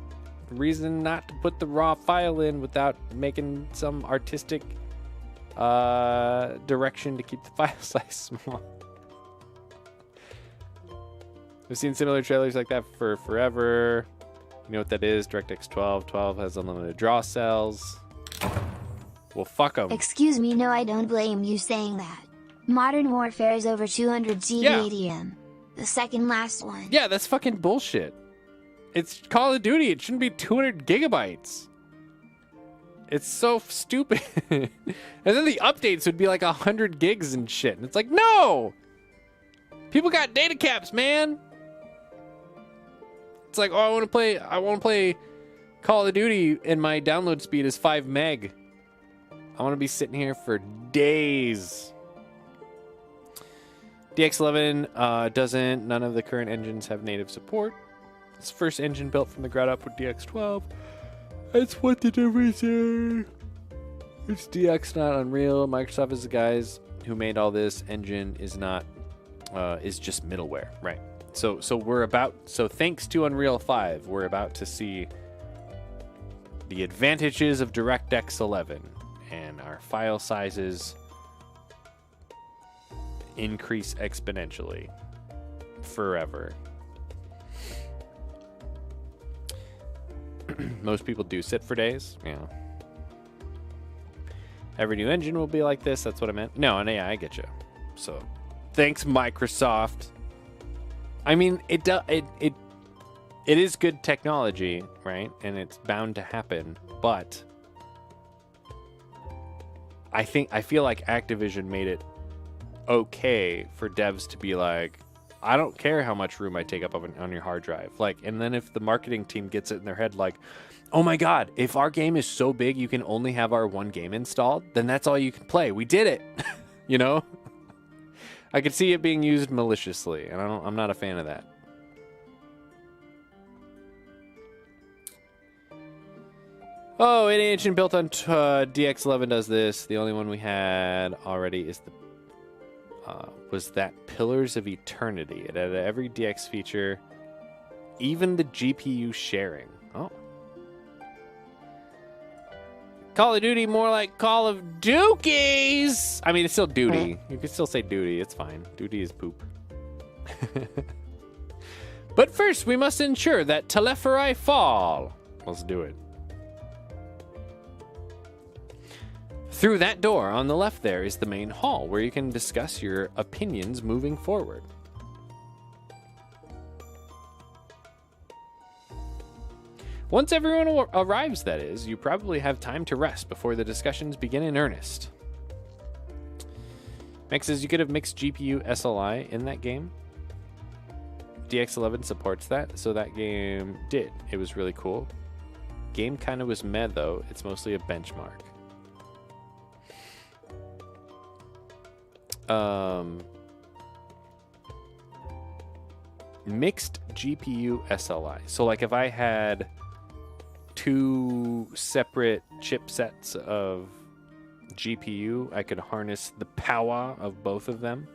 reason not to put the raw file in without making some artistic direction to keep the file size small. We've seen similar trailers like that for forever. You know what that is? DirectX 12. 12 has unlimited draw cells. Well, fuck them. Excuse me, no, I don't blame you saying that. Modern Warfare is over 200 GB ADM. The second last one. Yeah, that's fucking bullshit. It's Call of Duty. It shouldn't be 200 gigabytes. It's so stupid. And then the updates would be like 100 gigs and shit. And it's like, no! People got data caps, man. It's like, oh, I want to play Call of Duty, and my download speed is 5 meg. I want to be sitting here for days. DX11 doesn't. None of the current engines have native support. It's the first engine built from the ground up with DX12. That's what the difference is. It's DX, not Unreal. Microsoft is the guys who made all this. Engine is not, is just middleware, right? So thanks to Unreal 5, we're about to see the advantages of DirectX 11, and our file sizes increase exponentially forever. Most people do sit for days, you know. Every new engine will be like this. That's what I meant. No, and yeah, I get you. So Thanks, Microsoft. I mean, it is good technology, right? And it's bound to happen, but I feel like Activision made it okay for devs to be like, I don't care how much room I take up on your hard drive. Like, and then if the marketing team gets it in their head like, oh my god, if our game is so big you can only have our one game installed, then that's all you can play. We did it. You know? I could see it being used maliciously, and I'm not a fan of that. Oh, an ancient built on DX11 does this. The only one we had already is the was that Pillars of Eternity. It had every DX feature, even the GPU sharing. Oh. Call of Duty more like Call of Dookies! I mean, it's still duty. You could still say duty. It's fine. Duty is poop. But first, we must ensure that Teleferi fall. Let's do it. Through that door on the left there is the main hall, where you can discuss your opinions moving forward. Once everyone arrives, that is, you probably have time to rest before the discussions begin in earnest. Max says you could have mixed GPU SLI in that game. DX11 supports that, so that game did. It was really cool. Game kind of was meh, though. It's mostly a benchmark. Mixed GPU SLI. So like if I had two separate chipsets of GPU, I could harness the power of both of them.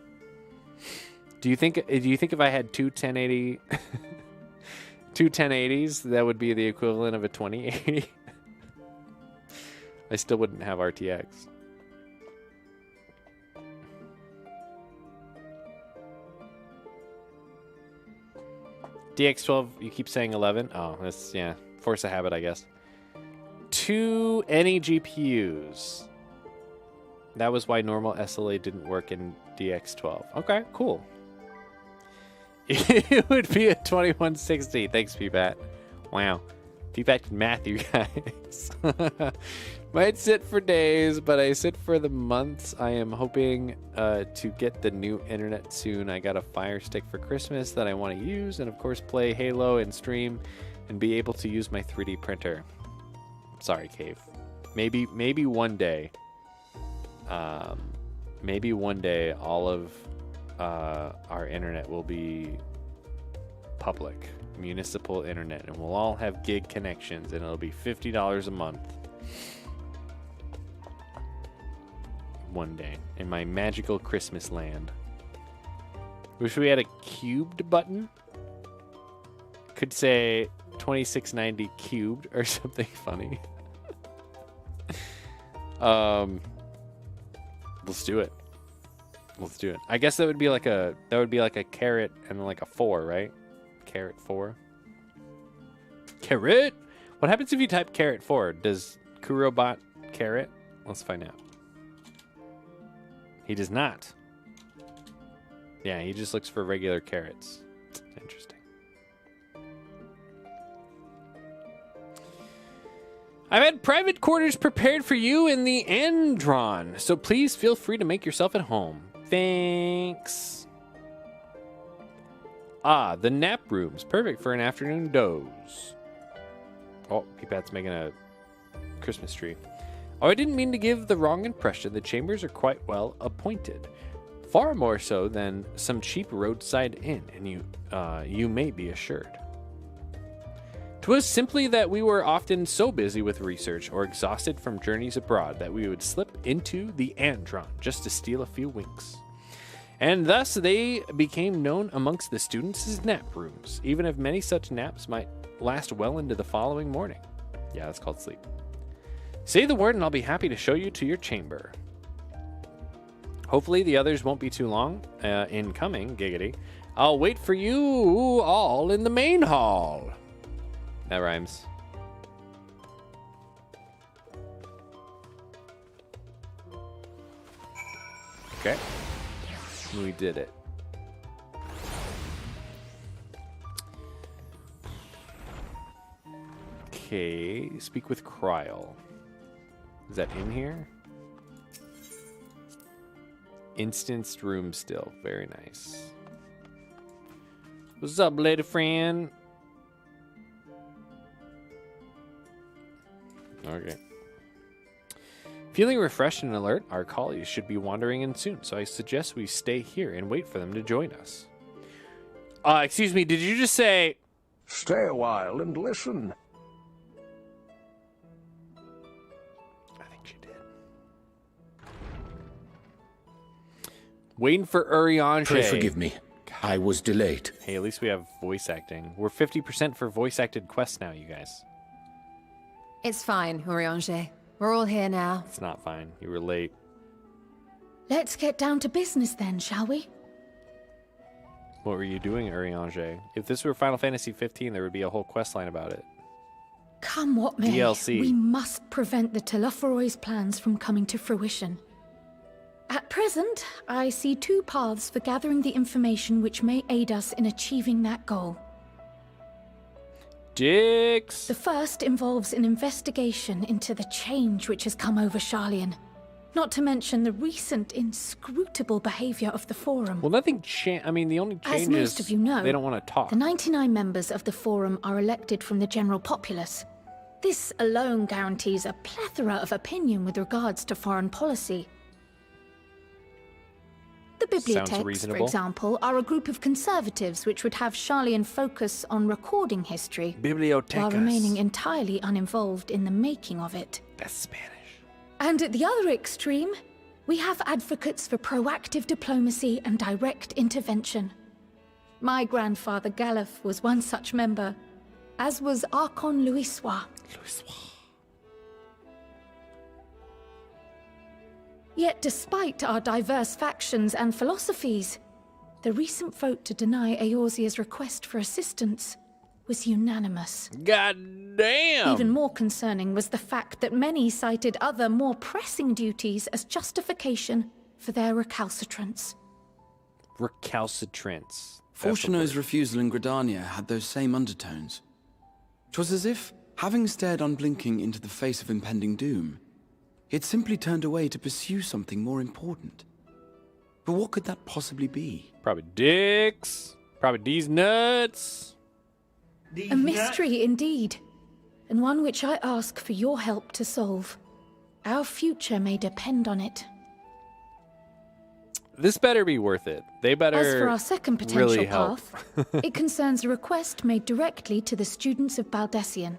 Do you think if I had two 1080s, that would be the equivalent of a 2080? I still wouldn't have RTX. DX12, you keep saying 11? Oh, that's, yeah, force of habit, I guess. 2 any GPUs. That was why normal SLA didn't work in DX12. Okay, cool. It would be a 2160. Thanks, PPAT. Wow. PPAT can math, you guys. Might sit for days, but I sit for the months. I am hoping to get the new internet soon. I got a Fire Stick for Christmas that I want to use, and of course play Halo and stream and be able to use my 3D printer. Sorry, Cave. Maybe one day. Maybe one day all of our internet will be public, municipal internet, and we'll all have gig connections, and it'll be $50 a month. One day in my magical Christmas land. Wish we had a cubed button. Could say 2690 cubed or something funny. Let's do it. Let's do it. I guess that would be like a caret and like a 4, right? Caret 4. Caret? What happens if you type caret 4? Does Kurobot caret? Let's find out. He does not. Yeah, he just looks for regular carrots. Interesting. I've had private quarters prepared for you in the Andron, so please feel free to make yourself at home. Thanks. Ah, the nap rooms. Perfect for an afternoon doze. Oh, Peepat's making a Christmas tree. Oh, I didn't mean to give the wrong impression. The chambers are quite well appointed. Far more so than some cheap roadside inn, and you may be assured. 'Twas simply that we were often so busy with research or exhausted from journeys abroad that we would slip into the Andron just to steal a few winks. And thus they became known amongst the students as nap rooms, even if many such naps might last well into the following morning. Yeah, that's called sleep. Say the word and I'll be happy to show you to your chamber. Hopefully the others won't be too long in coming, giggity. I'll wait for you all in the main hall. That rhymes. Okay. We did it. Okay, speak with Kryl. Is that in here? Instanced room still. Very nice. What's up, lady friend? Okay. Feeling refreshed and alert, our colleagues should be wandering in soon, so I suggest we stay here and wait for them to join us. Excuse me, did you just say... Stay a while and listen. Waiting for Urianger. Pray forgive me. I was delayed. Hey, at least we have voice acting. We're 50% for voice acted quests now, you guys. It's fine, Urianger. We're all here now. It's not fine. You were late. Let's get down to business then, shall we? What were you doing, Urianger? If this were Final Fantasy 15, there would be a whole quest line about it. Come what may, DLC. We must prevent the Telophoroi's plans from coming to fruition. At present, I see two paths for gathering the information which may aid us in achieving that goal. Dicks! The first involves an investigation into the change which has come over Sharlayan, not to mention the recent inscrutable behavior of the Forum. Well, nothing I mean, the only change As most of you know, they don't want to talk. The 99 members of the Forum are elected from the general populace. This alone guarantees a plethora of opinion with regards to foreign policy. The bibliotheques, for example, are a group of conservatives which would have Sharlayan focus on recording history, while remaining entirely uninvolved in the making of it. That's Spanish. And at the other extreme, we have advocates for proactive diplomacy and direct intervention. My grandfather Galef was one such member, as was Archon Louisois. Yet despite our diverse factions and philosophies, the recent vote to deny Eorzea's request for assistance was unanimous. God damn! Even more concerning was the fact that many cited other, more pressing duties as justification for their recalcitrance. Recalcitrance. Fortuno's refusal in Gridania had those same undertones. 'Twas as if, having stared unblinking into the face of impending doom, he had simply turned away to pursue something more important. But what could that possibly be? Probably dicks. Probably these nuts. A mystery indeed, and one which I ask for your help to solve. Our future may depend on it. This better be worth it. They better As for our second potential really help. path, it concerns a request made directly to the students of Baldessian.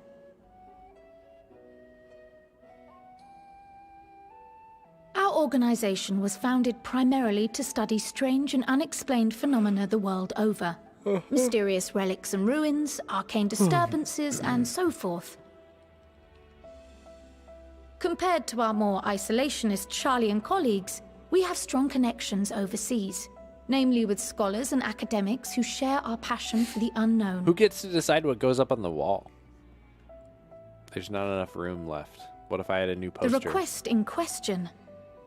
Our organization was founded primarily to study strange and unexplained phenomena the world over. Mysterious relics and ruins, arcane disturbances, and so forth. Compared to our more isolationist Sharlayan colleagues, we have strong connections overseas, namely with scholars and academics who share our passion for the unknown. Who gets to decide what goes up on the wall? There's not enough room left. What if I had a new poster? The request in question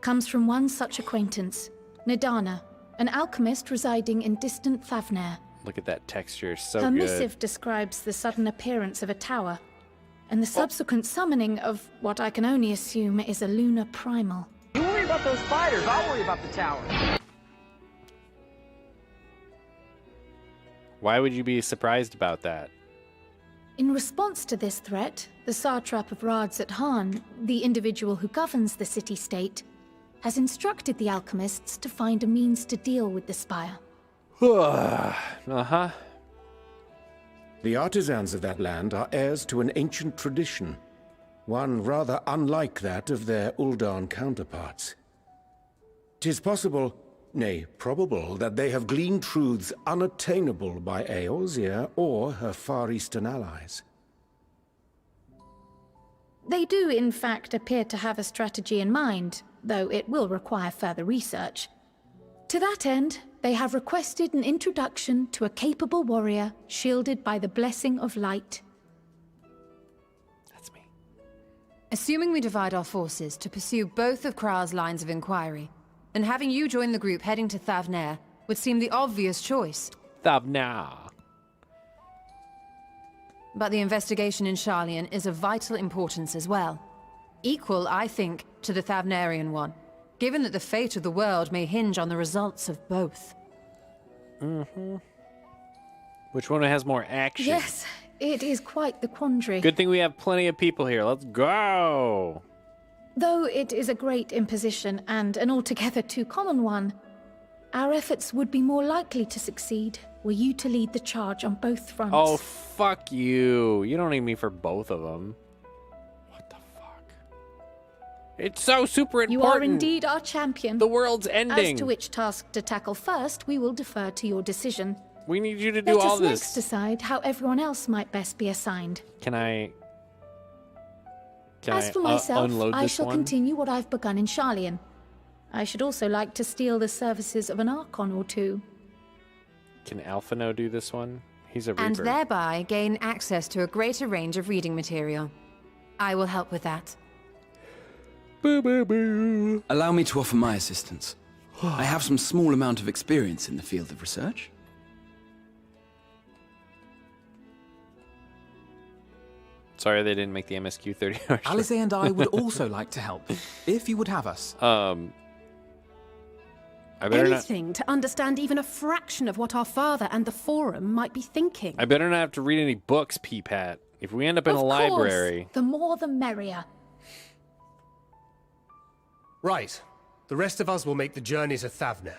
comes from one such acquaintance, Nidana, an alchemist residing in distant Favnair. Look at that texture, so Her good. missive describes the sudden appearance of a tower, and the subsequent summoning of what I can only assume is a lunar primal. You worry about those spiders, I'll worry about the tower. Why would you be surprised about that? In response to this threat, the satrap of Rads at Han, the individual who governs the city-state, has instructed the alchemists to find a means to deal with the spire. Uh-huh. The artisans of that land are heirs to an ancient tradition, one rather unlike that of their Uldan counterparts. 'Tis possible, nay, probable, that they have gleaned truths unattainable by Eorzea or her Far Eastern allies. They do, in fact, appear to have a strategy in mind, though it will require further research. To that end, they have requested an introduction to a capable warrior shielded by the blessing of light. That's me. Assuming we divide our forces to pursue both of Kral's lines of inquiry, and having you join the group heading to Thavnair would seem the obvious choice. Thavnair. But the investigation in Sharlayan is of vital importance as well. Equal, I think, to the Thavnarian one, given that the fate of the world may hinge on the results of both. Mm-hmm. Which one has more action? Yes, it is quite the quandary. Good thing we have plenty of people here. Let's go! Though it is a great imposition and an altogether too common one, our efforts would be more likely to succeed were you to lead the charge on both fronts. Oh, fuck you. You don't need me for both of them. What the fuck? It's so super important. You are indeed our champion. The world's ending. As to which task to tackle first, we will defer to your decision. We need you to do all this. Let us next decide how everyone else might best be assigned. Can I As for myself, unload I this shall one? continue what I've begun in Sharlayan. I should also like to steal the services of an Archon or two. Can Alphino do this one? He's a Reaper. And thereby gain access to a greater range of reading material. I will help with that. Boo, boo, boo. Allow me to offer my assistance. I have some small amount of experience in the field of research. Sorry they didn't make the MSQ 30 hours. Alice and I would also like to help, if you would have us. I better Anything to understand even a fraction of what our father and the Forum might be thinking. I better not have to read any books, Peepat. If we end up in a library. The more the merrier. Right. The rest of us will make the journey to Thavnair.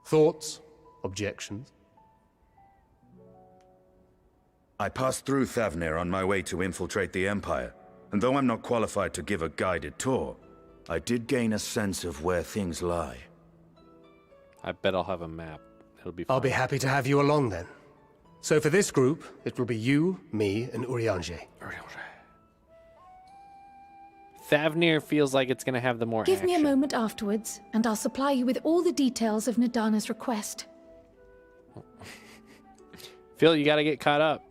Thoughts? Objections? I passed through Thavnair on my way to infiltrate the Empire, and though I'm not qualified to give a guided tour, I did gain a sense of where things lie. I bet I'll have a map. It'll be fun. I'll be happy to have you along then. So for this group, it will be you, me, and Urianger. Thavnair feels like it's going to have the more Give action. me a moment afterwards, and I'll supply you with all the details of Nadana's request. Phil, you got to get caught up.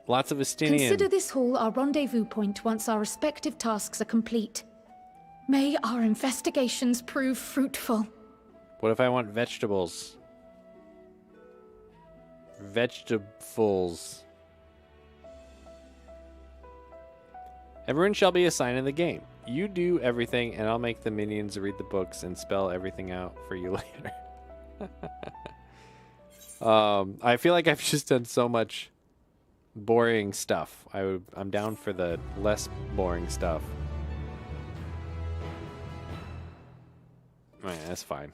Lots of Estinian. Consider this hall our rendezvous point once our respective tasks are complete. May our investigations prove fruitful. What if I want vegetables? Vegetables. Everyone shall be assigned in the game. You do everything, and I'll make the minions read the books and spell everything out for you later. I feel like I've just done so much boring stuff. I'm down for the less boring stuff. Alright, that's fine.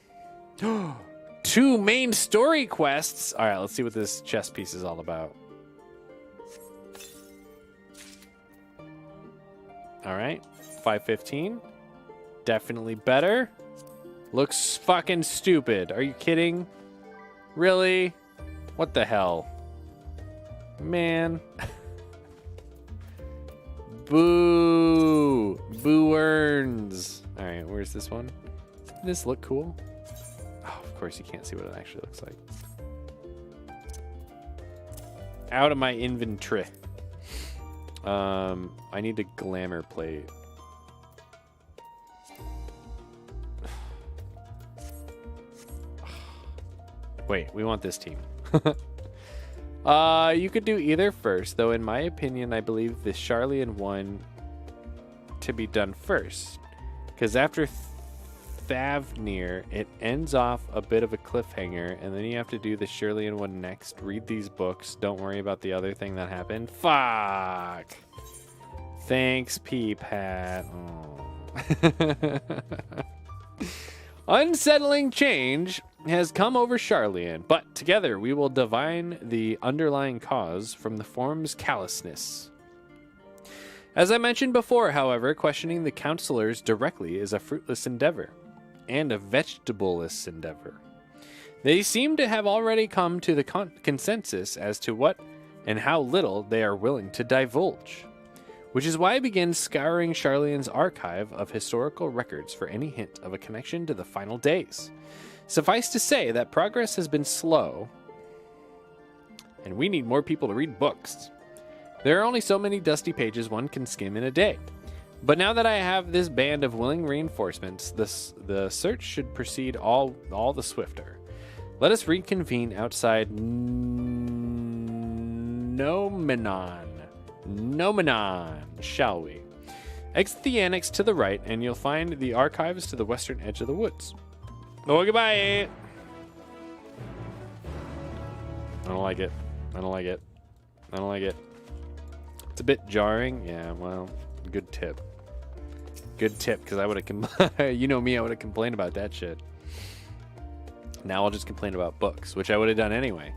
2 main story quests! Alright, let's see what this chess piece is all about. Alright, 515. Definitely better. Looks fucking stupid. Are you kidding? Really? What the hell? Man. Boo! Boo earns. Alright, where's this one? Doesn't this look cool? Oh, of course you can't see what it actually looks like. Out of my inventory. I need a glamour plate. Wait, we want this team. You could do either first, though in my opinion, I believe the Sharlayan one to be done first. Because after Thavnair, it ends off a bit of a cliffhanger, and then you have to do the Sharlayan one next. Read these books. Don't worry about the other thing that happened. Fuck! Thanks, Peepat. Oh. Unsettling change has come over Sharlayan, but together we will divine the underlying cause from the Forum's callousness. As I mentioned before, however, questioning the counselors directly is a fruitless endeavor, and a vegetableless endeavor. They seem to have already come to the consensus as to what and how little they are willing to divulge, which is why I begin scouring Sharlayan's archive of historical records for any hint of a connection to the final days. Suffice to say that progress has been slow, and we need more people to read books. There are only so many dusty pages one can skim in a day. But now that I have this band of willing reinforcements, the search should proceed all the swifter. Let us reconvene outside Nomenon, shall we? Exit the annex to the right, and you'll find the archives to the western edge of the woods. Oh, goodbye! I don't like it. I don't like it. I don't like it. It's a bit jarring. Yeah, well, good tip. Good tip, because I would have, you know me, I would have complained about that shit. Now I'll just complain about books, which I would have done anyway.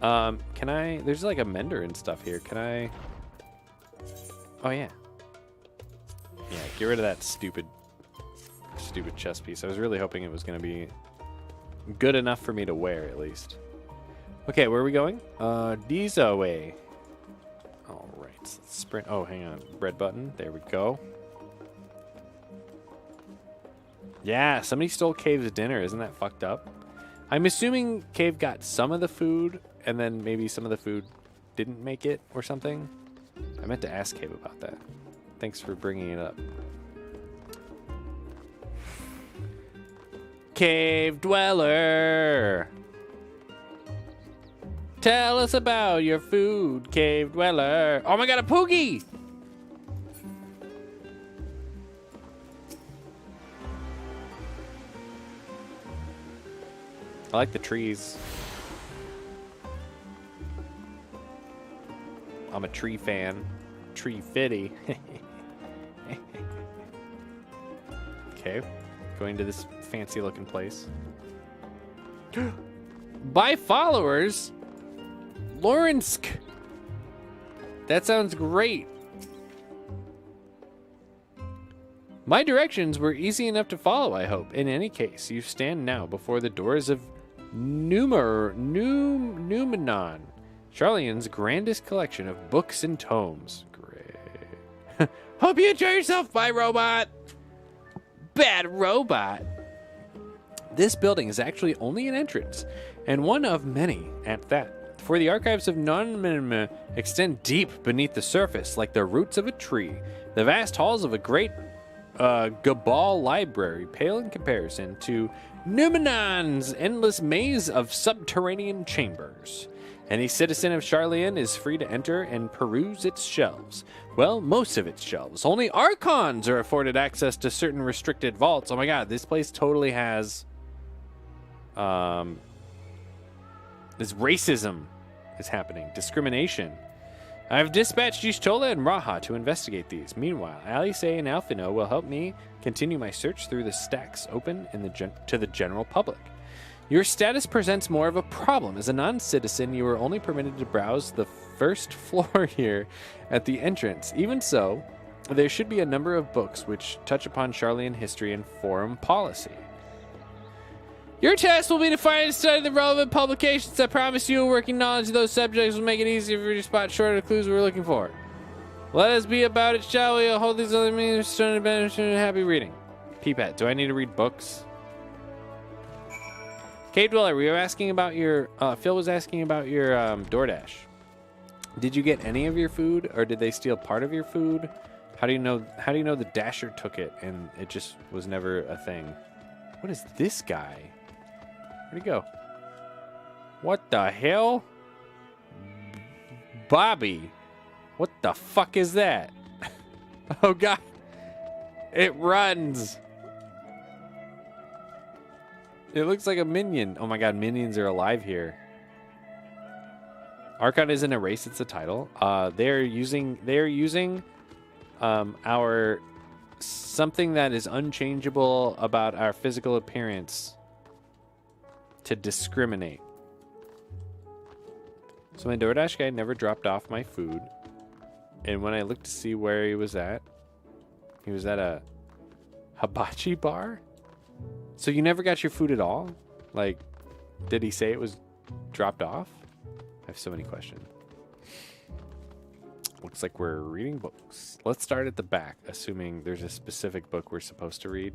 Can I, there's like a mender and stuff here. Can I, oh yeah. Yeah, get rid of that stupid chest piece. I was really hoping it was going to be good enough for me to wear, at least. Okay, where are we going? This way. All right, let's sprint. Oh, hang on. Red button. There we go. Yeah, somebody stole Cave's dinner. Isn't that fucked up? I'm assuming Cave got some of the food, and then maybe some of the food didn't make it or something. I meant to ask Cave about that. Thanks for bringing it up. Cave Dweller! Tell us about your food, Cave Dweller. Oh my god, a Poogie! I like the trees. I'm a tree fan. Tree fitty. Okay. Going to this fancy looking place. Buy followers? Lawrensk. That sounds great. My directions were easy enough to follow, I hope. In any case, you stand now before the doors of Numenon, Charlian's grandest collection of books and tomes. Great. Hope you enjoy yourself, bye, robot. Bad robot. This building is actually only an entrance, and one of many at that. For the archives of Nonminima extend deep beneath the surface like the roots of a tree. The vast halls of a great Gabal library pale in comparison to Numenon's endless maze of subterranean chambers. Any citizen of Charlian is free to enter and peruse its shelves. Well, most of its shelves. Only Archons are afforded access to certain restricted vaults. Oh my god, this place totally has... this racism is happening. Discrimination. I've dispatched Yustola and Raha to investigate these. Meanwhile, Alice and Alfino will help me continue my search through the stacks open in to the general public. Your status presents more of a problem. As a non-citizen, you are only permitted to browse the first floor here at the entrance. Even so, there should be a number of books which touch upon Charlian history and forum policy. Your task will be to find and study the relevant publications. I promise you, working knowledge of those subjects will make it easier for you to spot short of the clues we're looking for. Let us be about it, shall we? I'll hold these other means to benefit happy reading. Peepet, do I need to read books? Cave Dweller, we were asking about your... Phil was asking about your DoorDash. Did you get any of your food, or did they steal part of your food? How do you know the Dasher took it and it just was never a thing? What is this guy? Where'd he go? What the hell? Bobby. What the fuck is that? Oh god. It runs. It looks like a minion. Oh my god, minions are alive here. Archon isn't a race, it's a title. They're using our something that is unchangeable about our physical appearance to discriminate. So my DoorDash guy never dropped off my food. And when I looked to see where he was at a hibachi bar? So you never got your food at all? Like, did he say it was dropped off? I have so many questions. Looks like we're reading books. Let's start at the back, assuming there's a specific book we're supposed to read.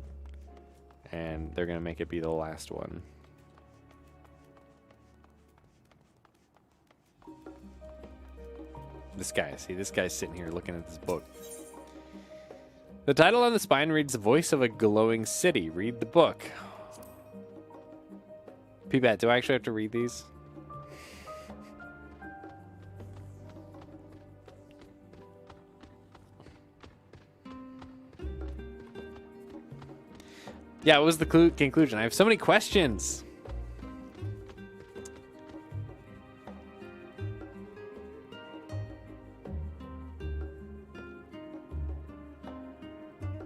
And they're going to make it be the last one. This guy, see, this guy's sitting here looking at this book. The title on the spine reads The Voice of a Glowing City. Read the book. P-Bat, do I actually have to read these? Yeah, what was the conclusion? I have so many questions.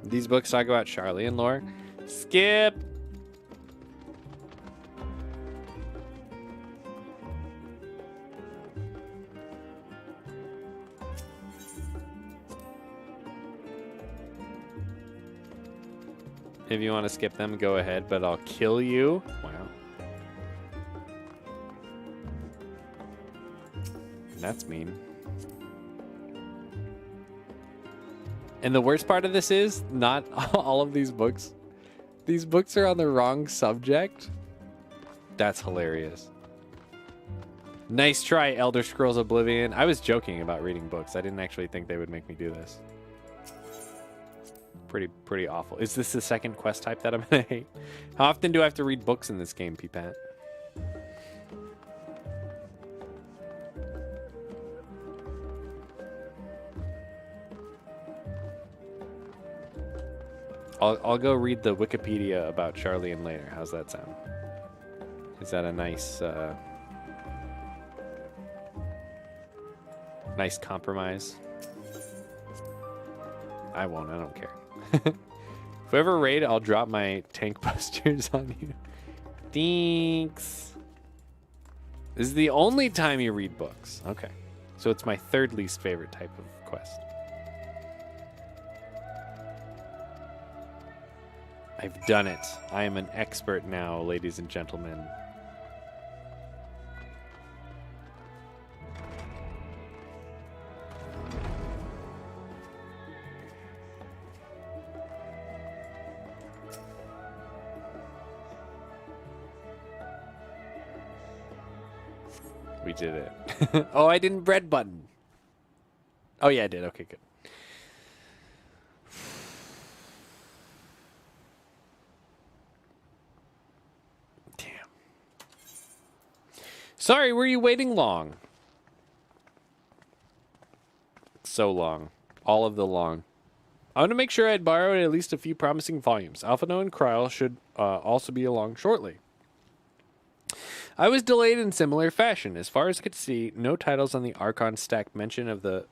These books talk about Charlie and lore. Skip. If you want to skip them, go ahead, but I'll kill you. Wow. That's mean. And the worst part of this is, not all of these books. These books are on the wrong subject. That's hilarious. Nice try, Elder Scrolls Oblivion. I was joking about reading books. I didn't actually think they would make me do this. Pretty awful. Is this the second quest type that I'm gonna hate? How often do I have to read books in this game, P-Pat? I'll go read the Wikipedia about Charlie and later. How's that sound? Is that a nice nice compromise? I won't. I don't care. If we ever raid, I'll drop my tank busters on you. Thanks. This is the only time you read books. Okay. So it's my third least favorite type of quest. I've done it. I am an expert now, ladies and gentlemen. We did it. Oh, I didn't bread button. Oh, yeah, I did. Okay, good. Damn. Sorry, were you waiting long? So long. All of the long. I want to make sure I'd borrowed at least a few promising volumes. Alphino and Kryl should also be along shortly. I was delayed in similar fashion. As far as I could see, no titles on the Archon stack mention of the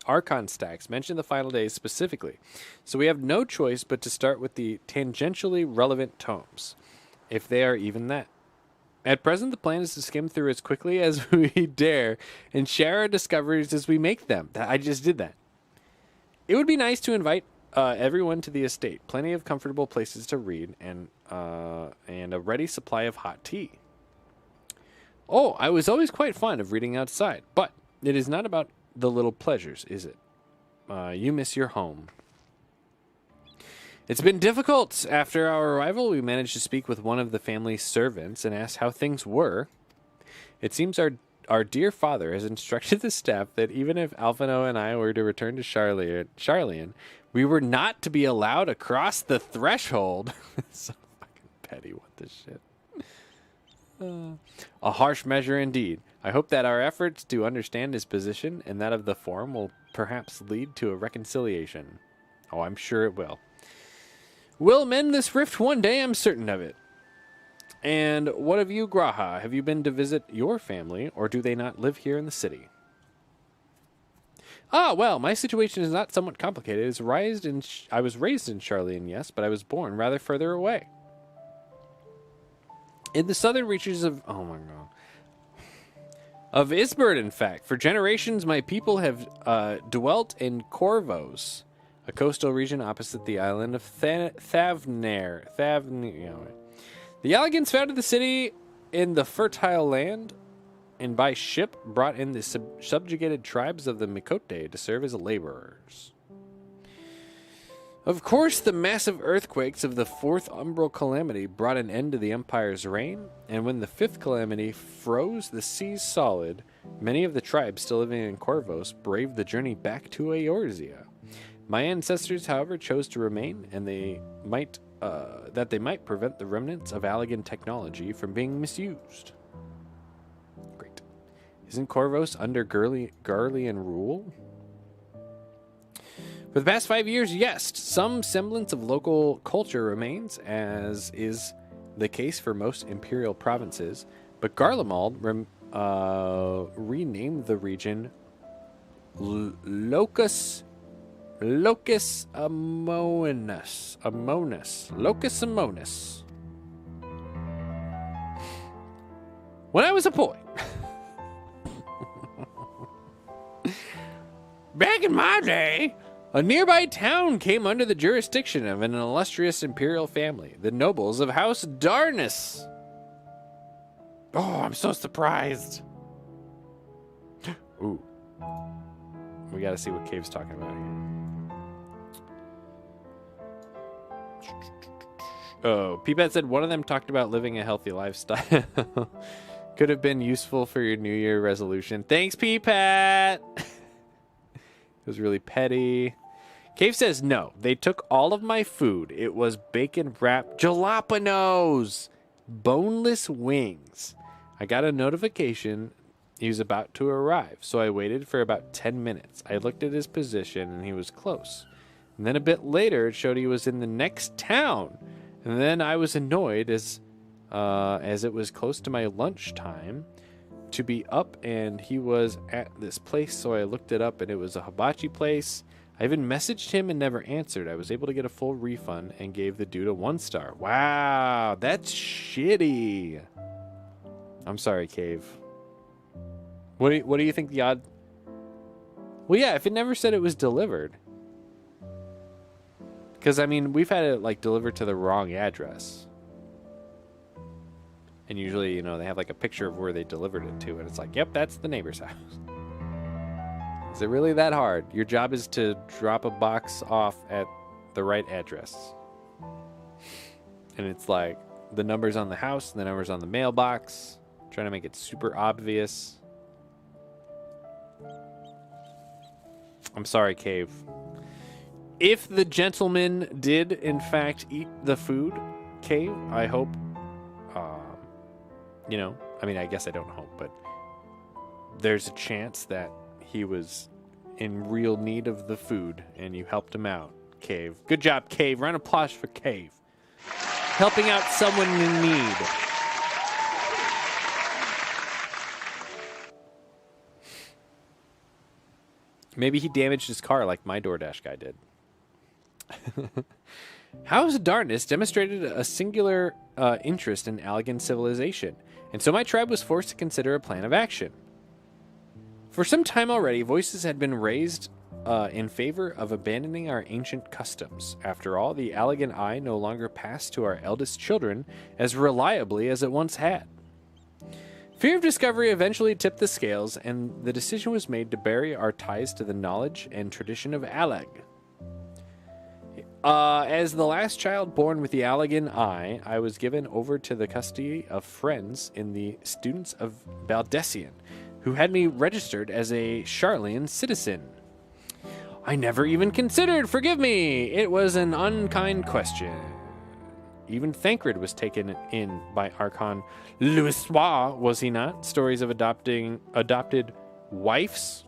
Archon stacks mention the final days specifically. So we have no choice but to start with the tangentially relevant tomes, if they are even that. At present, the plan is to skim through as quickly as we dare and share our discoveries as we make them. I just did that. It would be nice to invite everyone to the estate. Plenty of comfortable places to read and a ready supply of hot tea. Oh, I was always quite fond of reading outside, but it is not about the little pleasures, is it? You miss your home. It's been difficult. After our arrival, we managed to speak with one of the family's servants and asked how things were. It seems our dear father has instructed the staff that even if Alphino and I were to return to Charlian, we were not to be allowed across the threshold. So fucking petty. What the shit? A harsh measure indeed. I hope that our efforts to understand his position and that of the Forum will perhaps lead to a reconciliation. Oh, I'm sure it will. We'll mend this rift one day, I'm certain of it. And what of you, Graha? Have you been to visit your family, or do they not live here in the city? Ah, well, my situation is not somewhat complicated. I was raised in Charlian, yes, but I was born rather further away. In the southern reaches of... Oh, my God. Of Isbird, in fact. For generations, my people have dwelt in Corvos, a coastal region opposite the island of Thavnair. The Elegants founded the city in the fertile land, and by ship brought in the subjugated tribes of the Mikote to serve as laborers. Of course, the massive earthquakes of the 4th Umbral Calamity brought an end to the Empire's reign, and when the 5th Calamity froze the seas solid, many of the tribes still living in Corvos braved the journey back to Eorzea. My ancestors, however, chose to remain, and they might prevent the remnants of Allagan technology from being misused. Great. Isn't Corvos under Garlean rule? For the past 5 years, yes, some semblance of local culture remains, as is the case for most imperial provinces, but Garlemald renamed the region Locus Amonis. When I was a boy, back in my day, a nearby town came under the jurisdiction of an illustrious imperial family, the nobles of House Darnus. Oh, I'm so surprised. Ooh. We gotta see what Cave's talking about here. Oh, Peepet said one of them talked about living a healthy lifestyle. Could have been useful for your New Year resolution. Thanks, Peepet! It was really petty. Cave says, no, they took all of my food. It was bacon wrapped jalapenos, boneless wings. I got a notification he was about to arrive, so I waited for about 10 minutes. I looked at his position, and he was close. And then a bit later, it showed he was in the next town. And then I was annoyed as it was close to my lunchtime to be up, and he was at this place, so I looked it up, and it was a hibachi place. I even messaged him and never answered. I was able to get a full refund and gave the dude a 1-star. Wow, that's shitty. I'm sorry, Cave. What do you think the odd... Well, yeah, if it never said it was delivered. Because, I mean, we've had it, like, delivered to the wrong address. And usually, you know, they have, like, a picture of where they delivered it to, and it's like, yep, that's the neighbor's house. Is it really that hard? Your job is to drop a box off at the right address. And it's like the numbers on the house and the numbers on the mailbox. Trying to make it super obvious. I'm sorry, Cave. If the gentleman did, in fact, eat the food, Cave, I hope, you know, I mean, I guess I don't hope, but there's a chance that he was in real need of the food, and you helped him out, Cave. Good job, Cave. Round of applause for Cave. Helping out someone in need. Maybe he damaged his car like my DoorDash guy did. House Darkness demonstrated a singular interest in Allagan civilization, and so my tribe was forced to consider a plan of action. For some time already, voices had been raised in favor of abandoning our ancient customs. After all, the Allagan Eye no longer passed to our eldest children as reliably as it once had. Fear of discovery eventually tipped the scales, and the decision was made to bury our ties to the knowledge and tradition of Allag. As the last child born with the Allagan Eye, I was given over to the custody of friends in the Students of Baldessian, who had me registered as a Charlian citizen. I never even considered, forgive me, it was an unkind question. Even Thancred was taken in by Archon Louisois, was he not? Stories of adopted wives?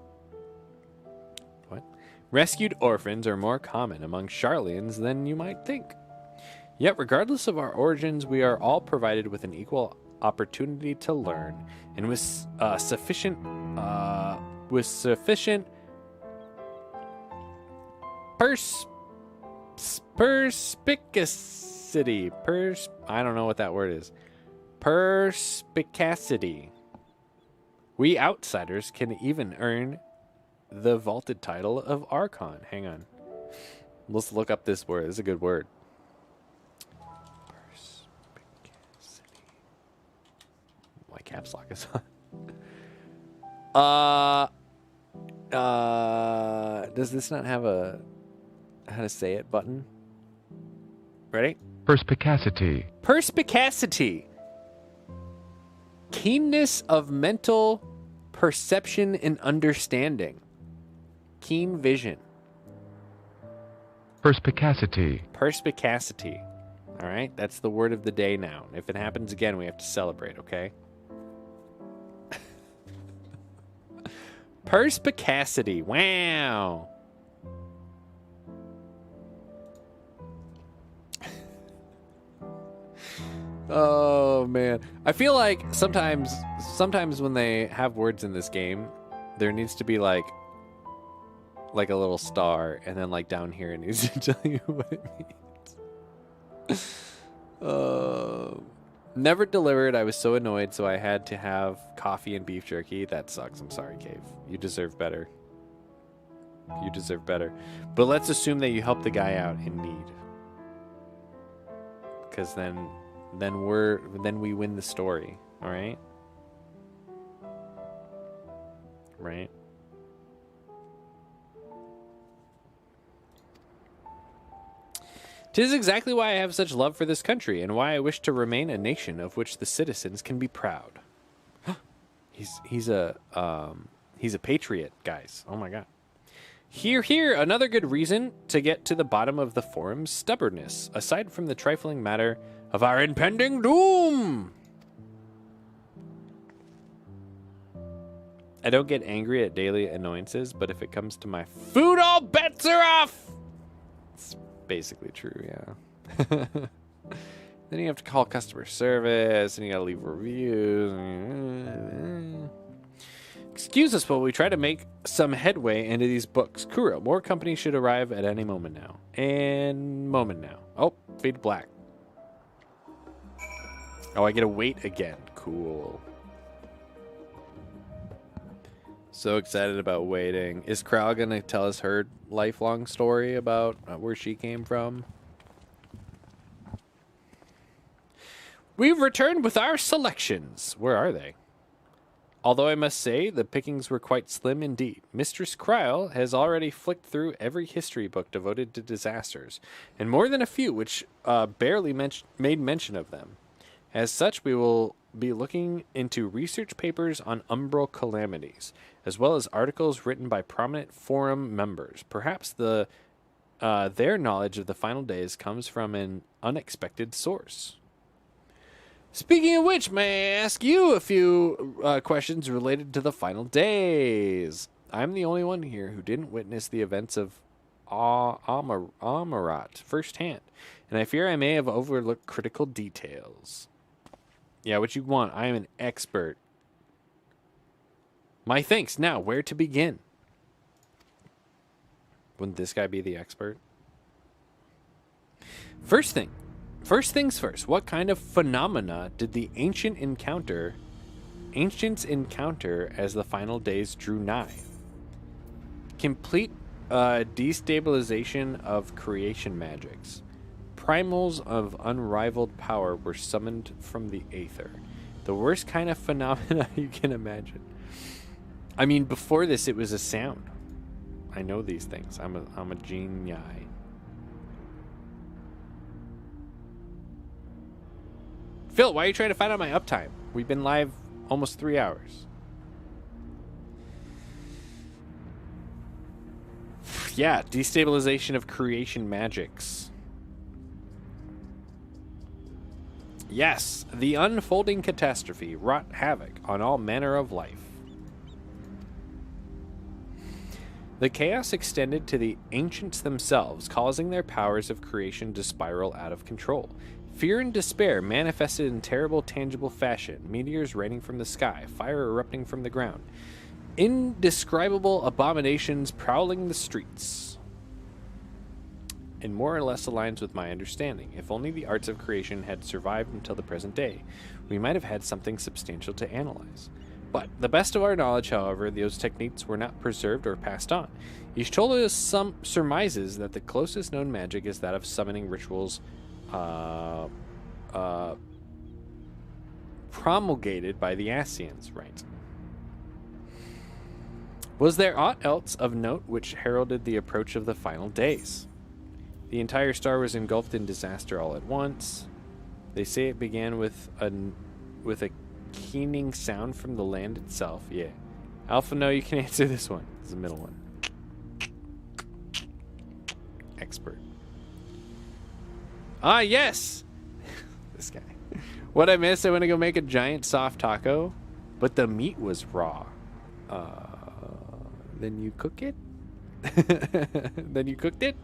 What? Rescued orphans are more common among Charlians than you might think. Yet, regardless of our origins, we are all provided with an equal opportunity to learn, and with sufficient perspicacity. I don't know what that word is. Perspicacity. We outsiders can even earn the vaulted title of Archon. Hang on. Let's look up this word. It's a good word. Perspicacity. My caps lock is on. Does this not have a how to say it button. Ready? Perspicacity. Perspicacity. Keenness of mental perception and understanding. Keen vision. Perspicacity. Perspicacity. All right, that's the word of the day now. If it happens again, we have to celebrate, okay? Perspicacity. Wow. Oh man, I feel like sometimes when they have words in this game, there needs to be like a little star, and then like down here it needs to tell you what it means. Never delivered. I was so annoyed, so I had to have coffee and beef jerky. That sucks. I'm sorry, Cave. You deserve better. You deserve better. But let's assume that you help the guy out in need, because then we win the story. All right. Right. "'Tis exactly why I have such love for this country, and why I wish to remain a nation of which the citizens can be proud." He's a patriot, guys. Oh my god. Here, another good reason to get to the bottom of the forum's stubbornness, aside from the trifling matter of our impending doom. I don't get angry at daily annoyances, but if it comes to my food, all bets are off. It's basically true, yeah. Then you have to call customer service, and you gotta leave reviews. Excuse us while we try to make some headway into these books. Kuro, more companies should arrive at any moment now. Oh, fade to black. Oh, I get to wait again. Cool. So excited about waiting. Is Kral gonna tell us her lifelong story about where she came from? We've returned with our selections. Where are they? Although I must say, the pickings were quite slim indeed. Mistress Krile has already flicked through every history book devoted to disasters, and more than a few which barely made mention of them. As such, we will be looking into research papers on umbral calamities, as well as articles written by prominent forum members. Perhaps their knowledge of the final days comes from an unexpected source. Speaking of which, may I ask you a few questions related to the final days? I'm the only one here who didn't witness the events of Amarat firsthand, and I fear I may have overlooked critical details. Yeah, what you want? I am an expert. My thanks. Now, where to begin? Wouldn't this guy be the expert? First things first, what kind of phenomena did the ancients encounter as the final days drew nigh? Complete destabilization of creation magics. Primals of unrivaled power were summoned from the aether. The worst kind of phenomena you can imagine. I mean, before this, it was a sound. I know these things. I'm a genii. Phil, why are you trying to find out my uptime? We've been live almost 3 hours. Yeah, destabilization of creation magics. Yes, the unfolding catastrophe wrought havoc on all manner of life. The chaos extended to the ancients themselves, causing their powers of creation to spiral out of control. Fear and despair manifested in terrible, tangible fashion, meteors raining from the sky, fire erupting from the ground, indescribable abominations prowling the streets. It more or less aligns with my understanding. If only the arts of creation had survived until the present day, we might have had something substantial to analyze. But the best of our knowledge, however, those techniques were not preserved or passed on. Each told us some surmises that the closest known magic is that of summoning rituals promulgated by the Ascians, right? Was there aught else of note which heralded the approach of the final days? The entire star was engulfed in disaster all at once. They say it began with a keening sound from the land itself. Yeah. Alpha, no, you can answer this one. It's the middle one. Expert. Ah, yes! This guy. What I missed, I went to go make a giant soft taco, but the meat was raw. Then you cook it? Then you cooked it?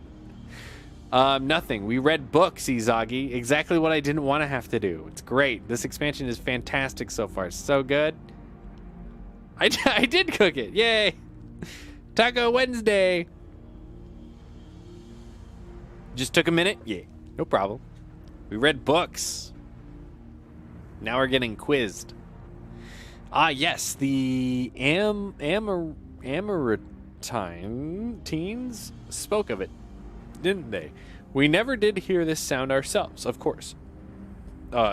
Nothing. We read books, Izagi. Exactly what I didn't want to have to do. It's great. This expansion is fantastic so far. So good. I did cook it. Yay. Taco Wednesday. Just took a minute? Yeah. No problem. We read books. Now we're getting quizzed. Ah, yes. The Amaritine teens spoke of it, didn't they? We never did hear this sound ourselves, of course.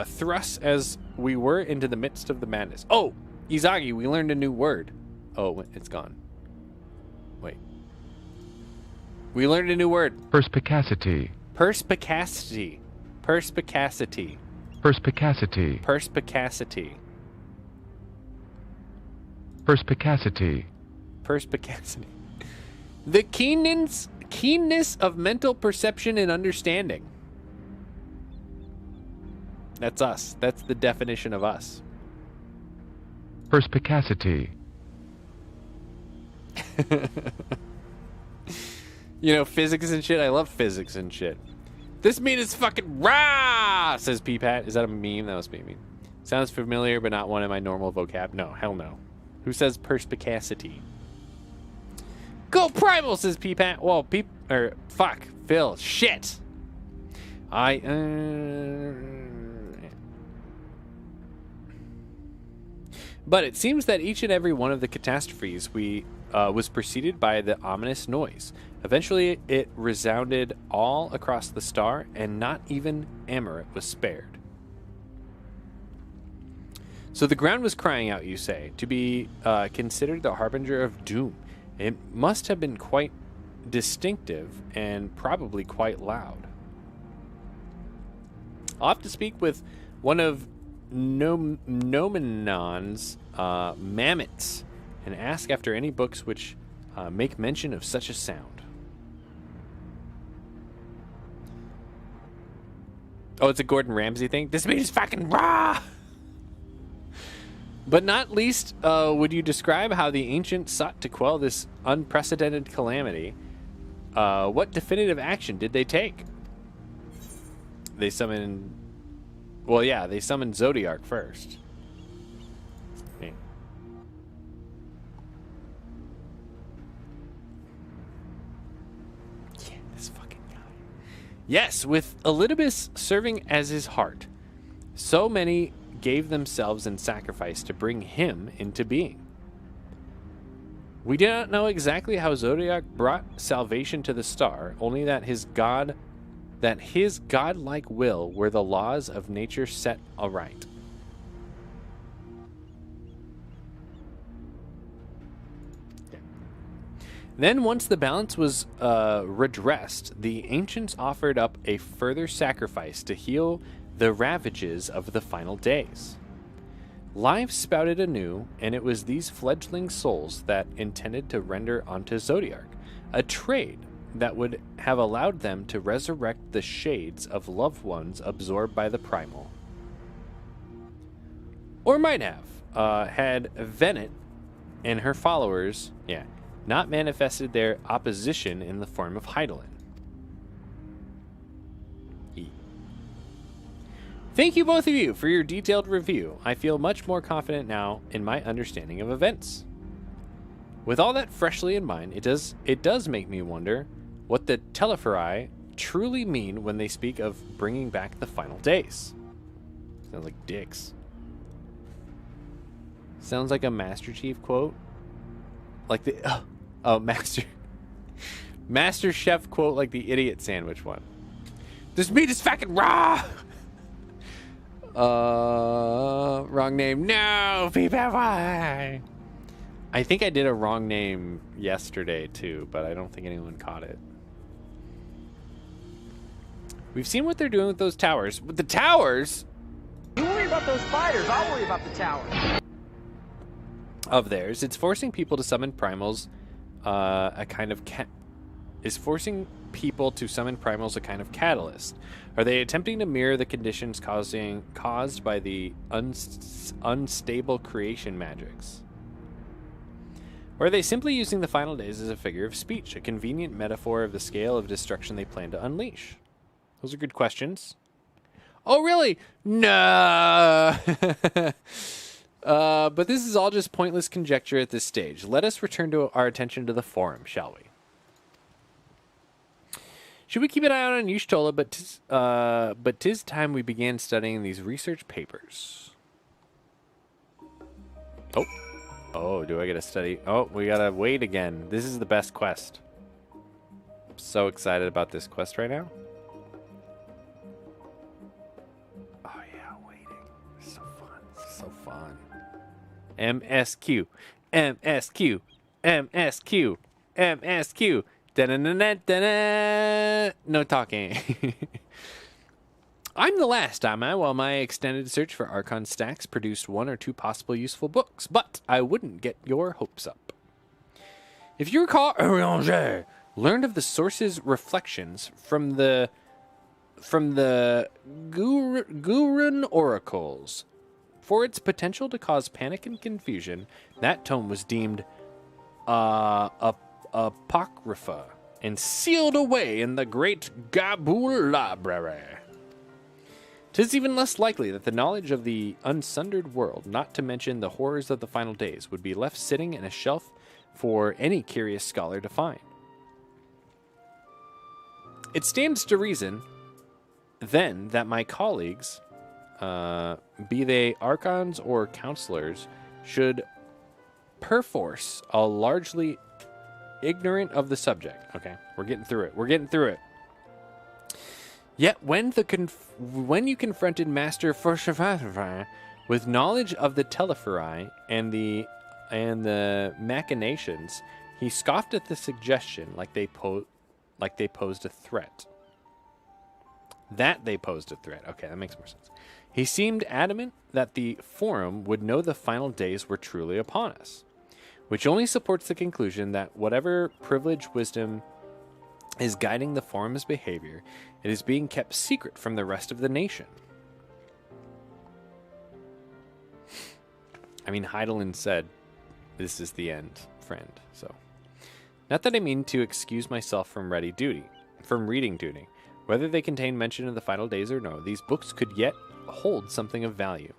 Thrust as we were into the midst of the madness. Oh, Izagi, we learned a new word. Oh, it's gone. Wait. We learned a new word. Perspicacity. Perspicacity. Perspicacity. Perspicacity. Perspicacity. Perspicacity. Perspicacity. The keenness of mental perception and understanding. That's us. That's the definition of us. Perspicacity. You know, physics and shit. I love physics and shit. This meat is fucking raw, says P-Pat. Is that a meme? That must be a meme. Sounds familiar, but not one in my normal vocab. No, hell no. Who says perspicacity? Go Primal, says P-Pat. Well, fuck, Phil. Shit. But it seems that each and every one of the catastrophes was preceded by the ominous noise. Eventually, it resounded all across the star, and not even Amaret was spared. So the ground was crying out, you say, to be considered the harbinger of doom. It must have been quite distinctive and probably quite loud. I'll have to speak with one of Nomenon's mammoths and ask after any books which make mention of such a sound. Oh, it's a Gordon Ramsay thing? This meat is fucking raw! But not least, would you describe how the ancients sought to quell this unprecedented calamity? What definitive action did they take? They summoned... Well, yeah, they summoned Zodiark first. Yeah. Yeah, this fucking guy. Yes, with Elidibus serving as his heart. So many gave themselves in sacrifice to bring him into being. We do not know exactly how Zodiac brought salvation to the star, only that his godlike will were the laws of nature set aright. Yeah. Then once the balance was redressed, the ancients offered up a further sacrifice to heal the ravages of the final days. Life spouted anew, and it was these fledgling souls that intended to render onto Zodiark a trade that would have allowed them to resurrect the shades of loved ones absorbed by the Primal. Or might have, had Venet and her followers, not manifested their opposition in the form of Hydaelyn. Thank you both of you for your detailed review. I feel much more confident now in my understanding of events. With all that freshly in mind, it does make me wonder what the Teleferi truly mean when they speak of bringing back the final days. Sounds like dicks. Sounds like a Master Chief quote. Like the Master Chef quote, like the idiot sandwich one. This meat is fucking raw. Wrong name. No, PPY. I think I did a wrong name yesterday too, but I don't think anyone caught it. We've seen what they're doing with those towers. With the towers? You worry about those spiders, I'll worry about the tower. Of theirs. It's forcing people to summon primals, a kind of catalyst. Are they attempting to mirror the conditions caused by the unstable creation magics? Or are they simply using the final days as a figure of speech, a convenient metaphor of the scale of destruction they plan to unleash? Those are good questions. Oh, really? No. But this is all just pointless conjecture at this stage. Let us return to our attention to the forum, shall we? Should we keep an eye out on Y'shtola, but 'tis time we began studying these research papers. Oh, do I get to study? Oh, we gotta wait again. This is the best quest. I'm so excited about this quest right now. Oh yeah, waiting. So fun. So fun. MSQ. MSQ. MSQ. MSQ. Da-na-na-na-na-na. No talking. I'm the last, am I? While my extended search for Archon stacks produced 1 or 2 possible useful books, but I wouldn't get your hopes up. If you recall, Ranger learned of the source's reflections from the Gurun oracles. For its potential to cause panic and confusion, that tome was deemed apocrypha and sealed away in the great Gabul library. 'Tis even less likely that the knowledge of the unsundered world, not to mention the horrors of the final days, would be left sitting in a shelf for any curious scholar to find. It stands to reason, then, that my colleagues, be they archons or counselors, should perforce a largely ignorant of the subject. Okay, we're getting through it. We're getting through it. Yet when you confronted Master Forshavatafai with knowledge of the Teleferi and the machinations, he scoffed at the suggestion like they posed a threat. That they posed a threat. Okay, that makes more sense. He seemed adamant that the Forum would know the final days were truly upon us, which only supports the conclusion that whatever privileged wisdom is guiding the Forum's behavior, it is being kept secret from the rest of the nation. I mean, Heidelin said, "This is the end, friend." So, not that I mean to excuse myself from reading duty. Whether they contain mention of the final days or no, these books could yet hold something of value.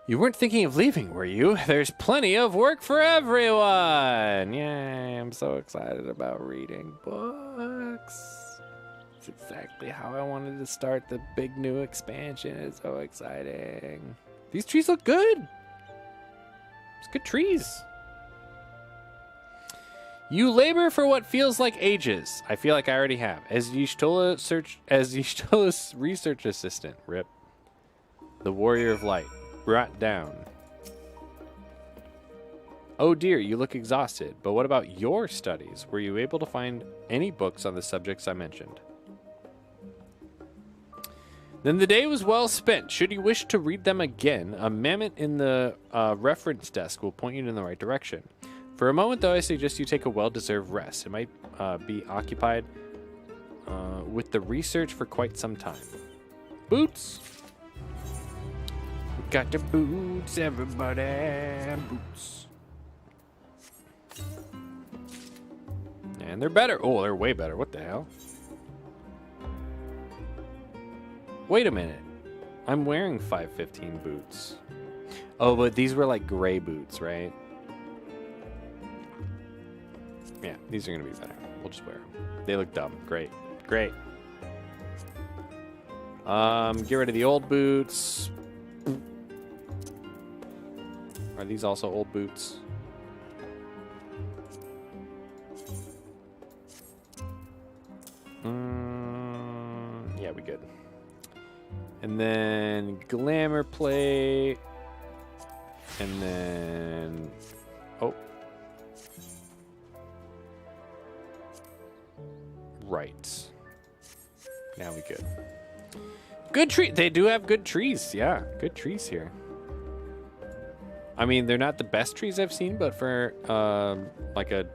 You weren't thinking of leaving, were you? There's plenty of work for everyone! Yay, I'm so excited about reading books. It's exactly how I wanted to start the big new expansion. It's so exciting. These trees look good. It's good trees. You labor for what feels like ages. I feel like I already have. As Y'shtola's research assistant, RIP. The Warrior of Light. Brought down. Oh dear, you look exhausted. But what about your studies? Were you able to find any books on the subjects I mentioned? Then the day was well spent. Should you wish to read them again, a mammoth in the reference desk will point you in the right direction. For a moment, though, I suggest you take a well-deserved rest. It might be occupied with the research for quite some time. Boots! Got the boots, everybody. Boots. And they're better. Oh, they're way better. What the hell? Wait a minute. I'm wearing 515 boots. Oh, but these were like gray boots, right? Yeah, these are going to be better. We'll just wear them. They look dumb. Great. Great. Get rid of the old boots. Are these also old boots? Yeah, we good. And then glamour plate. And then... Oh. Right. Now we good. Good tree. They do have good trees. Yeah, good trees here. I mean, they're not the best trees I've seen, but for like a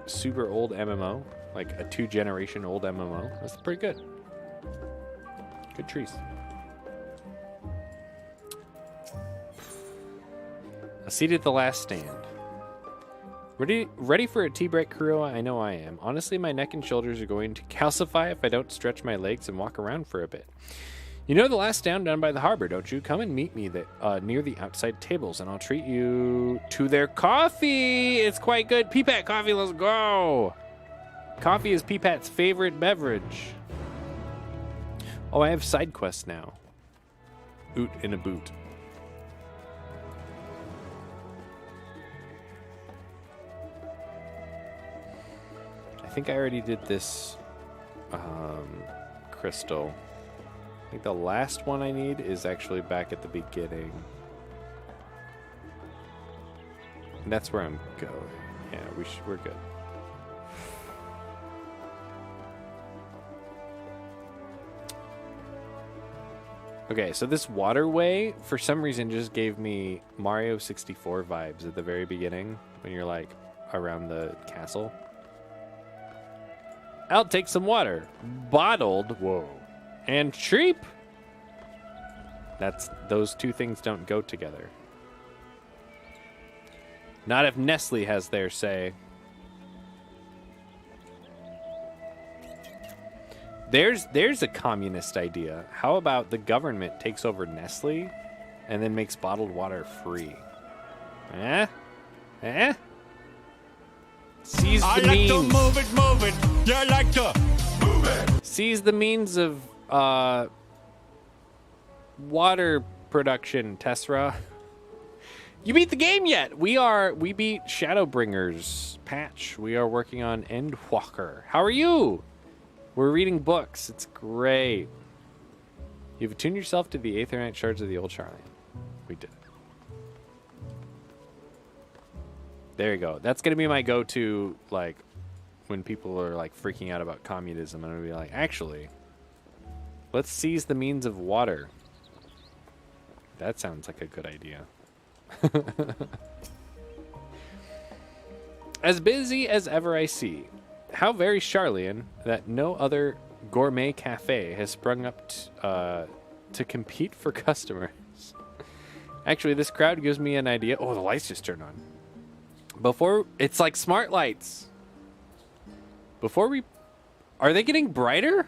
super old MMO, like a 2-generation old MMO, that's pretty good. Good trees. A seat at the last stand. Ready for a tea break, Kuroa? I know I am. Honestly, my neck and shoulders are going to calcify if I don't stretch my legs and walk around for a bit. You know the last stand down by the harbor, don't you? Come and meet me near the outside tables, and I'll treat you to their coffee. It's quite good. Peapat coffee, let's go. Coffee is Peapat's favorite beverage. Oh, I have side quests now. Oot in a boot. I think I already did this crystal. I think the last one I need is actually back at the beginning. And that's where I'm going. Yeah, we're good. Okay, so this waterway, for some reason, just gave me Mario 64 vibes at the very beginning when you're like around the castle. I'll take some water. Bottled. Whoa. And cheap. Those two things don't go together. Not if Nestle has their say. There's a communist idea. How about the government takes over Nestle and then makes bottled water free? Eh? Seize the means. I like to move it. You like to move it. Seize the means of water production, Tessera. You beat the game yet? We beat Shadowbringers patch. We are working on ENDWALKER. How are you? We're reading books. It's great. You've attuned yourself to the Aetherite shards of the old Charlian. We did it. There you go. That's gonna be my go-to, like, when people are like freaking out about communism. I'm gonna be like, actually, let's seize the means of water. That sounds like a good idea. As busy as ever I see. How very Charlian that no other gourmet cafe has sprung up to compete for customers. Actually, this crowd gives me an idea. Oh, the lights just turned on. It's like smart lights. Are they getting brighter?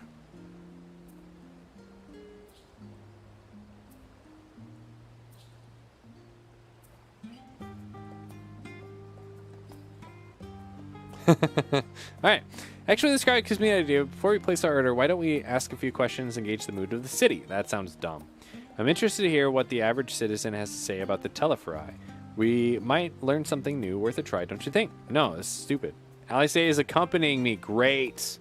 All right. Actually, this guy gives me an idea. Before we place our order, why don't we ask a few questions and gauge the mood of the city? That sounds dumb. I'm interested to hear what the average citizen has to say about the Teleferi. We might learn something new worth a try, don't you think? No, this is stupid. Alice is accompanying me. Great.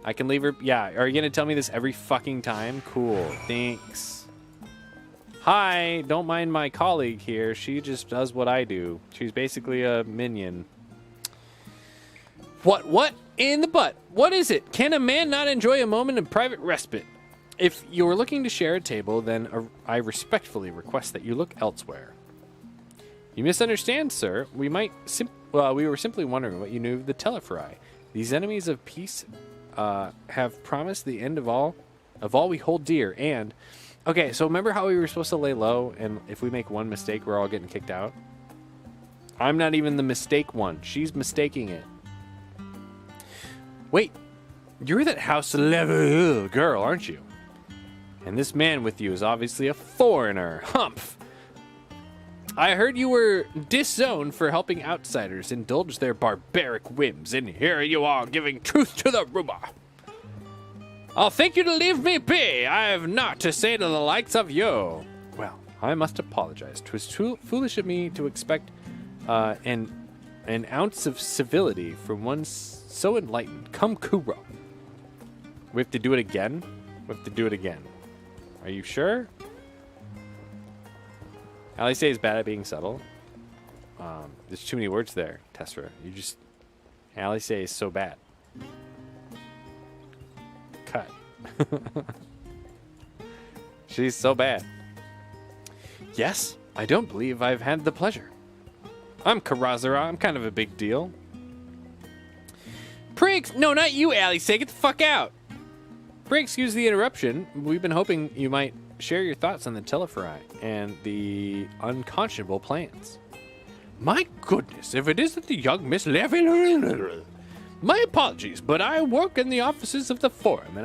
I can leave her. Yeah, are you going to tell me this every fucking time? Cool. Thanks. Hi, don't mind my colleague here. She just does what I do. She's basically a minion. What in the butt? What is it? Can a man not enjoy a moment of private respite? If you're looking to share a table, then I respectfully request that you look elsewhere. You misunderstand, sir. We were simply wondering what you knew of the Teleferi. These enemies of peace have promised the end of all we hold dear. And okay, so remember how we were supposed to lay low, and if we make one mistake, we're all getting kicked out? I'm not even the mistake one. She's mistaking it. Wait, you're that house level girl, aren't you? And this man with you is obviously a foreigner. Humph! I heard you were disowned for helping outsiders indulge their barbaric whims, and here you are giving truth to the rumor. I'll thank you to leave me be. I have naught to say to the likes of you. Well, I must apologize. 'Twas too foolish of me to expect an ounce of civility from one so enlightened. Come, Kuro. We have to do it again? We have to do it again. Are you sure? Alice is bad at being subtle. There's too many words there, Tessera. Alice is so bad. Cut. She's so bad. Yes, I don't believe I've had the pleasure. I'm Karazura. I'm kind of a big deal. Prince! No, not you, Allie. Say, get the fuck out. Prince, excuse the interruption. We've been hoping you might share your thoughts on the Teleferi and the unconscionable plans. My goodness, if it isn't the young Miss Levy. My apologies, but I work in the offices of the Forum,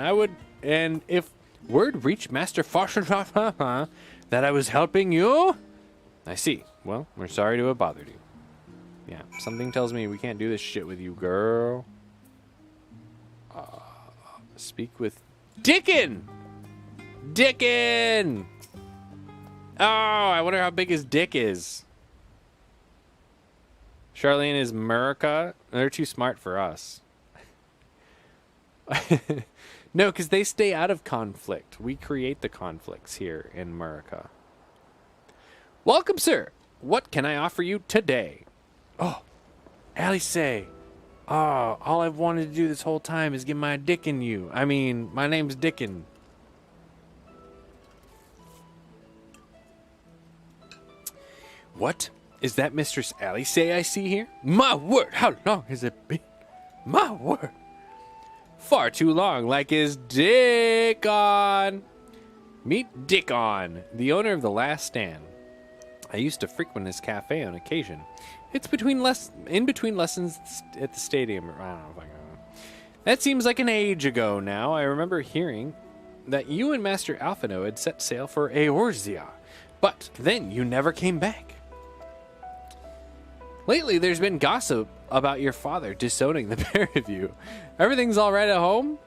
and if word reached Master Farshaw that I was helping you, I see. Well, we're sorry to have bothered you. Yeah, something tells me we can't do this shit with you, girl. Speak with Dickin! Dickin! Oh, I wonder how big his dick is. Charlene is Murica. They're too smart for us. No, because they stay out of conflict. We create the conflicts here in Murica. Welcome, sir. What can I offer you today? Oh, Alice. Oh, all I've wanted to do this whole time is get my dick in you. I mean, my name's Dickin. What? Is that Mistress Alice I see here? My word, how long has it been? My word. Far too long, like his dick on. Meet Dickon, the owner of the Last Stand. I used to frequent his cafe on occasion. It's in between lessons at the stadium. I don't know if I know. That seems like an age ago now. I remember hearing that you and Master Alphino had set sail for Eorzea, but then you never came back. Lately, there's been gossip about your father disowning the pair of you. Everything's all right at home?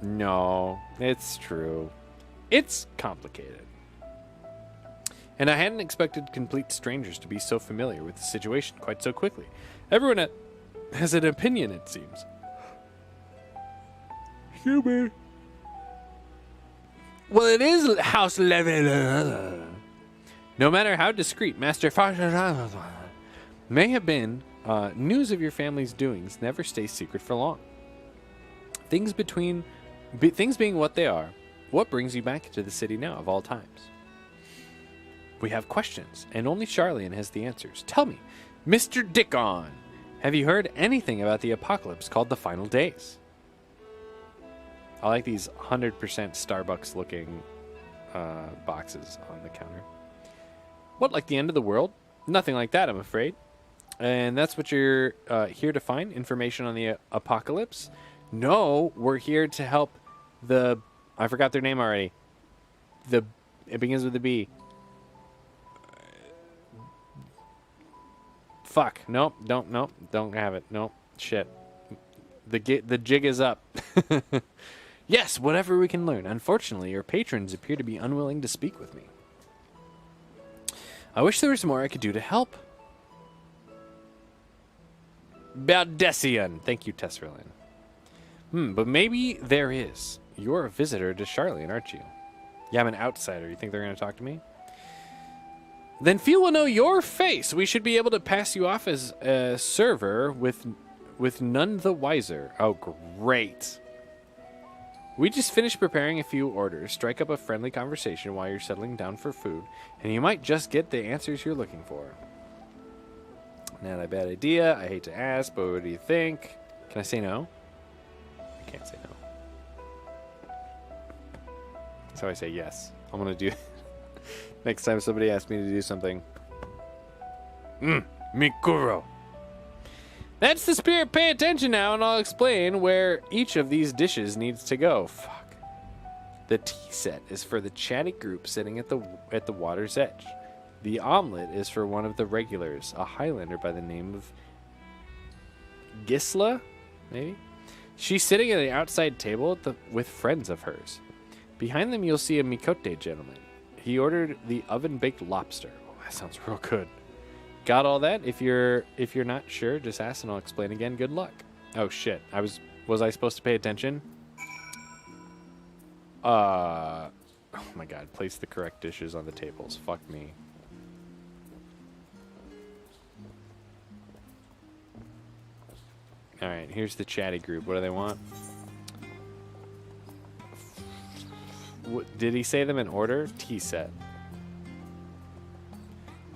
No, it's true. It's complicated. And I hadn't expected complete strangers to be so familiar with the situation quite so quickly. Everyone has an opinion, it seems. Excuse me. Well, it is House Level. No matter how discreet Master Farshaw may have been, news of your family's doings never stays secret for long. Things being what they are, what brings you back to the city now of all times? We have questions, and only Charlene has the answers. Tell me, Mr. Dickon, have you heard anything about the apocalypse called the Final Days? I like these 100% Starbucks-looking boxes on the counter. What, like the end of the world? Nothing like that, I'm afraid. And that's what you're here to find? Information on the apocalypse? No, we're here to help the... I forgot their name already. It begins with a B. Fuck. Nope. Don't have it. Nope. Shit. The jig is up. Yes, whatever we can learn. Unfortunately, your patrons appear to be unwilling to speak with me. I wish there was more I could do to help. Baldessian. Thank you, Tesserlin. But maybe there is. You're a visitor to Charlene, aren't you? Yeah, I'm an outsider. You think they're going to talk to me? Then few will know your face. We should be able to pass you off as a server with none the wiser. Oh, great. We just finished preparing a few orders. Strike up a friendly conversation while you're settling down for food, and you might just get the answers you're looking for. Not a bad idea. I hate to ask, but what do you think? Can I say no? I can't say no. So I say yes. I'm going to do... Next time somebody asks me to do something. Mikuro. That's the spirit. Pay attention now, and I'll explain where each of these dishes needs to go. Fuck. The tea set is for the chatty group sitting at the water's edge. The omelet is for one of the regulars, a Highlander by the name of Gisla, maybe? She's sitting at the outside table with friends of hers. Behind them, you'll see a Mikote gentleman. He ordered the oven-baked lobster. Oh, that sounds real good. Got all that? If you're not sure, just ask and I'll explain again. Good luck. Oh shit. Was I supposed to pay attention? Oh my god. Place the correct dishes on the tables. Fuck me. Alright, here's the chatty group. What do they want? Did he say them in order? Tea set.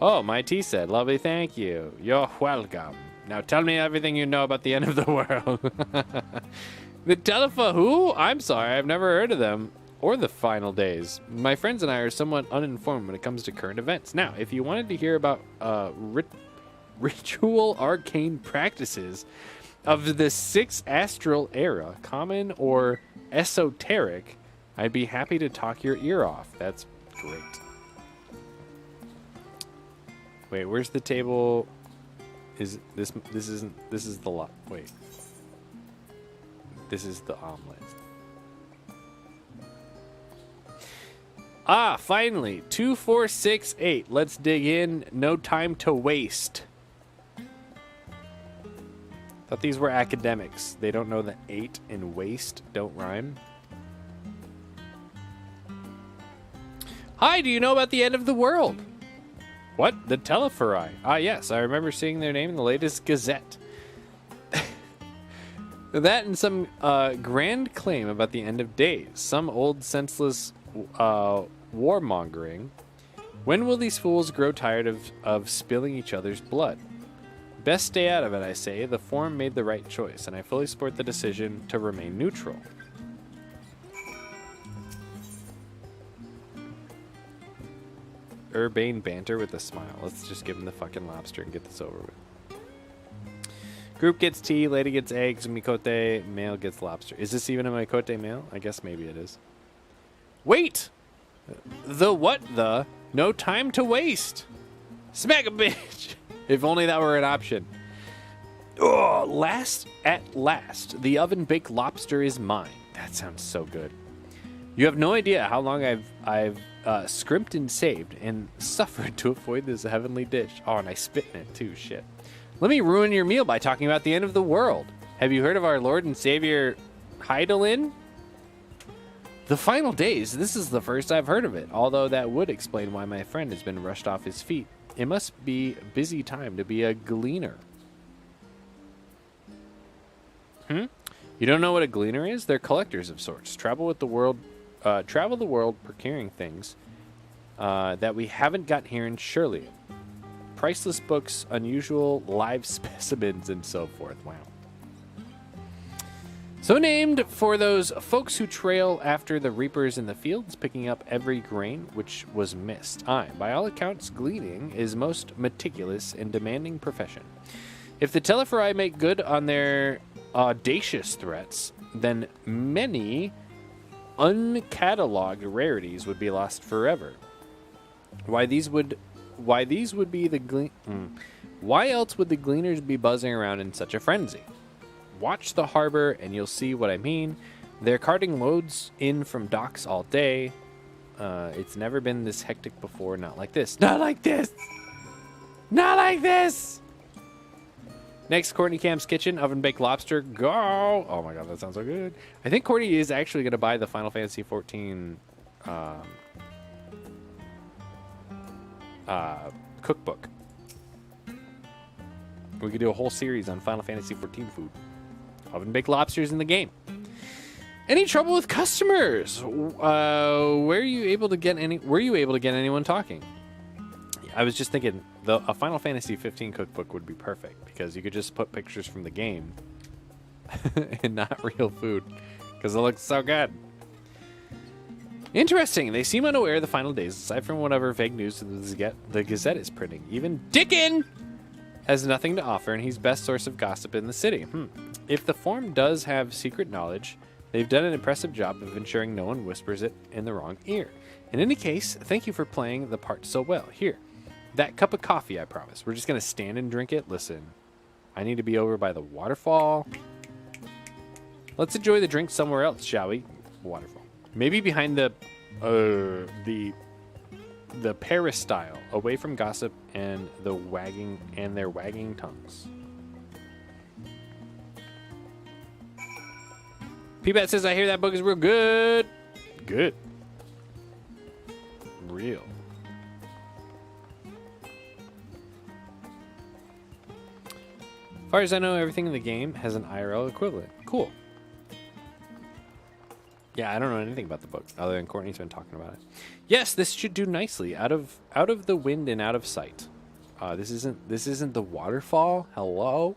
Oh, my tea set. Lovely, thank you. You're welcome. Now tell me everything you know about the end of the world. The Telefa who? I'm sorry, I've never heard of them. Or the final days. My friends and I are somewhat uninformed when it comes to current events. Now, if you wanted to hear about ritual arcane practices of the 6th astral era, common or esoteric, I'd be happy to talk your ear off. That's great. Wait, where's the table? Is this is the lot. Wait. This is the omelet. Ah, finally. 2, 4, 6, 8. Let's dig in. No time to waste. Thought these were academics. They don't know that 8 and waste don't rhyme. Hi, do you know about the end of the world? What? The Teleferi. Ah, yes. I remember seeing their name in the latest Gazette. That and some grand claim about the end of days. Some old senseless warmongering. When will these fools grow tired of spilling each other's blood? Best stay out of it, I say. The Forum made the right choice, and I fully support the decision to remain neutral. Urbane banter with a smile. Let's just give him the fucking lobster and get this over with. Group gets tea, lady gets eggs, Mikote male gets lobster. Is this even a Mikote male? I guess maybe it is. Wait! The what the? No time to waste! Smack a bitch! If only that were an option. Oh, at last, the oven-baked lobster is mine. That sounds so good. You have no idea how long I've scrimped and saved and suffered to avoid this heavenly dish. Oh, and I spit in it too, shit. Let me ruin your meal by talking about the end of the world. Have you heard of our Lord and Savior Hypulin? The final days, this is the first I've heard of it, although that would explain why my friend has been rushed off his feet. It must be a busy time to be a gleaner. You don't know what a gleaner is? They're collectors of sorts. Travel the world procuring things that we haven't got here in Shirley. Priceless books, unusual live specimens, and so forth. Wow. So named for those folks who trail after the reapers in the fields, picking up every grain which was missed. By all accounts, gleaning is most meticulous and demanding profession. If the Teleferi make good on their audacious threats, then many uncatalogued rarities would be lost forever. Why else would the gleaners be buzzing around in such a frenzy? Watch the harbor and you'll see what I mean. They're carting loads in from docks all day. It's never been this hectic before. Not like this. Not like this. Not like this. Next, Courtney Cam's Kitchen, oven-baked lobster. Go! Oh my god, that sounds so good. I think Courtney is actually going to buy the Final Fantasy XIV cookbook. We could do a whole series on Final Fantasy XIV food. Oven-baked lobsters in the game. Any trouble with customers? Were you able to get anyone talking? I was just thinking a Final Fantasy XV cookbook would be perfect because you could just put pictures from the game and not real food because it looks so good. Interesting. They seem unaware of the final days aside from whatever vague news the Gazette is printing. Even Dickin has nothing to offer, and he's best source of gossip in the city. If the Forum does have secret knowledge, they've done an impressive job of ensuring no one whispers it in the wrong ear. In any case, thank you for playing the part so well. Here, that cup of coffee, I promise. We're just going to stand and drink it. Listen, I need to be over by the waterfall. Let's enjoy the drink somewhere else, shall we? Waterfall. Maybe behind the peristyle, away from gossip and their wagging tongues. P-Bat says, I hear that book is real good. Good. Real. As far as I know, everything in the game has an IRL equivalent. Cool. Yeah, I don't know anything about the book other than Courtney's been talking about it. Yes, this should do nicely. Out of the wind and out of sight. This isn't the waterfall. Hello?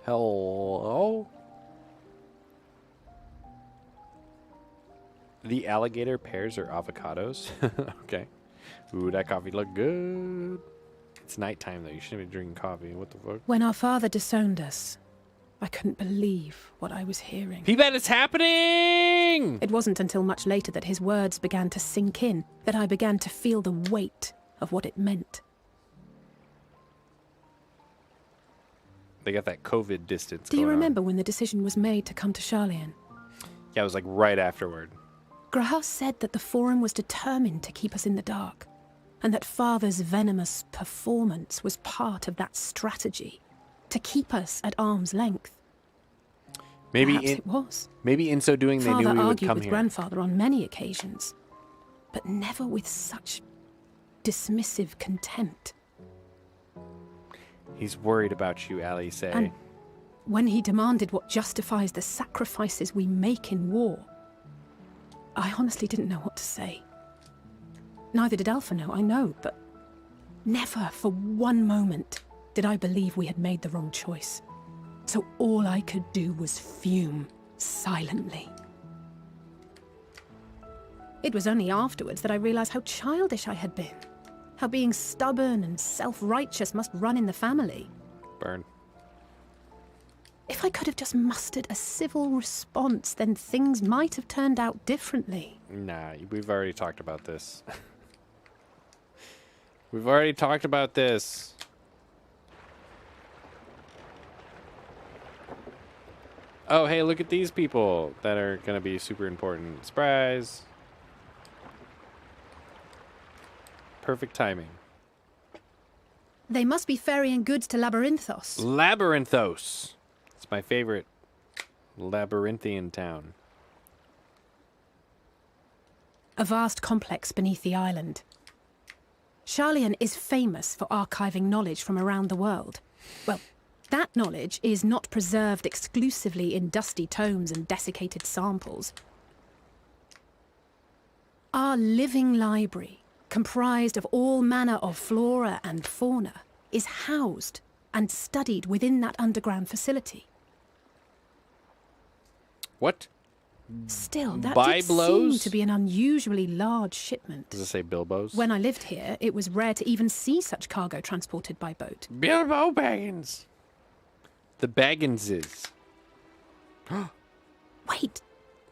Hello? The alligator pears or avocados. Okay. Ooh, that coffee look good. It's nighttime though. You shouldn't be drinking coffee. What the fuck? When our father disowned us, I couldn't believe what I was hearing. P-Bet, it's happening! It wasn't until much later that his words began to sink in, that I began to feel the weight of what it meant. They got that COVID distance Do you going on. remember when the decision was made to come to Charlian? Yeah, it was like right afterward. Graham said that the Forum was determined to keep us in the dark, and that Father's venomous performance was part of that strategy, to keep us at arm's length. Maybe Perhaps it was. Maybe in so doing they knew Father we would argued come with here. Grandfather on many occasions, but never with such dismissive contempt. He's worried about you, Ali say. And when he demanded what justifies the sacrifices we make in war, I honestly didn't know what to say. Neither did Alpha know, I know, but never for one moment did I believe we had made the wrong choice. So all I could do was fume silently. It was only afterwards that I realized how childish I had been. How being stubborn and self-righteous must run in the family. Burn. If I could have just mustered a civil response, then things might have turned out differently. Nah, we've already talked about this. We've already talked about this. Oh, hey, look at these people that are going to be super important. Surprise. Perfect timing. They must be ferrying goods to Labyrinthos. Labyrinthos. It's my favorite labyrinthian town. A vast complex beneath the island. Charlian is famous for archiving knowledge from around the world. Well, that knowledge is not preserved exclusively in dusty tomes and desiccated samples. Our living library, comprised of all manner of flora and fauna, is housed and studied within that underground facility. What? Still, that Byblos? did seem to be an unusually large shipment. Does it say Bilbos? When I lived here, it was rare to even see such cargo transported by boat. Bilbo Baggins. The Bagginses. Wait.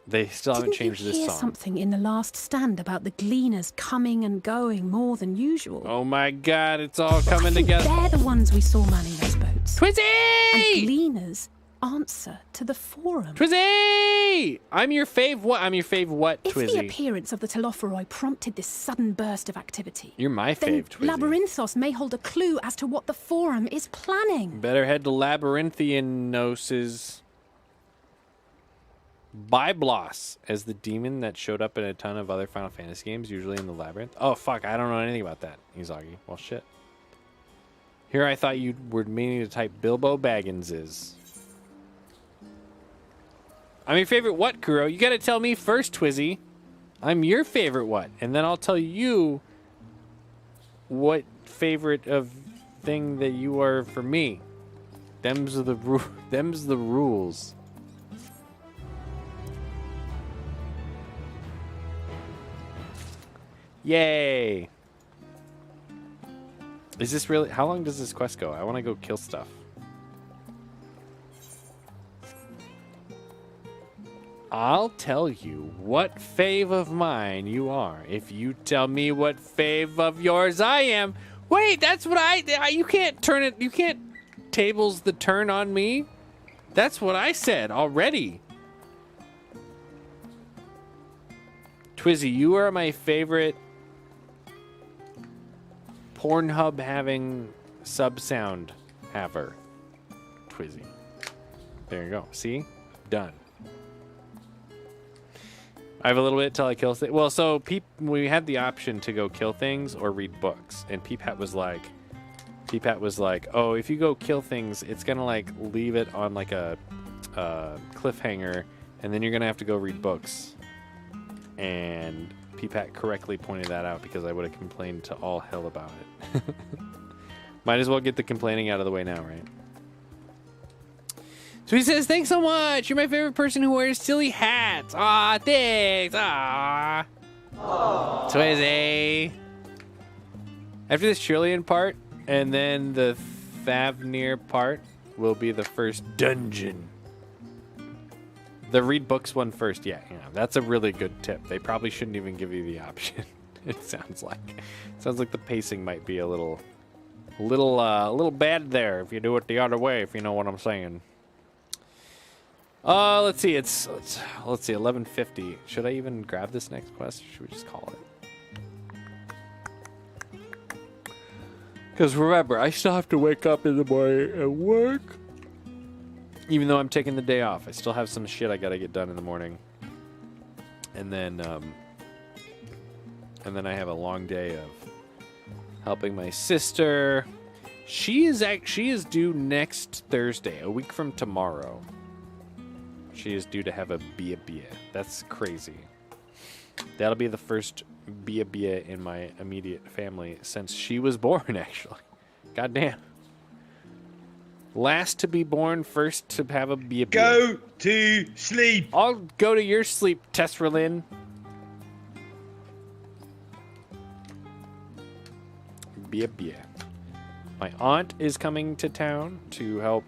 They still haven't Didn't you changed this hear song. something in the last stand about the gleaners coming and going more than usual? Oh my god, it's all coming together. They're the ones we saw manning those boats. Twizzy! And gleaners answer to the Forum. Twizzy! I'm your fave what? I'm your fave what, If the Twizzy? appearance of the Telophoroi prompted this sudden burst of activity, You're my then fave, Twizzy. Labyrinthos may hold a clue as to what the Forum is planning. Better head to Labyrinthianos' Byblos as the demon that showed up in a ton of other Final Fantasy games, usually in the Labyrinth. Oh, fuck, I don't know anything about that, Izagi. Well, shit. Here I thought you were meaning to type Bilbo Bagginses. I'm your favorite what, Kuro? You gotta tell me first, Twizzy. I'm your favorite what? And then I'll tell you what favorite of thing that you are for me. Them's the rules. Yay! Is this really... How long does this quest go? I want to go kill stuff. I'll tell you what fave of mine you are if you tell me what fave of yours I am. Wait, that's what you can't turn it... You can't tables the turn on me. That's what I said already. Twizzy, you are my favorite Pornhub having sub sound haver. Twizzy. There you go. See? Done. I have a little bit till I kill things. Well, so we had the option to go kill things or read books, and Peepat was like, oh, if you go kill things, it's gonna like leave it on like a cliffhanger, and then you're gonna have to go read books. And Peepat correctly pointed that out because I would have complained to all hell about it. Might as well get the complaining out of the way now, right? So he says, thanks so much. You're my favorite person who wears silly hats. Aw, thanks. Aw. Twizzy. After this Trillian part, and then the Thavnir part will be the first dungeon. The read books one first. Yeah, that's a really good tip. They probably shouldn't even give you the option. It sounds like the pacing might be a little bad there if you do it the other way, if you know what I'm saying. Let's see. Let's see. 11:50. Should I even grab this next quest, or should we just call it? Because remember, I still have to wake up in the morning and work. Even though I'm taking the day off, I still have some shit I gotta get done in the morning. And then I have a long day of helping my sister. She is due next Thursday, a week from tomorrow. She is due to have a bia. That's crazy. That'll be the first bia in my immediate family since she was born, actually. Goddamn. Last to be born, first to have a bia. Go to sleep. I'll go to your sleep, Tesralin. Bia. My aunt is coming to town to help,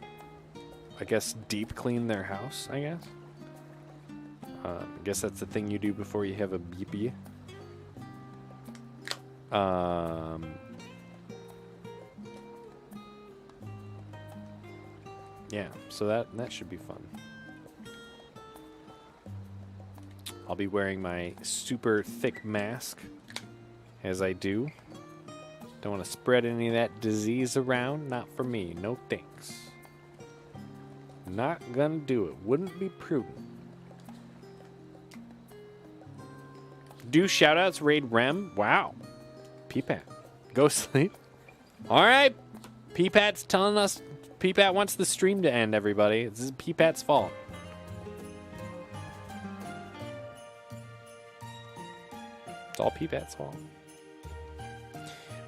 I guess, deep clean their house, I guess. I guess that's the thing you do before you have a bia. Yeah, so that should be fun. I'll be wearing my super thick mask as I do. Don't want to spread any of that disease around. Not for me. No thanks. Not gonna do it. Wouldn't be prudent. Do shoutouts raid Rem? Wow. Peepat. Go sleep. Alright. Peepat's telling us Peepat wants the stream to end, everybody. This is Peepat's fault. It's all Peepat's fault.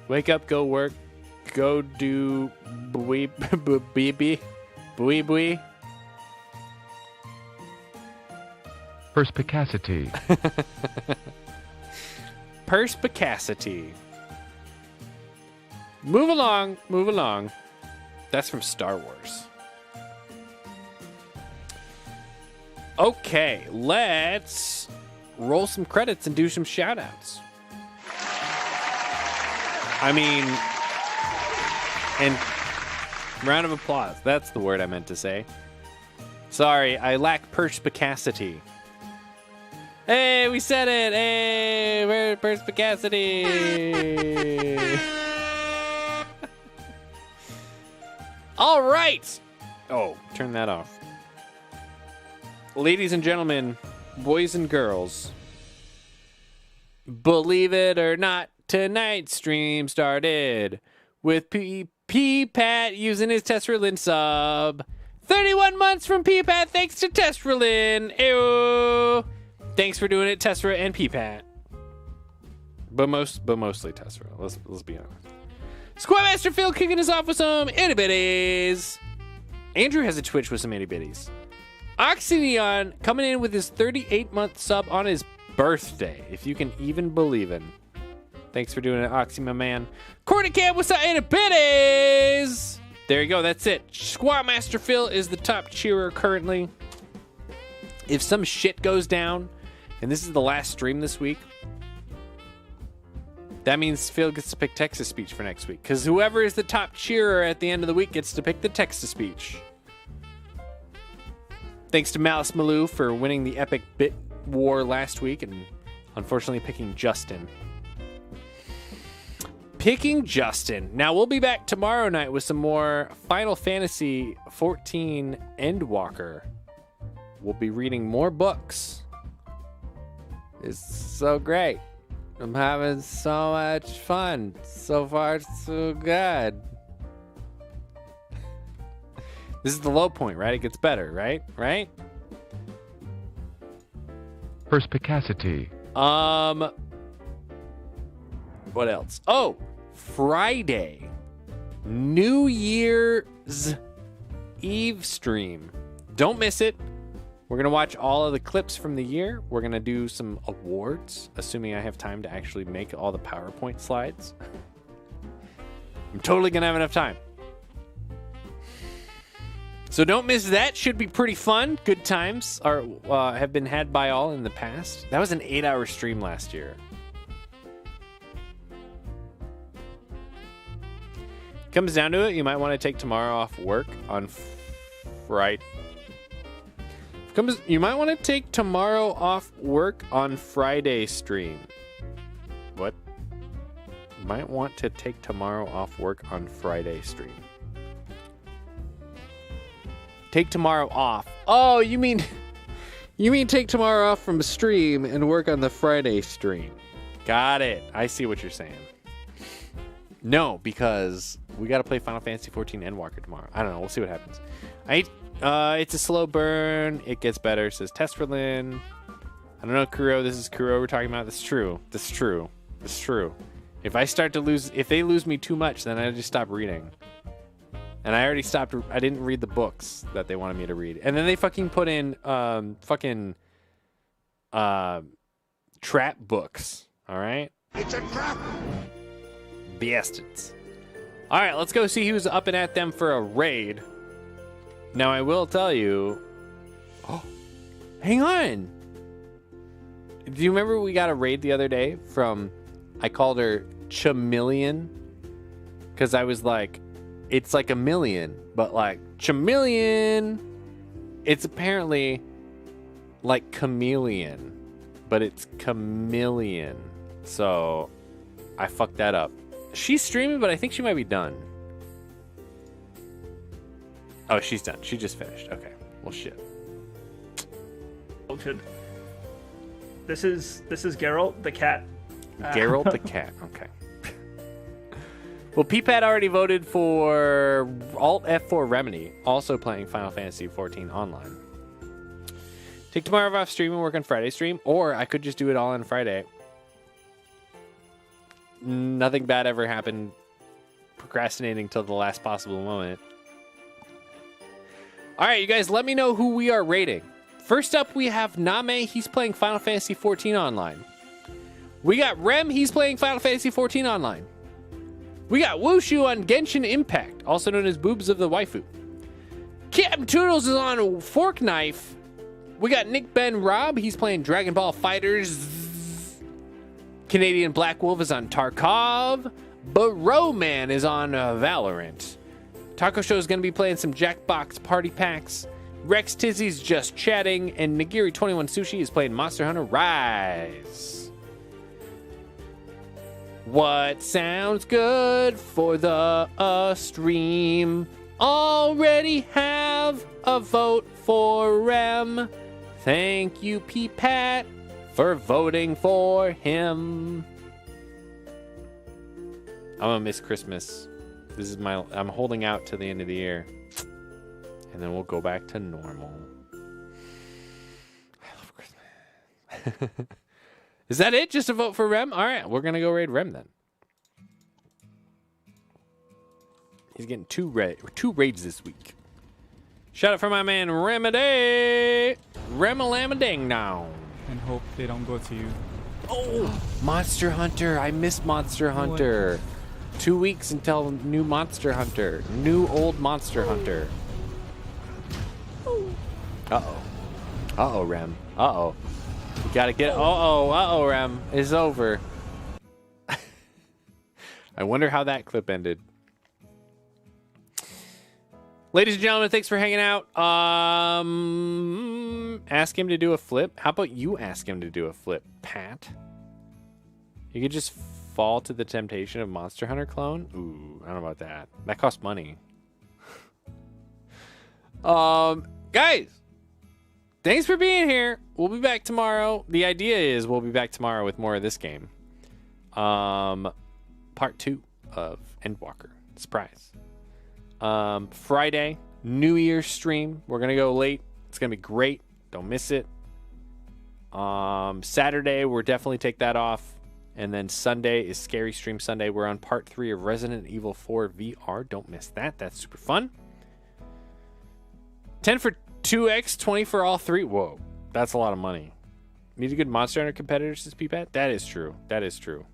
Wake up, go work, go do bwee. Perspicacity. Perspicacity. Move along. That's from Star Wars. Okay, let's roll some credits and do some shoutouts. I mean, and round of applause. That's the word I meant to say. Sorry, I lack perspicacity. Hey, we said it. Hey, we're perspicacity. All right. Oh, turn that off. Ladies and gentlemen, boys and girls, believe it or not, tonight's stream started with Peepat using his Tesralin sub. 31 months from Peepat thanks to Tesralin. Ew. Thanks for doing it, Tessera and Peepat. But mostly Tessera. Let's be honest. Squad Master Phil kicking us off with some itty bitties. Andrew has a Twitch with some itty bitties. Oxyneon coming in with his 38-month sub on his birthday, if you can even believe it. Thanks for doing it, Oxy, my man. Cornicam with some itty bitties. There you go. That's it. Squad Master Phil is the top cheerer currently. If some shit goes down, and this is the last stream this week, that means Phil gets to pick text-to-speech for next week. Because whoever is the top cheerer at the end of the week gets to pick the text-to-speech. Thanks to Malice Malou for winning the epic bit war last week and unfortunately picking Justin. Now, we'll be back tomorrow night with some more Final Fantasy XIV Endwalker. We'll be reading more books. It's so great. I'm having so much fun. So far, so good. This is the low point, right? It gets better, right? Perspicacity. What else? Oh, Friday, New Year's Eve stream. Don't miss it. We're going to watch all of the clips from the year. We're going to do some awards, assuming I have time to actually make all the PowerPoint slides. I'm totally going to have enough time. So don't miss that. Should be pretty fun. Good times are have been had by all in the past. That was an 8-hour stream last year. Comes down to it, you might want to take tomorrow off work on Friday. You might want to take tomorrow off work on Friday stream. What? Might want to take tomorrow off work on Friday stream. Take tomorrow off. Oh, you mean take tomorrow off from stream and work on the Friday stream. Got it. I see what you're saying. No, because we got to play Final Fantasy XIV ENDWALKER tomorrow. I don't know. We'll see what happens. It's a slow burn. It gets better, says Testerlin. I don't know, Kuro. This is Kuro we're talking about. That's true. That's true. That's true. If they lose me too much, then I just stop reading. And I already stopped. I didn't read the books that they wanted me to read. And then they fucking put in trap books. All right? It's a trap! Bastards. All right, let's go see who's up and at them for a raid. Now, I will tell you... Oh, hang on. Do you remember we got a raid the other day from... I called her Chameleon. Because I was like... It's like a million, but like chameleon. It's apparently like chameleon, but it's chameleon. So I fucked that up. She's streaming, but I think she might be done. Oh, she's done. She just finished. Okay. Well, shit. This is Geralt the cat. Geralt the cat. Okay. Well, Peepad already voted for Alt F4 Remedy, also playing Final Fantasy XIV Online. Take tomorrow off stream and work on Friday stream, or I could just do it all on Friday. Nothing bad ever happened procrastinating till the last possible moment. All right, you guys, let me know who we are rating. First up, we have Name. He's playing Final Fantasy XIV Online. We got Rem. He's playing Final Fantasy XIV Online. We got Wushu on Genshin Impact, also known as Boobs of the Waifu. Captain Toodles is on Fork Knife. We got Nick Ben Rob. He's playing Dragon Ball Fighters. Canadian Black Wolf is on Tarkov. Barrow Man is on Valorant. Taco Show is going to be playing some Jackbox Party Packs. Rex Tizzy's just chatting. And Nigiri21 Sushi is playing Monster Hunter Rise. What sounds good for the stream? Already have a vote for Rem. Thank you, P-Pat, for voting for him. I'm gonna miss Christmas. This is I'm holding out to the end of the year. And then we'll go back to normal. I love Christmas. Is that it? Just a vote for Rem? All right, we're going to go raid Rem then. He's getting two raids this week. Shout out for my man Remedy. Rem-a-lam-a-ding now. And hope they don't go to you. Oh, Monster Hunter. I miss Monster Hunter. 2 weeks until new Monster Hunter. New old Monster Hunter. Uh-oh. Uh-oh, Rem. Uh-oh. You gotta get... Uh-oh, Rem. It's over. I wonder how that clip ended. Ladies and gentlemen, thanks for hanging out. Ask him to do a flip. How about you ask him to do a flip, Pat? You could just fall to the temptation of Monster Hunter clone? Ooh, I don't know about that. That costs money. Guys, thanks for being here. We'll be back tomorrow. The idea is we'll be back tomorrow with more of this game. Part 2 of ENDWALKER. Surprise. Friday, New Year's stream. We're going to go late. It's going to be great. Don't miss it. Saturday, we'll definitely take that off. And then Sunday is Scary Stream Sunday. We're on part 3 of Resident Evil 4 VR. Don't miss that. That's super fun. 10 for 2x, 20 for all 3. Whoa, that's a lot of money. Need a good Monster Hunter competitor, says Peepat. That is true. That is true.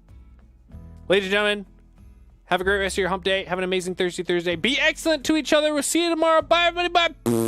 Ladies and gentlemen, have a great rest of your hump day. Have an amazing Thursday. Be excellent to each other. We'll see you tomorrow. Bye, everybody. Bye.